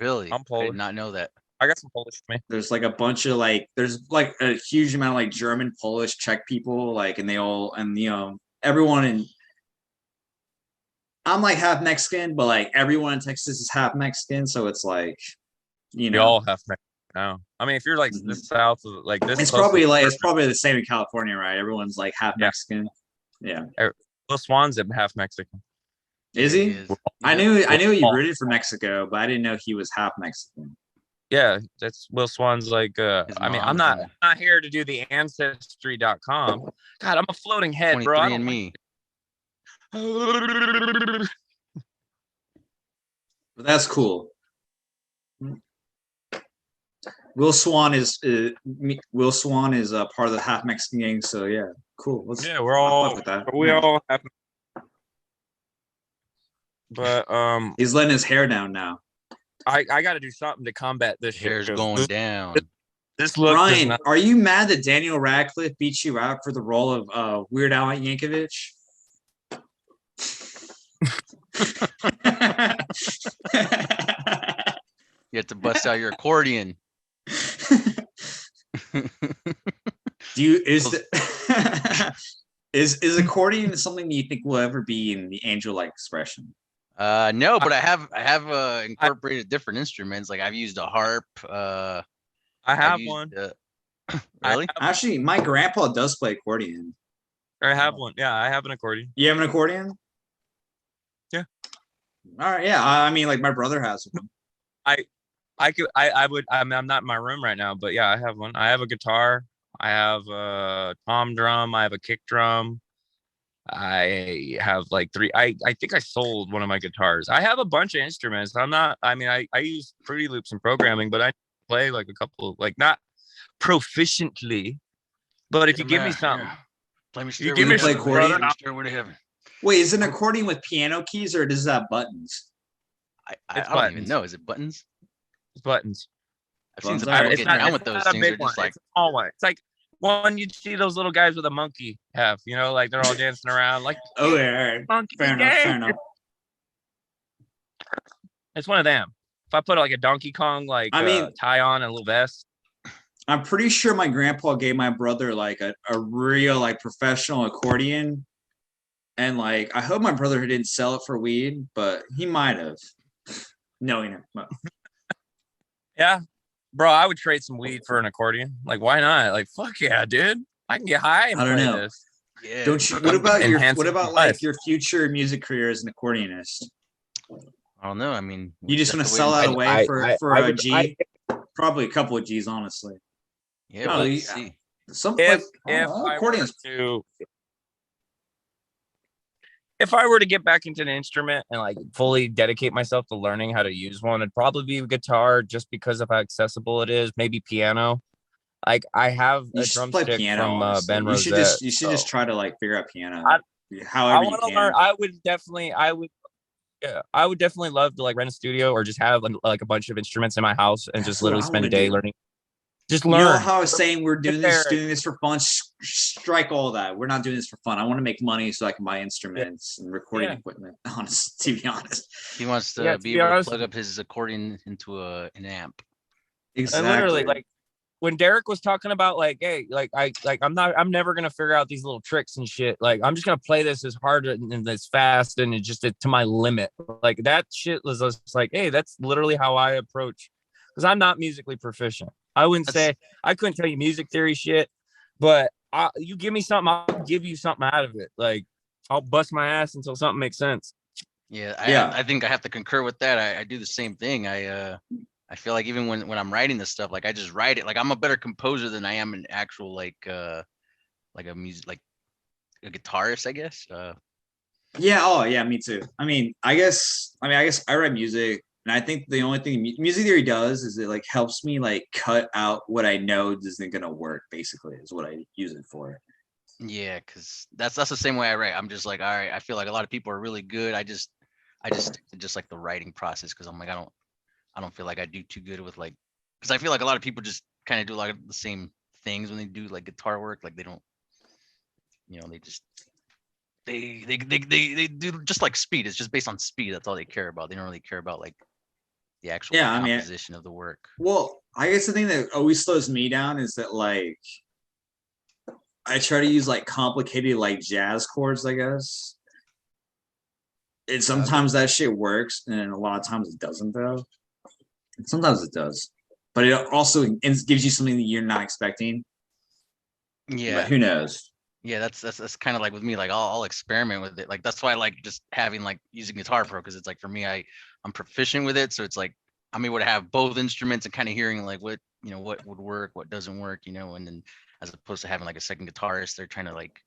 Really? I'm I Polish. did not know that. I got some Polish in me. There's like a bunch of like, there's like a huge amount of like German, Polish, Czech people, like, and they all, and you know, everyone in, I'm like half Mexican, but like everyone in Texas is half Mexican. So it's like, you We know, all have Mexican now. I mean, if you're like the south of like this, it's close to probably the like, border, it's probably the same in California, right? Everyone's like half Yeah. Mexican. Yeah. Lil Swan's half Mexican. Is Yeah, he? is. I Yep. knew he rooted for Mexico, but I didn't know he was half Mexican. Yeah, that's Will Swan's like His I mean, mom's I'm not here to do the ancestry.com. God, I'm a floating head, bro. 23 and me. But that's cool. Will Swan is part of the half Mexican gang, so yeah, cool. Yeah, we're I'll all fuck with that. we Yeah. all have, but He's letting his hair down now. I got to do something to combat this shit. Hair's 'Cause going down. This look does Ryan, not. are you mad that Daniel Radcliffe beat you out for the role of Weird Al Yankovic? You have to bust out your accordion. Do you is accordion something you think will ever be in the angel-like expression? No, but I have incorporated different instruments. Like I've used a harp. I have I've used, one. Really? Actually, my grandpa does play accordion. I have one. Yeah, I have an accordion. You have an accordion? Yeah. All right. Yeah. I mean, like my brother has one. I would. I mean, I'm not in my room right now, but yeah, I have one. I have a guitar. I have a tom drum. I have a kick drum. I have like three. I think I sold one of my guitars. I have a bunch of instruments. I'm not. I mean, I use Fruity Loops and programming, but I play like a couple, like not proficiently. But if you give me something, Play me you give me play some accordion? Stairway to Heaven. Wait, is it an accordion with piano keys or does it have buttons? I It's don't even buttons. know. Is it buttons? buttons. I've seen some Buttons. people It's getting around with it's those not a things. They're big one. just like, It's a small one. It's like one you see those little guys with a monkey have. You know, like they're all dancing around. Like, Oh, yeah, all right. monkey Fair enough. gang. Fair enough. It's one of them. If I put like a Donkey Kong like I mean- tie on and a little vest, I'm pretty sure my grandpa gave my brother like a real like professional accordion. And like I hope my brother didn't sell it for weed, but he might have. Knowing him. Well, yeah, bro, I would trade some weed for an accordion. Like, why not? Like, fuck yeah, dude. I can get high and I don't play know. this. yeah. don't you what about Enhancing like life. your future music career as an accordionist? I don't know. I mean, You just have want to wait sell and that see. away for I a would- G? Probably a couple of G's, honestly. Yeah, No, but you- let's see. Some If like if I were accordions. to if I were to get back into an instrument and like fully dedicate myself to learning how to use one, it'd probably be guitar just because of how accessible it is. Maybe piano. Like I have You a should play drumstick piano. from honestly. Ben you Rosette. should just so try to like figure out piano. I However you want to can. learn. I would definitely love to like rent a studio or just have like a bunch of instruments in my house and That's just what literally I spend a wanna day do. learning. Just You know learn. how I was saying we're doing there. this for fun. Strike all that. We're not doing this for fun. I want to make money so I can buy instruments and recording Yeah. equipment. Honest, to be honest. He wants to Yeah, to be be able honest- to plug up his accordion into an amp. Exactly. And literally, like when Derek was talking about like, hey, like I'm never gonna figure out these little tricks and shit. Like I'm just gonna play this as hard and as fast and just to my limit. Like that shit was just like, hey, that's literally how I approach. Because I'm not musically proficient. I wouldn't say I couldn't tell you music theory shit, but you give me something, I'll give you something out of it. Like I'll bust my ass until something makes sense. Yeah, Yeah. I think I have to concur with that. I do the same thing. I feel like even when I'm writing this stuff, like I just write it. Like I'm a better composer than I am an actual like a music like a guitarist, I guess. yeah. Oh, yeah. Me too. I guess I write music, and I think the only thing music theory does is it like helps me like cut out what I know isn't gonna work. Basically, is what I use it for. Yeah, because that's the same way I write. I'm just like, all right, I feel like a lot of people are really good. I just stick to just like the writing process because I'm like, I don't feel like I do too good with like, because I feel like a lot of people just kind of do like the same things when they do like guitar work. Like they don't, they just they do just like speed. It's just based on speed. That's all they care about. They don't really care about like the actual composition of the work. Well, I guess the thing that always slows me down is that like I try to use like complicated like jazz chords, I guess. And sometimes that shit works, and a lot of times it doesn't though. Sometimes it does. But it also gives you something that you're not expecting. Yeah. But who knows? Yeah, that's kind of like with me. Like I'll experiment with it. Like that's why I like just having like using Guitar Pro, because it's like for me, I'm proficient with it. So it's like I'm able to have both instruments and kind of hearing like what would work, what doesn't work, and then as opposed to having like a second guitarist, they're trying to like,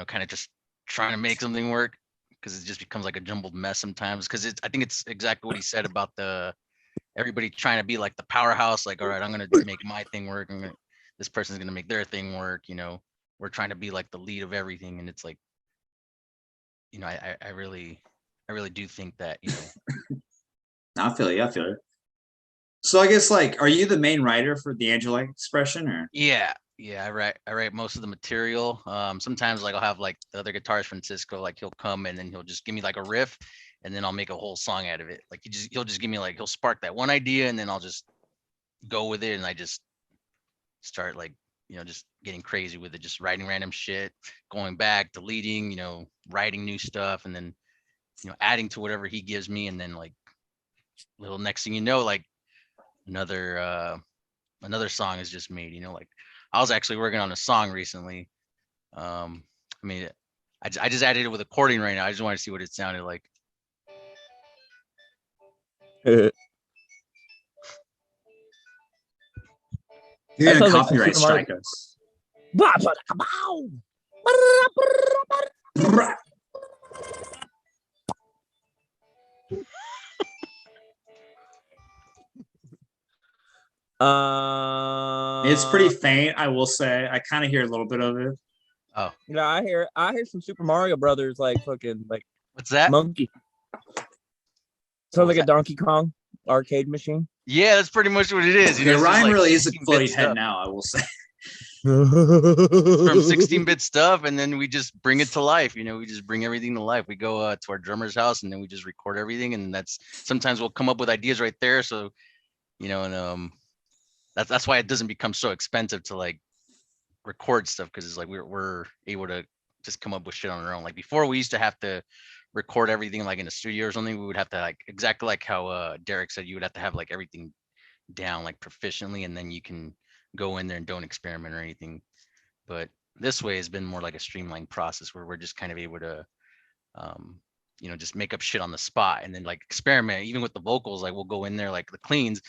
kind of just trying to make something work, because it just becomes like a jumbled mess sometimes. Because I think it's exactly what he said about everybody trying to be like the powerhouse. Like, all right, I'm gonna make my thing work. This person's gonna make their thing work. We're trying to be like the lead of everything, and it's like, I really do think that I feel you. So I guess like, are you the main writer for the Angelic expression, or? Yeah, I write most of the material. Sometimes like I'll have like the other guitarist, Francisco, like he'll come and then he'll just give me like a riff, and then I'll make a whole song out of it. Like he'll just give me like, he'll spark that one idea, and then I'll just go with it, and I just start like, just getting crazy with it, just writing random shit, going back, deleting, writing new stuff, and then adding to whatever he gives me, and then like little next thing you know, like another song is just made. Like I was actually working on a song recently. I just added it with accordion right now. I just want to see what it sounded like. You're gonna like copyright Super strike us. It's pretty faint, I will say. I kind of hear a little bit of it. Oh, yeah, I hear some Super Mario Brothers, like fucking like what's that? monkey. Sounds like a Donkey Kong arcade machine. Yeah, that's pretty much what it is. Yeah, Ryan like really is a 16-bit floating stuff. head now, I will say. From 16-bit stuff, and then we just bring it to life. We just bring everything to life. We go to our drummer's house, and then we just record everything, and that's sometimes we'll come up with ideas right there. So, and that's why it doesn't become so expensive to like record stuff, because it's like we're able to just come up with shit on our own. Like before, we used to have to record everything like in a studio or something. We would have to like exactly like how Derek said, you would have to have like everything down like proficiently, and then you can go in there and don't experiment or anything. But this way has been more like a streamlined process where we're just kind of able to just make up shit on the spot, and then like experiment even with the vocals. Like we'll go in there, like the cleans.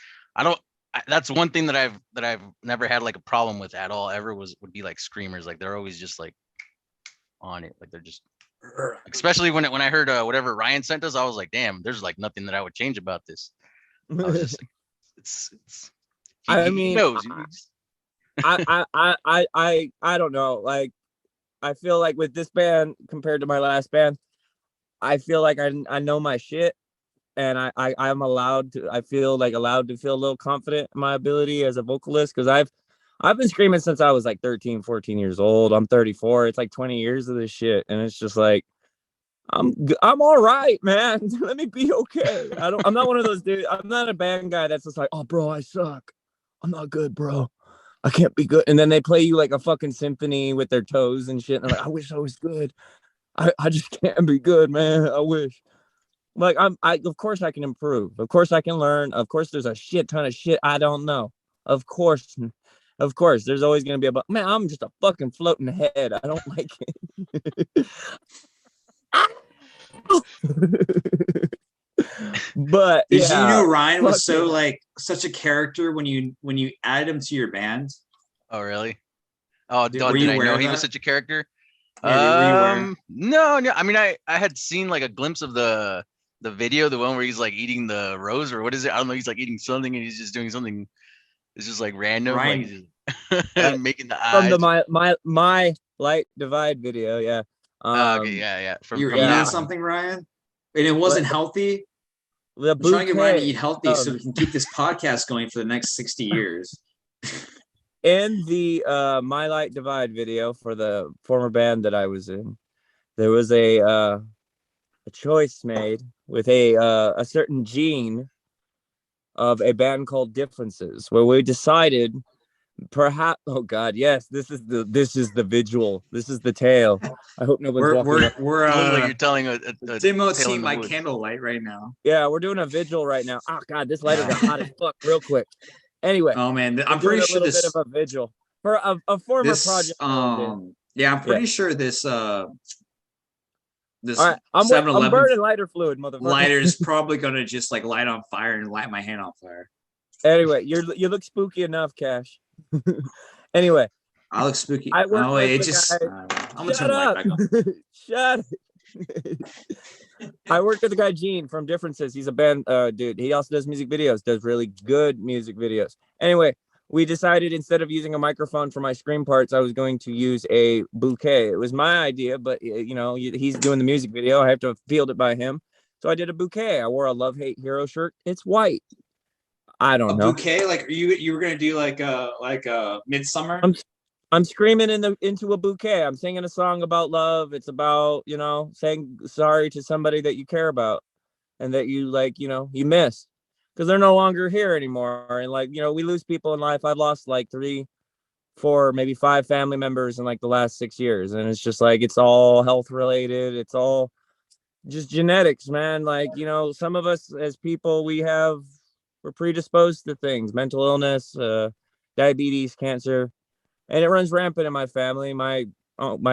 That's one thing that I've never had like a problem with at all ever would be like screamers. Like they're always just like on it. Like they're just, especially when I heard whatever Ryan sent us, I was like, damn, there's like nothing that I would change about this. I was just like, it's he knows. I don't know. Like I feel like with this band compared to my last band, I feel like I know my shit, and I'm allowed to. I feel like allowed to feel a little confident in my ability as a vocalist, because I've been screaming since I was like 13, 14 years old. I'm 34. It's like 20 years of this shit, and it's just like I'm all right, man. Let me be okay. I'm not one of those dudes. I'm not a band guy that's just like, oh, bro, I suck. I'm not good, bro. I can't be good. And then they play you like a fucking symphony with their toes and shit. And I'm like, I wish I was good. I just can't be good, man. I wish. Like of course I can improve. Of course I can learn. Of course there's a shit ton of shit I don't know. Of course there's always gonna be man, I'm just a fucking floating head. I don't like it. But did you know Ryan was so like such a character when you added him to your band? Oh really? Oh, did I know he was such a character? Yeah, no. I mean, I had seen like a glimpse of the video, the one where he's like eating the rose, or what is it? I don't know. He's like eating something, and he's just doing something. It's just like random, Ryan, like making the eyes. From the my light divide video, yeah. Okay, yeah. You're from eating that something, Ryan, and it wasn't healthy. I'm trying to get Ryan to eat healthy so we can keep this podcast going for the next 60 years. in the My Light Divide video for the former band that I was in, there was a choice made with a certain gene of a band called Differences, where we decided perhaps, oh god, yes, this is the visual, this is the tale. I hope no one's walking up. We're Looks like you're telling a demo tale see in the my woods. candlelight right now. Yeah, we're doing a vigil right now. Oh god, this lighter got hot as fuck real quick. Anyway, Oh man, we're I'm doing pretty a sure little bit this of a vigil for a former this project I was in. yeah, I'm pretty sure this this All right, I'm 7-Eleven burning lighter fluid, motherfucker. lighter is probably gonna just like light on fire and light my hand on fire. Anyway, you look spooky enough, Cash. Anyway, I look spooky. I work Oh with wait, it the just guy. I'm gonna turn Shut the light up. back on. Shut up. I worked with the guy Gene from Differences. He's a band dude. He also does music videos, does really good music videos. Anyway, we decided instead of using a microphone for my screen parts, I was going to use a bouquet. It was my idea, but you know, he's doing the music video. I have to field it by him. So I did a bouquet. I wore a Love Hate Hero shirt. It's white. I don't know. Bouquet, like you were gonna do like a midsummer. I'm screaming into a bouquet. I'm singing a song about love. It's about, you know, saying sorry to somebody that you care about and that you like, you know, you miss because they're no longer here anymore. And like, you know, we lose people in life. I've lost like 3, 4, maybe 5 family members in like the last 6 years. And it's just like, it's all health related. It's all just genetics, man. Like, you know, some of us as people, we're predisposed to things, mental illness, diabetes, cancer, and it runs rampant in my family. My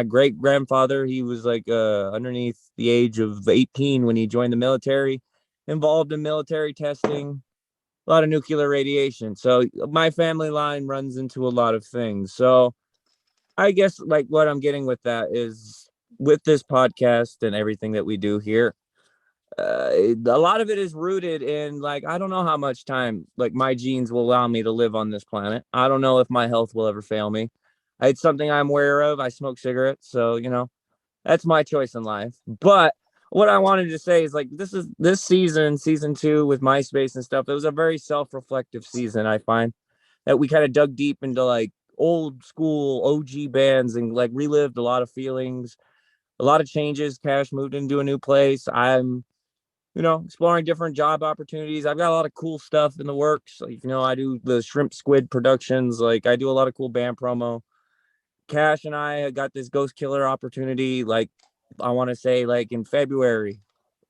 great grandfather, he was like underneath the age of 18 when he joined the military, involved in military testing, a lot of nuclear radiation. So my family line runs into a lot of things. So I guess like what I'm getting with that is with this podcast and everything that we do here, a lot of it is rooted in like I don't know how much time like my genes will allow me to live on this planet. I don't know if my health will ever fail me. It's something I'm aware of. I smoke cigarettes, so you know that's my choice in life. But what I wanted to say is like this season 2 with MySpace and stuff. It was a very self-reflective season. I find that we kind of dug deep into like old school OG bands and like relived a lot of feelings, a lot of changes. Cash moved into a new place. I'm exploring different job opportunities. I've got a lot of cool stuff in the works. Like, you know, I do the shrimp squid productions. Like I do a lot of cool band promo. Cash and I got this ghost killer opportunity. Like I want to say like in February,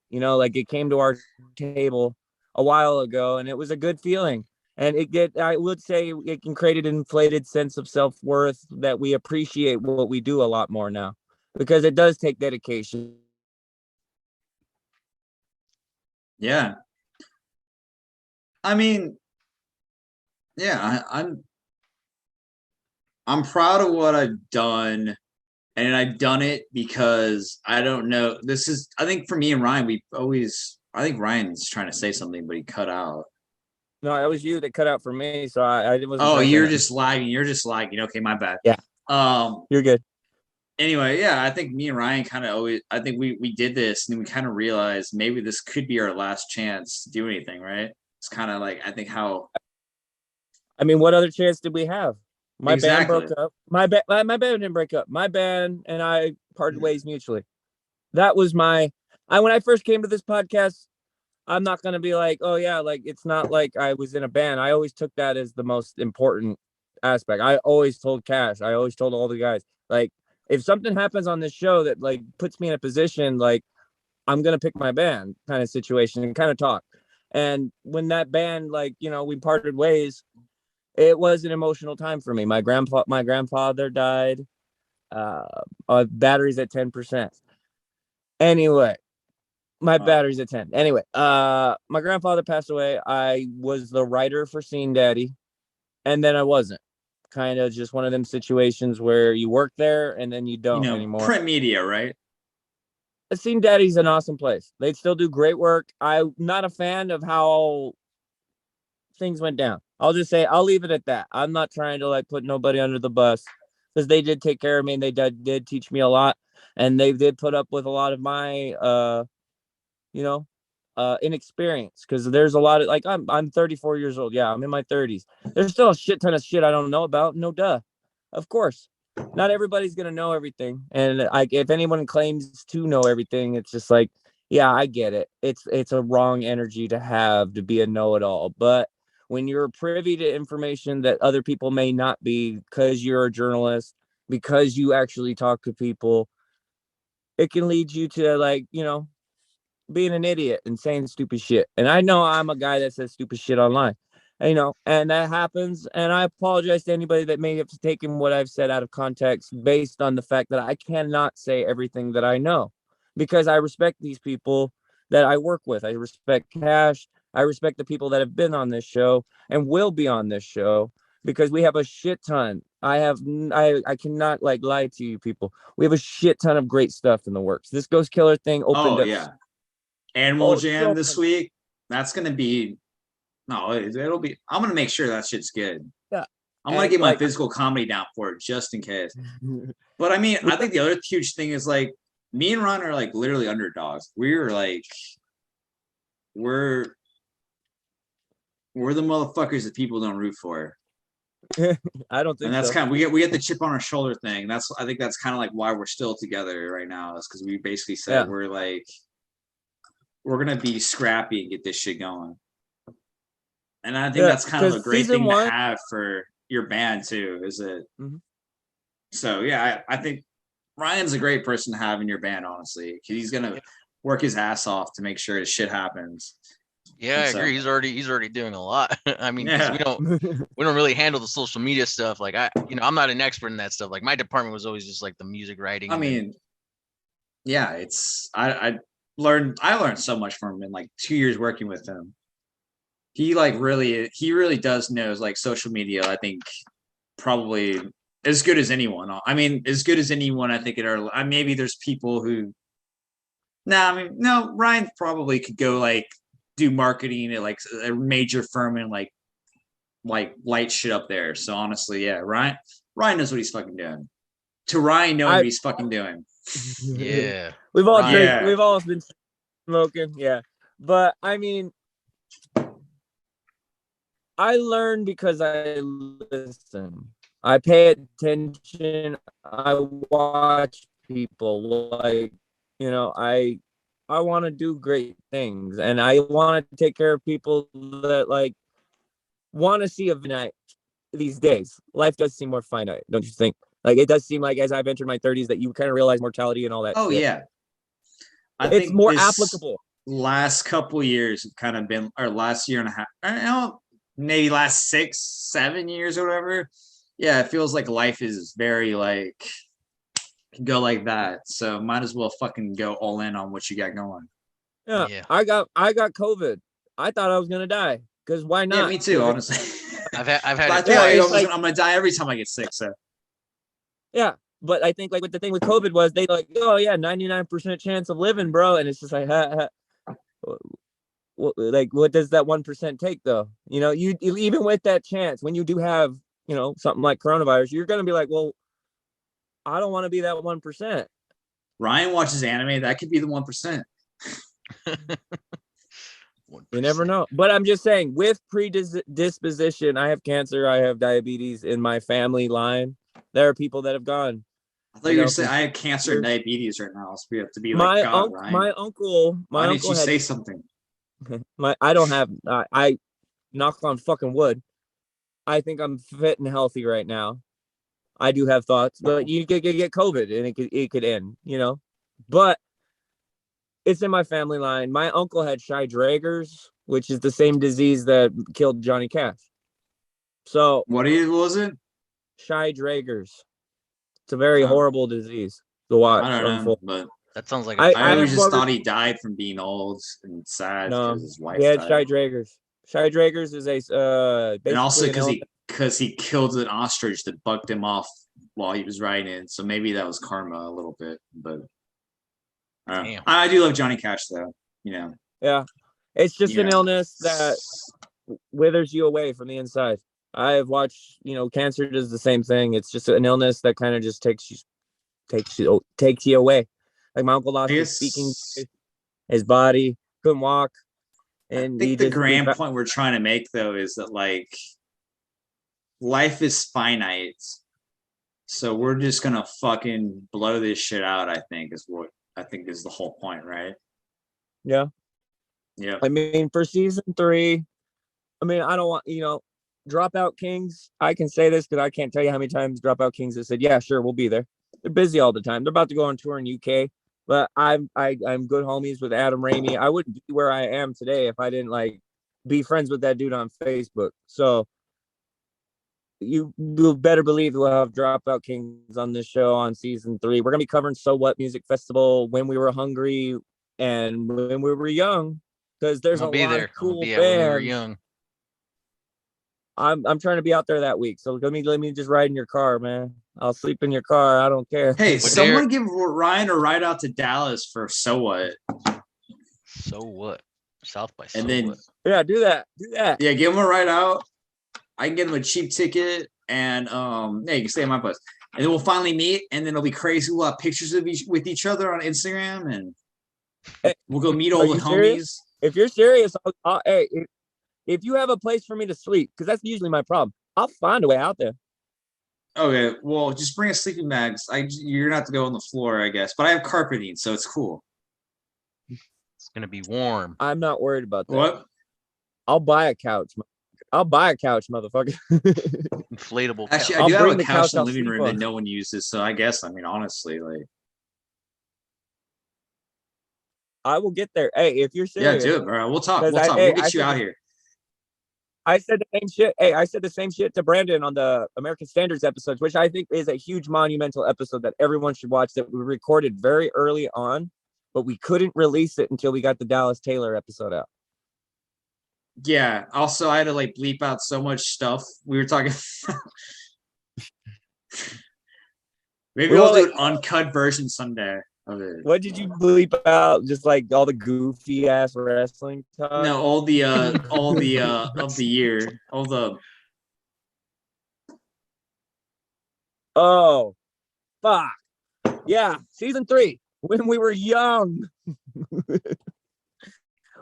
you know, like it came to our table a while ago and it was a good feeling. And I would say it can create an inflated sense of self-worth that we appreciate what we do a lot more now because it does take dedication. Yeah. I mean, yeah, I'm proud of what I've done, and I've done it because I don't know. I think for me and Ryan, I think Ryan's trying to say something, but he cut out. No, it was you that cut out for me, so I wasn't. Oh, you're just lagging. You're just lagging. Okay, my bad. Yeah. You're good. Anyway, yeah, I think me and Ryan kind of always. I think we did this, and then we kind of realized maybe this could be our last chance to do anything, right? It's kind of like I think how. I mean, what other chance did we have? My Exactly. band broke up. My band didn't break up. My band and I parted ways mutually. That was when I first came to this podcast, I'm not going to be like, oh yeah, like it's not like I was in a band. I always took that as the most important aspect. I always told Cash, I always told all the guys, like if something happens on this show that like puts me in a position, like I'm going to pick my band kind of situation and kind of talk. And when that band, like, you know, we parted ways, it was an emotional time for me. My grandfather died. Batteries at 10%. Anyway, my battery's at 10. Anyway, my grandfather passed away. I was the writer for Scene Daddy, and then I wasn't. Kind of just one of them situations where you work there and then you don't anymore. Print media, right? Scene Daddy's an awesome place. They still do great work. I'm not a fan of how things went down. I'll just say I'll leave it at that. I'm not trying to like put nobody under the bus because they did take care of me and they did teach me a lot, and they did put up with a lot of my inexperience, because there's a lot of like I'm 34 years old. Yeah, I'm in my 30s. There's still a shit ton of shit I don't know about. No duh. Of course. Not everybody's gonna know everything. And like if anyone claims to know everything, it's just like, yeah, I get it. It's a wrong energy to have to be a know-it-all. But when you're privy to information that other people may not be, because you're a journalist, because you actually talk to people, it can lead you to like, being an idiot and saying stupid shit. And I know I'm a guy that says stupid shit online, and that happens. And I apologize to anybody that may have taken what I've said out of context based on the fact that I cannot say everything that I know, because I respect these people that I work with. I respect Cash. I respect the people that have been on this show and will be on this show, because we have a shit ton. I cannot like lie to you people. We have a shit ton of great stuff in the works. This Ghost Killer thing opened up. Yeah. Animal Jam this week. That's gonna be it'll be. I'm gonna make sure that shit's good. Yeah. I'm gonna get my physical comedy down for it just in case. But I mean, I think the other huge thing is like me and Ron are like literally underdogs. We're the motherfuckers that people don't root for. I don't think and that's so. kind of we get the chip on our shoulder thing. I think that's kind of like why we're still together right now, is because we basically said we're gonna be scrappy and get this shit going. And I think that's kind of a great thing to have for your band too, is it? Mm-hmm. So yeah, I think Ryan's a great person to have in your band, honestly, because he's gonna work his ass off to make sure this shit happens. Yeah, I agree. He's already doing a lot. I mean, we don't really handle the social media stuff. Like I'm not an expert in that stuff. Like my department was always just like the music writing. I mean, yeah, I learned so much from him in like 2 years working with him. He really does know like social media. I think probably as good as anyone. I mean, as good as anyone. I think maybe there's people who. No, Ryan probably could go like do marketing at like a major firm and like light shit up there. So honestly, yeah, Ryan knows what he's fucking doing. To Ryan knowing what he's fucking doing. Yeah. We've all drank, we've all been smoking, yeah. But I mean, I learn because I listen. I pay attention. I watch people. Like, I want to do great things, and I want to take care of people that like want to see a night these days. Life does seem more finite, don't you think? Like it does seem like as I've entered my 30s that you kind of realize mortality and all that. Oh shit. yeah, it's more applicable. Last couple years have kind of been, or last year and a half. I don't know, maybe last 6-7 years or whatever. Yeah, it feels like life is very like go like that. So might as well fucking go all in on what you got going. Yeah. I got COVID. I thought I was gonna die, because why not? Yeah, me too, honestly. I've had I'm gonna die every time I get sick. So yeah, but I think like what the thing with COVID was, they like, oh yeah, 99% chance of living, bro, and it's just like, like what does that 1% take though? You even with that chance, when you do have something like coronavirus, you're gonna be like, well, I don't want to be that 1%. Ryan watches anime. That could be the 1%. You never know. But I'm just saying, with predisposition, I have cancer, I have diabetes in my family line. There are people that have gone. I thought you were saying I have cancer and diabetes right now, so we have to be like God, Ryan. My uncle. Why didn't you say something? I don't have. I knock on fucking wood. I think I'm fit and healthy right now. I do have thoughts, but you could get COVID and it could end, But it's in my family line. My uncle had shy Drager's, which is the same disease that killed Johnny Cash. So what was it? Shy Drager's. It's a very horrible disease to watch. I don't know, but that sounds like I always just thought he died from being old and sad because his wife died. Shy Drager's. Shy Drager's is a and also because he killed an ostrich that bucked him off while he was riding, so maybe that was karma a little bit. But I do love Johnny Cash though. Yeah, it's just an illness that withers you away from the inside. I have watched, cancer does the same thing. It's just an illness that kind of just takes you away. Like my uncle lost his speaking, his body, couldn't walk. And I think he the just grand point we're trying to make though is that like life is finite. So we're just gonna fucking blow this shit out, I think is the whole point, right? Yeah. Yeah. I mean, for season 3, I mean, I don't want, Dropout Kings. I can say this because I can't tell you how many times Dropout Kings have said, yeah, sure, we'll be there. They're busy all the time. They're about to go on tour in UK, but I'm good homies with Adam Ramey. I wouldn't be where I am today if I didn't like be friends with that dude on Facebook. So you better believe we'll have Dropout Kings on this show on season 3. We're gonna be covering So What Music Festival, When We Were Hungry, and When We Were Young, because there's a lot of cool When we were fans. young. I'm trying to be out there that week, so let me just ride in your car, man. I'll sleep in your car. I don't care. Hey, Well, someone give Ryan a ride out to Dallas for So What? So What? South by So And then What? Yeah, do that. yeah, give him a ride out. I can get him a cheap ticket, and yeah, you can stay at my place. And then we'll finally meet, and then it'll be crazy. We'll have pictures of with each other on Instagram, and we'll go meet all the homies. If you're serious, hey, if you have a place for me to sleep, because that's usually my problem, I'll find a way out there. Okay, well, just bring a sleeping bag. You're gonna have to go on the floor, I guess. But I have carpeting, so it's cool. It's gonna be warm. I'm not worried about that. What? I'll buy a couch. Motherfucker. Inflatable. Actually, couch. I do I'll have bring a the couch couch in the I'll living sleep room that on. no one uses. So I guess, I mean, honestly, like, I will get there. Hey, if you're yeah, serious, do it, bro. We'll talk. 'cause We'll talk. hey, We'll get you out here. I said the same shit. Hey, I said the same shit to Brandon on the American Standards episodes, which I think is a huge monumental episode that everyone should watch, that we recorded very early on, but we couldn't release it until we got the Dallas Taylor episode out. Yeah. Also, I had to like bleep out so much stuff. We were talking. Maybe Well, I'll do an uncut version someday of it. What did you bleep out? Just like all the goofy ass wrestling talk? No, all the of the year, all the. Oh, fuck. Yeah, season 3. When we were young.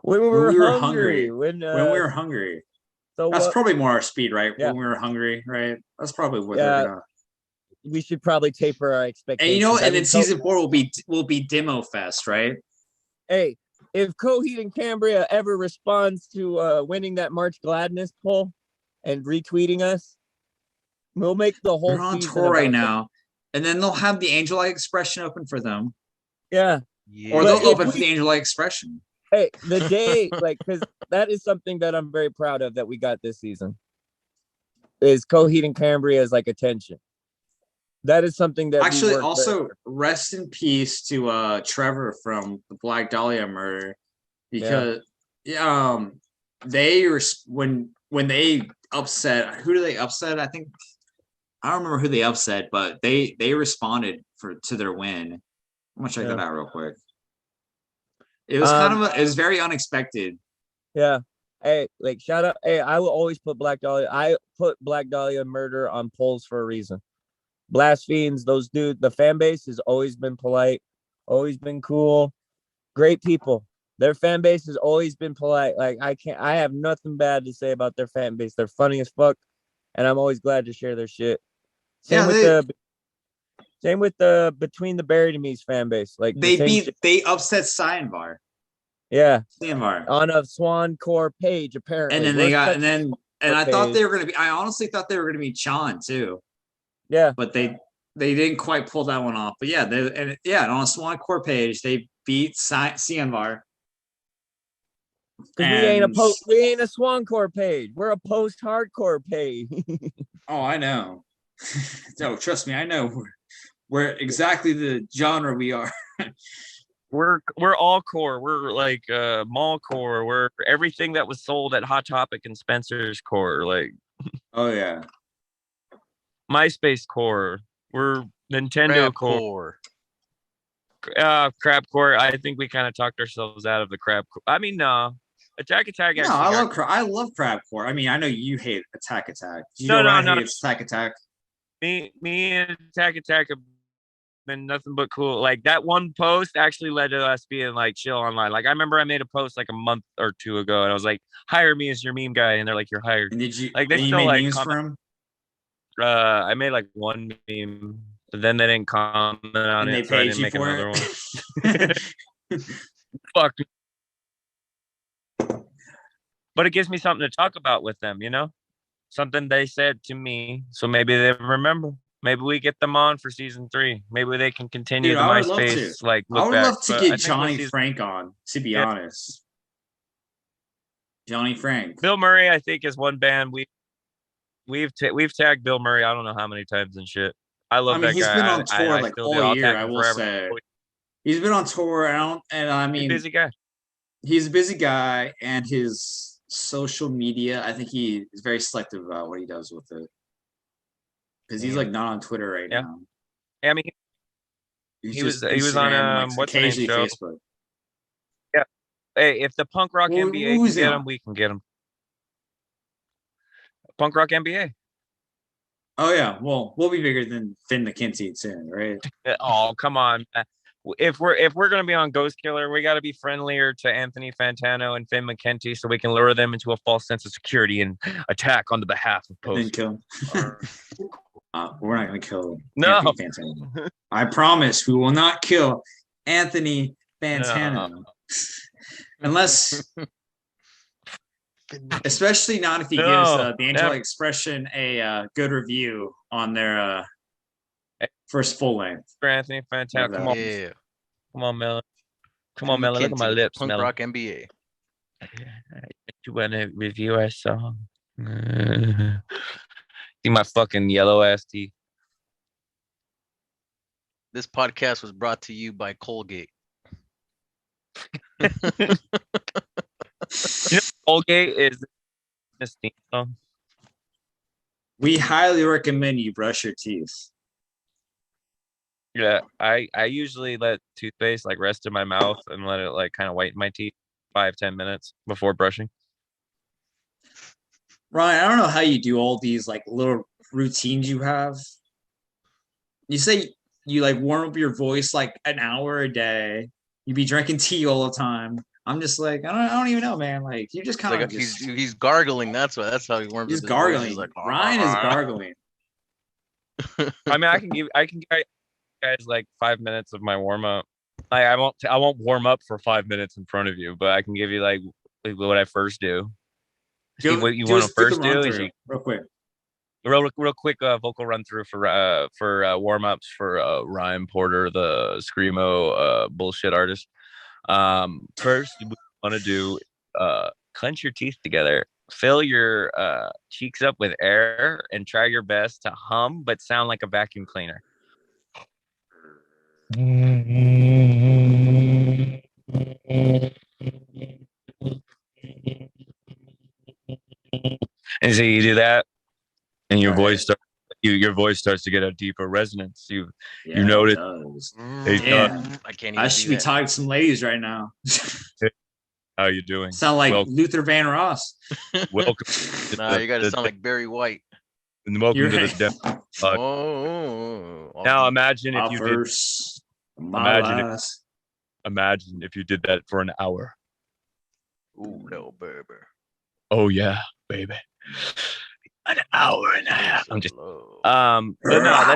When we were hungry. When we were hungry. So That's probably more our speed, right? Yeah. When we were hungry, right? That's probably what Yeah. they're gonna. we should probably taper our expectations. And you know, I and mean, then season 4 will be Demo Fest, right? Hey, if Coheed and Cambria ever responds to winning that March Gladness poll and retweeting us, we'll make the whole They're on season tour right about now, and then they'll have the Angel Eye Expression open for them, Yeah. Yeah. or But they'll if open for we- the Angel Eye Expression. Hey, the day, like, because that is something that I'm very proud of that we got this season. Is Coheed and Cambria's like attention. That is something that we Actually, worked also very- rest in peace to Trevor from the Black Dahlia murder, because they were when they upset. Who do they upset? I think I don't remember who they upset, but they responded to their win. I'm gonna check that out real quick. It was it was very unexpected. Yeah. Hey, like shout out. Hey, I will always put Black Dahlia. I put Black Dahlia murder on polls for a reason. Blasphemes, those dudes, the fan base has always been polite, always been cool, great people. Their fan base has always been polite. Like I have nothing bad to say about their fan base. They're funny as fuck, and I'm always glad to share their shit. Same with the Between the Buried and Me's fan base. Like they upset Cyanvar. Yeah, Cyanvar on a Swan Core page apparently. And then I thought they were gonna be. I honestly thought they were gonna be Chan too. Yeah, but they didn't quite pull that one off. But yeah, on a Swan Core page, they beat Cyanvar. Because we ain't a Swan Core page. We're a post-hardcore page. Oh, I know. No, trust me, I know. We're exactly the genre we are. We're all core. We're like mall core. We're everything that was sold at Hot Topic and Spencer's core. Like, oh yeah, MySpace core. We're Nintendo core. Crab core. I think we kind of talked ourselves out of the crab core. I mean, no. Attack. No, I love crab core. I mean, I know you hate Attack. No. Hates Attack. Me and Attack have been nothing but cool. Like that one post actually led to us being like chill online. Like I remember I made a post like a month or two ago, and I was like, "Hire me as your meme guy," and they're like, "You're hired." And did you? Like they and you still made like memes comment. for him, I made like one meme, but then they didn't comment on and they it, so I paid didn't you make for another it. one. Fuck. But it gives me something to talk about with them, you know? Something they said to me, so maybe they remember. Maybe we get them on for season 3. Maybe they can continue Dude, the I would love to. MySpace like I look would back. love to But I get think with Johnny season- Frank on. To be Yeah. honest, Johnny Frank. Bill Murray, I think, is one band we've tagged Bill Murray. I don't know how many times and shit. I love that he's guy. been on tour I like still do. all I'll year. tag I him will forever. say he's been on tour. I He's a mean, busy guy. he's a busy guy, and his social media. I think he is very selective about what he does with it because he's like not on Twitter right Yeah. now. I mean, He's he was just he was on Instagram and, like, what's the name occasionally show? Facebook. Yeah. Hey, if the punk rock Who- NBA who's can get he on? him, we can get him. Punk rock NBA. Oh yeah, well, we'll be bigger than Finn McKenzie soon, right? Oh, come on. If we're gonna be on Ghost Killer, we got to be friendlier to Anthony Fantano and Finn McKenzie, so we can lure them into a false sense of security and attack on the behalf of And then Post. kill him. We're not gonna kill No. Anthony Fantano. I promise we will not kill Anthony Fantano. Unless, especially not if he gives the Angelic Expression a good review on their first full length. For Anthony Fantano, come on, Yeah. come on, Melon. Come on, Melon. Look at my McKenzie, lips, Punk Melon. Rock NBA. You want to review our song? See my fucking yellow ass teeth. This podcast was brought to you by Colgate. You know, Colgate is this theme song. We highly recommend you brush your teeth. Yeah, I usually let toothpaste like rest in my mouth and let it like kind of whiten my teeth 5-10 minutes before brushing. Ryan, I don't know how you do all these like little routines you have. You say you like warm up your voice like an hour a day. You be drinking tea all the time. I'm just like, I don't even know, man. Like you just kind of He's gargling. That's how he warms he's up his gargling. voice. He's like, Ryan is gargling. I mean, I can give guys like 5 minutes of my warm up. I won't warm up for 5 minutes in front of you, but I can give you like what I first do. See, what you want to first do is you real quick. Real quick vocal run through for warm ups for Ryan Porter, the screamo bullshit artist. First, what you want to do, clench your teeth together, fill your cheeks up with air, and try your best to hum but sound like a vacuum cleaner. And so you do that, and your voice starts to get a deeper resonance. You notice. I can't. I should be talking to some ladies right now. How you doing? Sound like Luther Vandross. Welcome. Nah, you got to sound like Barry White. And welcome You're to right. the depth. Now imagine if you did. Imagine if you did that for an hour. Ooh, no, baby. Oh yeah, baby. An hour and a half. I'm just but no,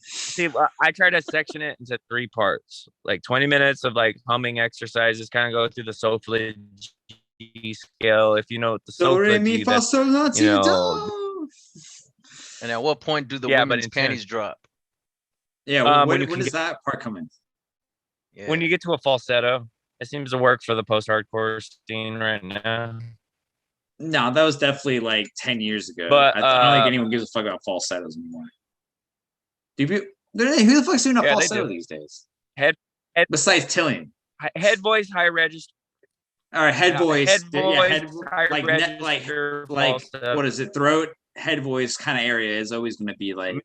see, I try to section it into 3 parts. Like 20 minutes of like humming exercises, kind of go through the solfege scale. If you know what the solfege, that's, you know. And at what point do the women's panties drop? Yeah, when does that part come in? Yeah. When you get to a falsetto, it seems to work for the post-hardcore scene right now. No, that was definitely like 10 years ago. But I don't think anyone gives a fuck about falsettos anymore. Who the fuck's doing a falsetto these days? Head besides Tillian. Head voice, high register. All right, head voice. High like register, what is it? Throat, head voice kind of area is always going to be like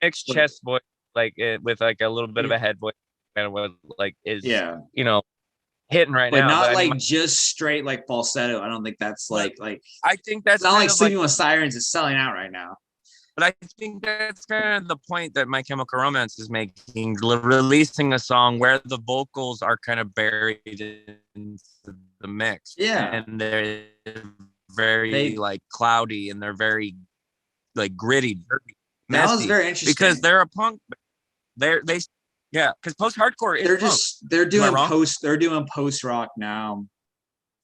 mixed chest voice, like with like a little bit of a head voice, kind of what like is you know, hitting right but now. Not but like just straight like falsetto. I don't think that's like I think that's it's not like of Sleeping with Sirens is selling out right now. But I think that's kind of the point that My Chemical Romance is making, releasing a song where the vocals are kind of buried into the mix. Yeah. And they're very like cloudy and they're very like gritty, dirty, messy. That was very interesting. Because they're a punk. Because post-hardcore is they're doing post-rock now.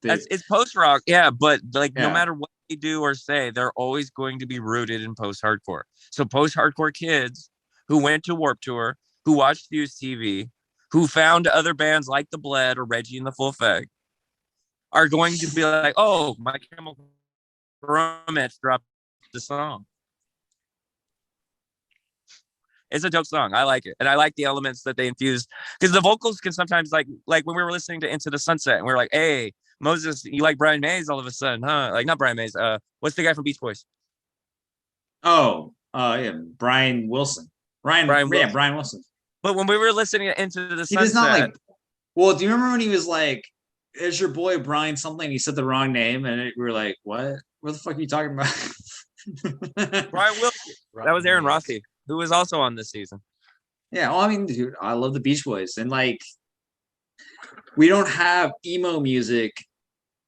It's post-rock, yeah, but like no matter what they do or say, they're always going to be rooted in post-hardcore. So post-hardcore kids who went to Warped Tour, who watched Fuse TV, who found other bands like The Bled or Reggie and the Full Effect, are going to be like, oh, My Chemical Romance dropped the song. It's a dope song. I like it. And I like the elements that they infused. Because the vocals can sometimes, like when we were listening to Into the Sunset, and we were like, hey, Moses, you like Brian Mays all of a sudden, huh? Like, not Brian Mays. What's the guy from Beach Boys? Yeah, Brian Wilson. Brian Wilson. But when we were listening to Into the Sunset, he does not like. Well, do you remember when he was like, "Is your boy Brian something?" He said the wrong name, and we were like, "What? What the fuck are you talking about?" Brian Wilson. That was Aaron Rossi, who was also on this season. Yeah, well, I mean, dude, I love the Beach Boys, and like, we don't have emo music,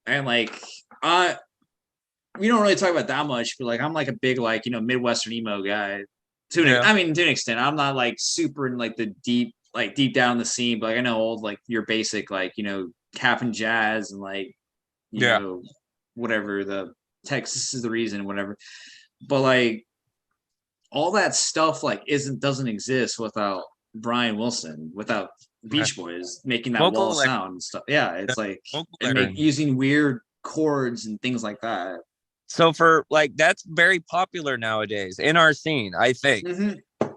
and like, we don't really talk about that much. But like, I'm like a big like Midwestern emo guy. To an extent, I'm not like super in like the deep down in the scene, but like, I know old like your basic like Cap and Jazz and like you know whatever the Texas is the reason whatever, but like all that stuff like doesn't exist without Brian Wilson, without Beach Boys making that wall sound and stuff. Yeah, it's like using weird chords and things like that. So for like that's very popular nowadays in our scene, I think,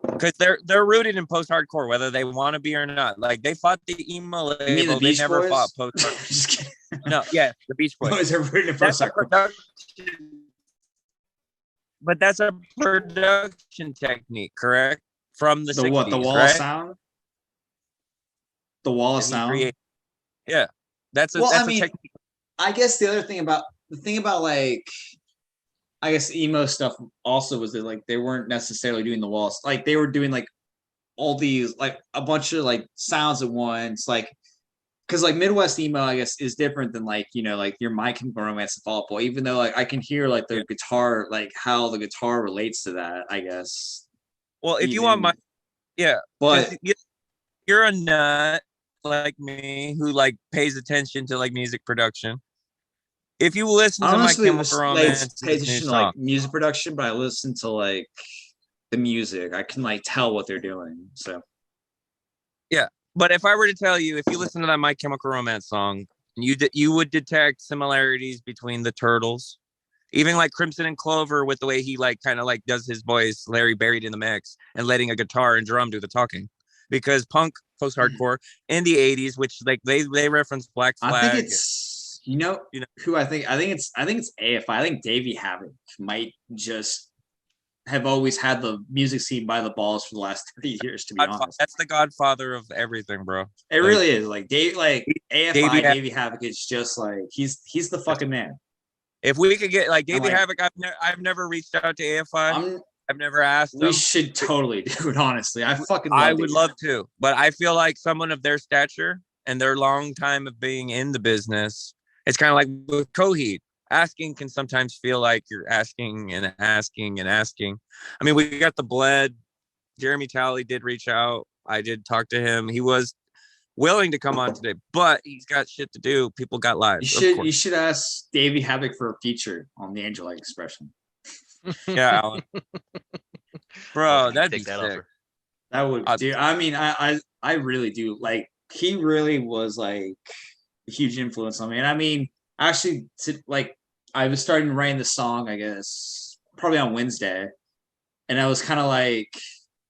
because they're rooted in post-hardcore, whether they want to be or not. Like they fought the emo label, they never fought post-hardcore. No, yeah, the Beach Boys. But that's a production technique, correct? From the 60s, what? The wall of sound. The wall of sound. Yeah, that's a technique. I guess the thing about like, I guess emo stuff also was that like they weren't necessarily doing the walls, like they were doing like all these like a bunch of like sounds at once, like because like Midwest emo I guess is different than like like your My Chemical Romance and Fall Out Boy, even though like I can hear like the guitar, like how the guitar relates to that, I guess. Well, if you want but you're a nut like me who like pays attention to like music production. If you listen to My Chemical Romance, pay attention to like music production, but I listen to like the music. I can like tell what they're doing. So yeah, but if I were to tell you, if you listen to that My Chemical Romance song, you would detect similarities between the Turtles, even like Crimson and Clover, with the way he like kind of like does his voice, Larry buried in the mix, and letting a guitar and drum do the talking. Because punk, post-hardcore in the 80s, which like they reference Black Flag. I think it's who I think it's AFI. I think Davey Havoc might just have always had the music scene by the balls for the last 30 years, to be honest. That's the godfather of everything, bro. It really is. Like AFI, Davey Havoc is just like he's the fucking man. If we could get like Davey Havoc, I've never reached out to AFI. I've never asked them. We should totally do it, honestly. I would love to, but I feel like someone of their stature and their long time of being in the business, it's kind of like with Coheed. Asking can sometimes feel like you're asking and asking and asking. I mean, we got the Bled. Jeremy Talley did reach out. I did talk to him. He was willing to come on today, but he's got shit to do. People got lives. You should ask Davey Havoc for a feature on the Angel Expression. Yeah, Alan. Bro, that'd be sick. That would, dude. I mean, I really do. Like, he really was like a huge influence on me. And I mean, actually, I was starting writing the song, I guess, probably on Wednesday. And I was kind of like,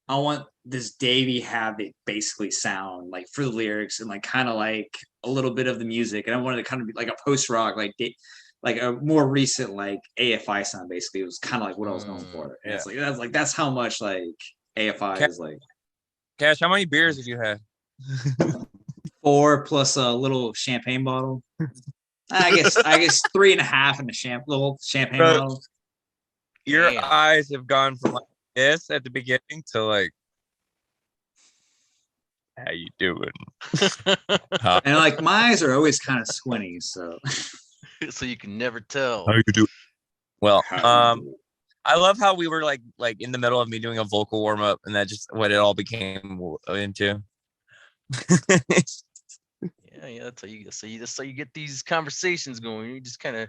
I want this Davey Havoc basically sound, like for the lyrics and like kind of like a little bit of the music. And I wanted to kind of be like a post rock, like a more recent like AFI sound. Basically, it was kind of like what I was going for. And it's like that's how much like AFI is like. Cash, how many beers have you had? 4 plus a little champagne bottle. I guess 3.5 in the little champagne bottle. Your Damn. eyes have gone from like this at the beginning to like, how you doing? And like my eyes are always kind of squinty, so So you can never tell. How you do? Well, how you do? I love how we were like in the middle of me doing a vocal warm up, and that just what it all became into. Yeah, that's how you get these conversations going. You just kind of.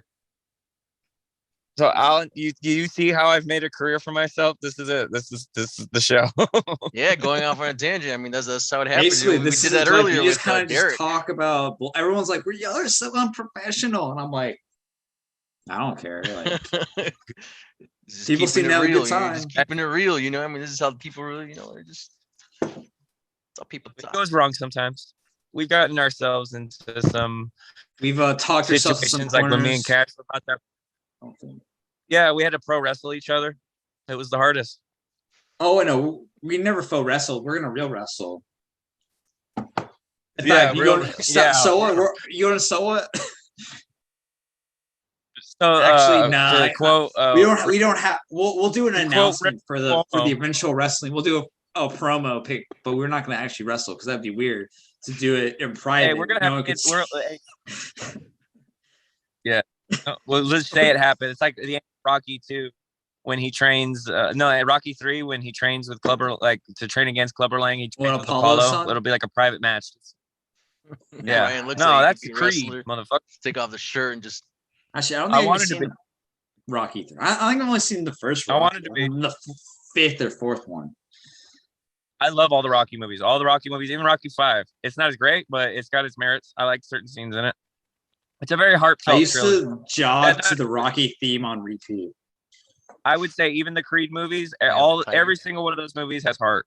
So Alan, you see how I've made a career for myself? This is it. This is the show. Yeah, going off on a tangent. I mean, that's how it happens. Basically, We this did is that like, earlier you just with kind of just Derek. talk about. Well, everyone's like, "We're y'all are so unprofessional," and I'm like, I don't care. Like, Just people seem keeping to have it a real. good You're time. just keeping it real. You know, I mean, this is how people really, you know, they're just. That's how people It talk. goes wrong sometimes. We've gotten ourselves into some We've talked ourselves in some situations like when me and corners. Cash were about that. Yeah, we had to pro wrestle each other. It was the hardest. Oh, I know. We never faux wrestled. We're gonna real wrestle. In Yeah, fact, you real- going yeah. you going to sew it? So Actually, nah. to quote, We don't have. We'll do an to quote announcement for the Cuomo. eventual wrestling. We'll do a promo pick, but we're not gonna actually wrestle because that'd be weird to do it in private. Hey, we're gonna No have one to could get, yeah. Well, let's say it happened. It's like the end of Rocky 2 when he trains. No, at Rocky 3 when he trains with Clubber, like to train against Clubber Lang. He trains with Apollo's Apollo. son? It'll be like a private match. Yeah. Ryan looks No, like that's he the could be a Creed, wrestler. motherfucker. Take off the shirt and just. Actually, I don't I think I've wanted to seen be. Rocky 3. I think I've only seen the first Rocky. I wanted to be. The fifth or fourth one. I love all the Rocky movies. All the Rocky movies, even Rocky 5. It's not as great, but it's got its merits. I like certain scenes in it. It's a very heartfelt I used trilogy. to jog to the Rocky theme on repeat. I would say even the Creed movies, Yeah, every single one of those movies has heart.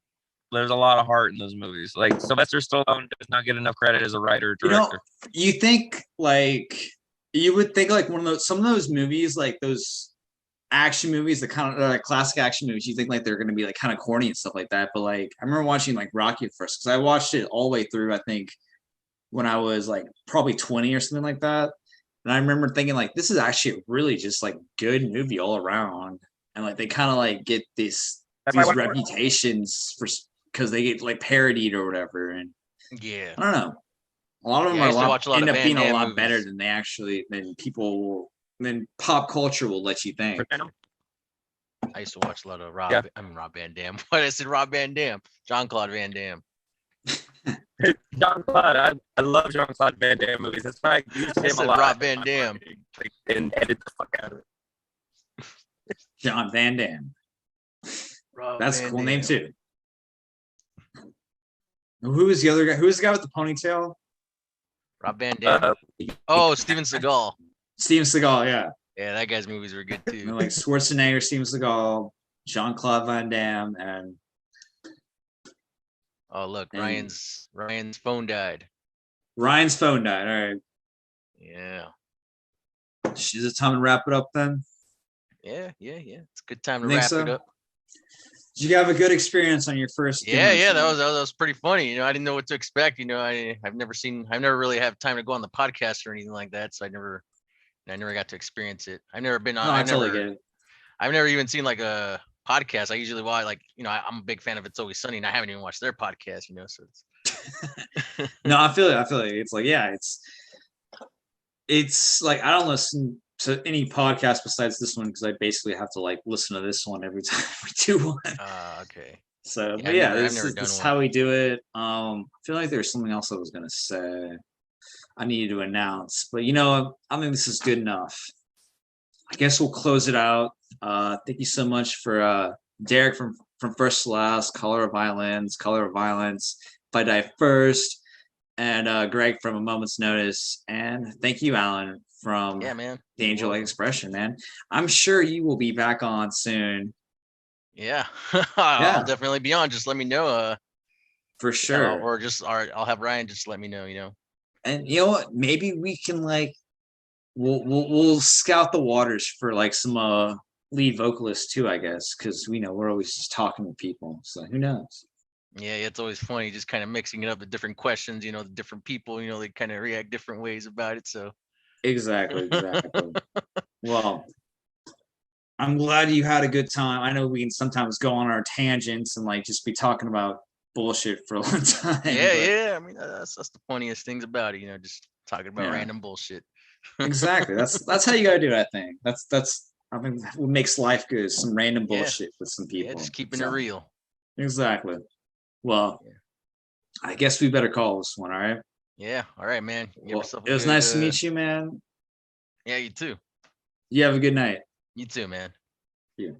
There's a lot of heart in those movies. Like Sylvester Stallone does not get enough credit as a writer or director. You think like you would think like some of those movies, like those action movies, the kind of like classic action movies, you think like they're gonna be like kind of corny and stuff like that. But like I remember watching like Rocky first because I watched it all the way through, I think, when I was like probably 20 or something like that. And I remember thinking like this is actually really just like good movie all around. And like they kind of like get these reputations for because they get like parodied or whatever. And Yeah. I don't know. A lot of them I used to watch a lot end of up Van being a Damme lot better movies. than they actually than pop culture will let you think. I used to watch a lot of Rob Van Dam. What I said, Rob Van Dam, Jean-Claude Van Damme. Jean-Claude, I love Jean-Claude Van Damme movies. That's why I use I him said a lot. Rob Van Dam. And edit the fuck out of it. John Van Damme. Rob That's a Van cool Dam. name too. Who is the other guy? Who is the guy with the ponytail? Rob Van Dam. Oh, Steven Seagal. Steven Seagal, yeah. Yeah, that guy's movies were good too. Like Schwarzenegger, Steven Seagal, Jean-Claude Van Damme, and Oh, look, Ryan's phone died. Ryan's phone died. All right. Yeah. Is it time to wrap it up then? Yeah. It's a good time to Think wrap so? it up. Did you have a good experience on your first? Yeah, that was pretty funny. You know, I didn't know what to expect. You know, I've never really had time to go on the podcast or anything like that, so I never got to experience it. I've never been on. No, I totally get it. I've never even seen like a podcast. I usually watch like, you know, I'm a big fan of It's Always Sunny, and I haven't even watched their podcast. You know, so it's. No, I feel it. It's like, yeah, it's like I don't listen to any podcast besides this one because I basically have to like listen to this one every time we do one. Okay. So Yeah, this is how we do it. I feel like there's something else I was gonna say. I needed to announce, but you know, I think this is good enough. I guess we'll close it out. Thank you so much for Derek from First to Last, Color of Violins, If I Die First, and Greg from A Moment's Notice. And thank you, Alan, from man. The Angel Expression, man. I'm sure you will be back on soon. Yeah. I'll definitely be on. Just let me know. For sure. Or I'll have Ryan just let me know, you know. And you know what? Maybe we can like we'll scout the waters for like some lead vocalists too, I guess, because we know we're always just talking to people. So who knows? Yeah, it's always funny just kind of mixing it up with different questions, you know, the different people, you know, they kind of react different ways about it. So Exactly. Well, I'm glad you had a good time. I know we can sometimes go on our tangents and like just be talking about bullshit for a long time. Yeah. I mean, that's the funniest things about it. Just talking about Yeah. random bullshit. Exactly. That's how you gotta do it, I think. That's I think what makes life good is some random Yeah. bullshit with some people. Yeah, just keeping So, it real. Exactly. Well, Yeah. I guess we better call this one, all right? Yeah. All right, man. Give Well, yourself a it was good, nice to meet you, man. Yeah, you too. You have a good night. You too, man. Yeah.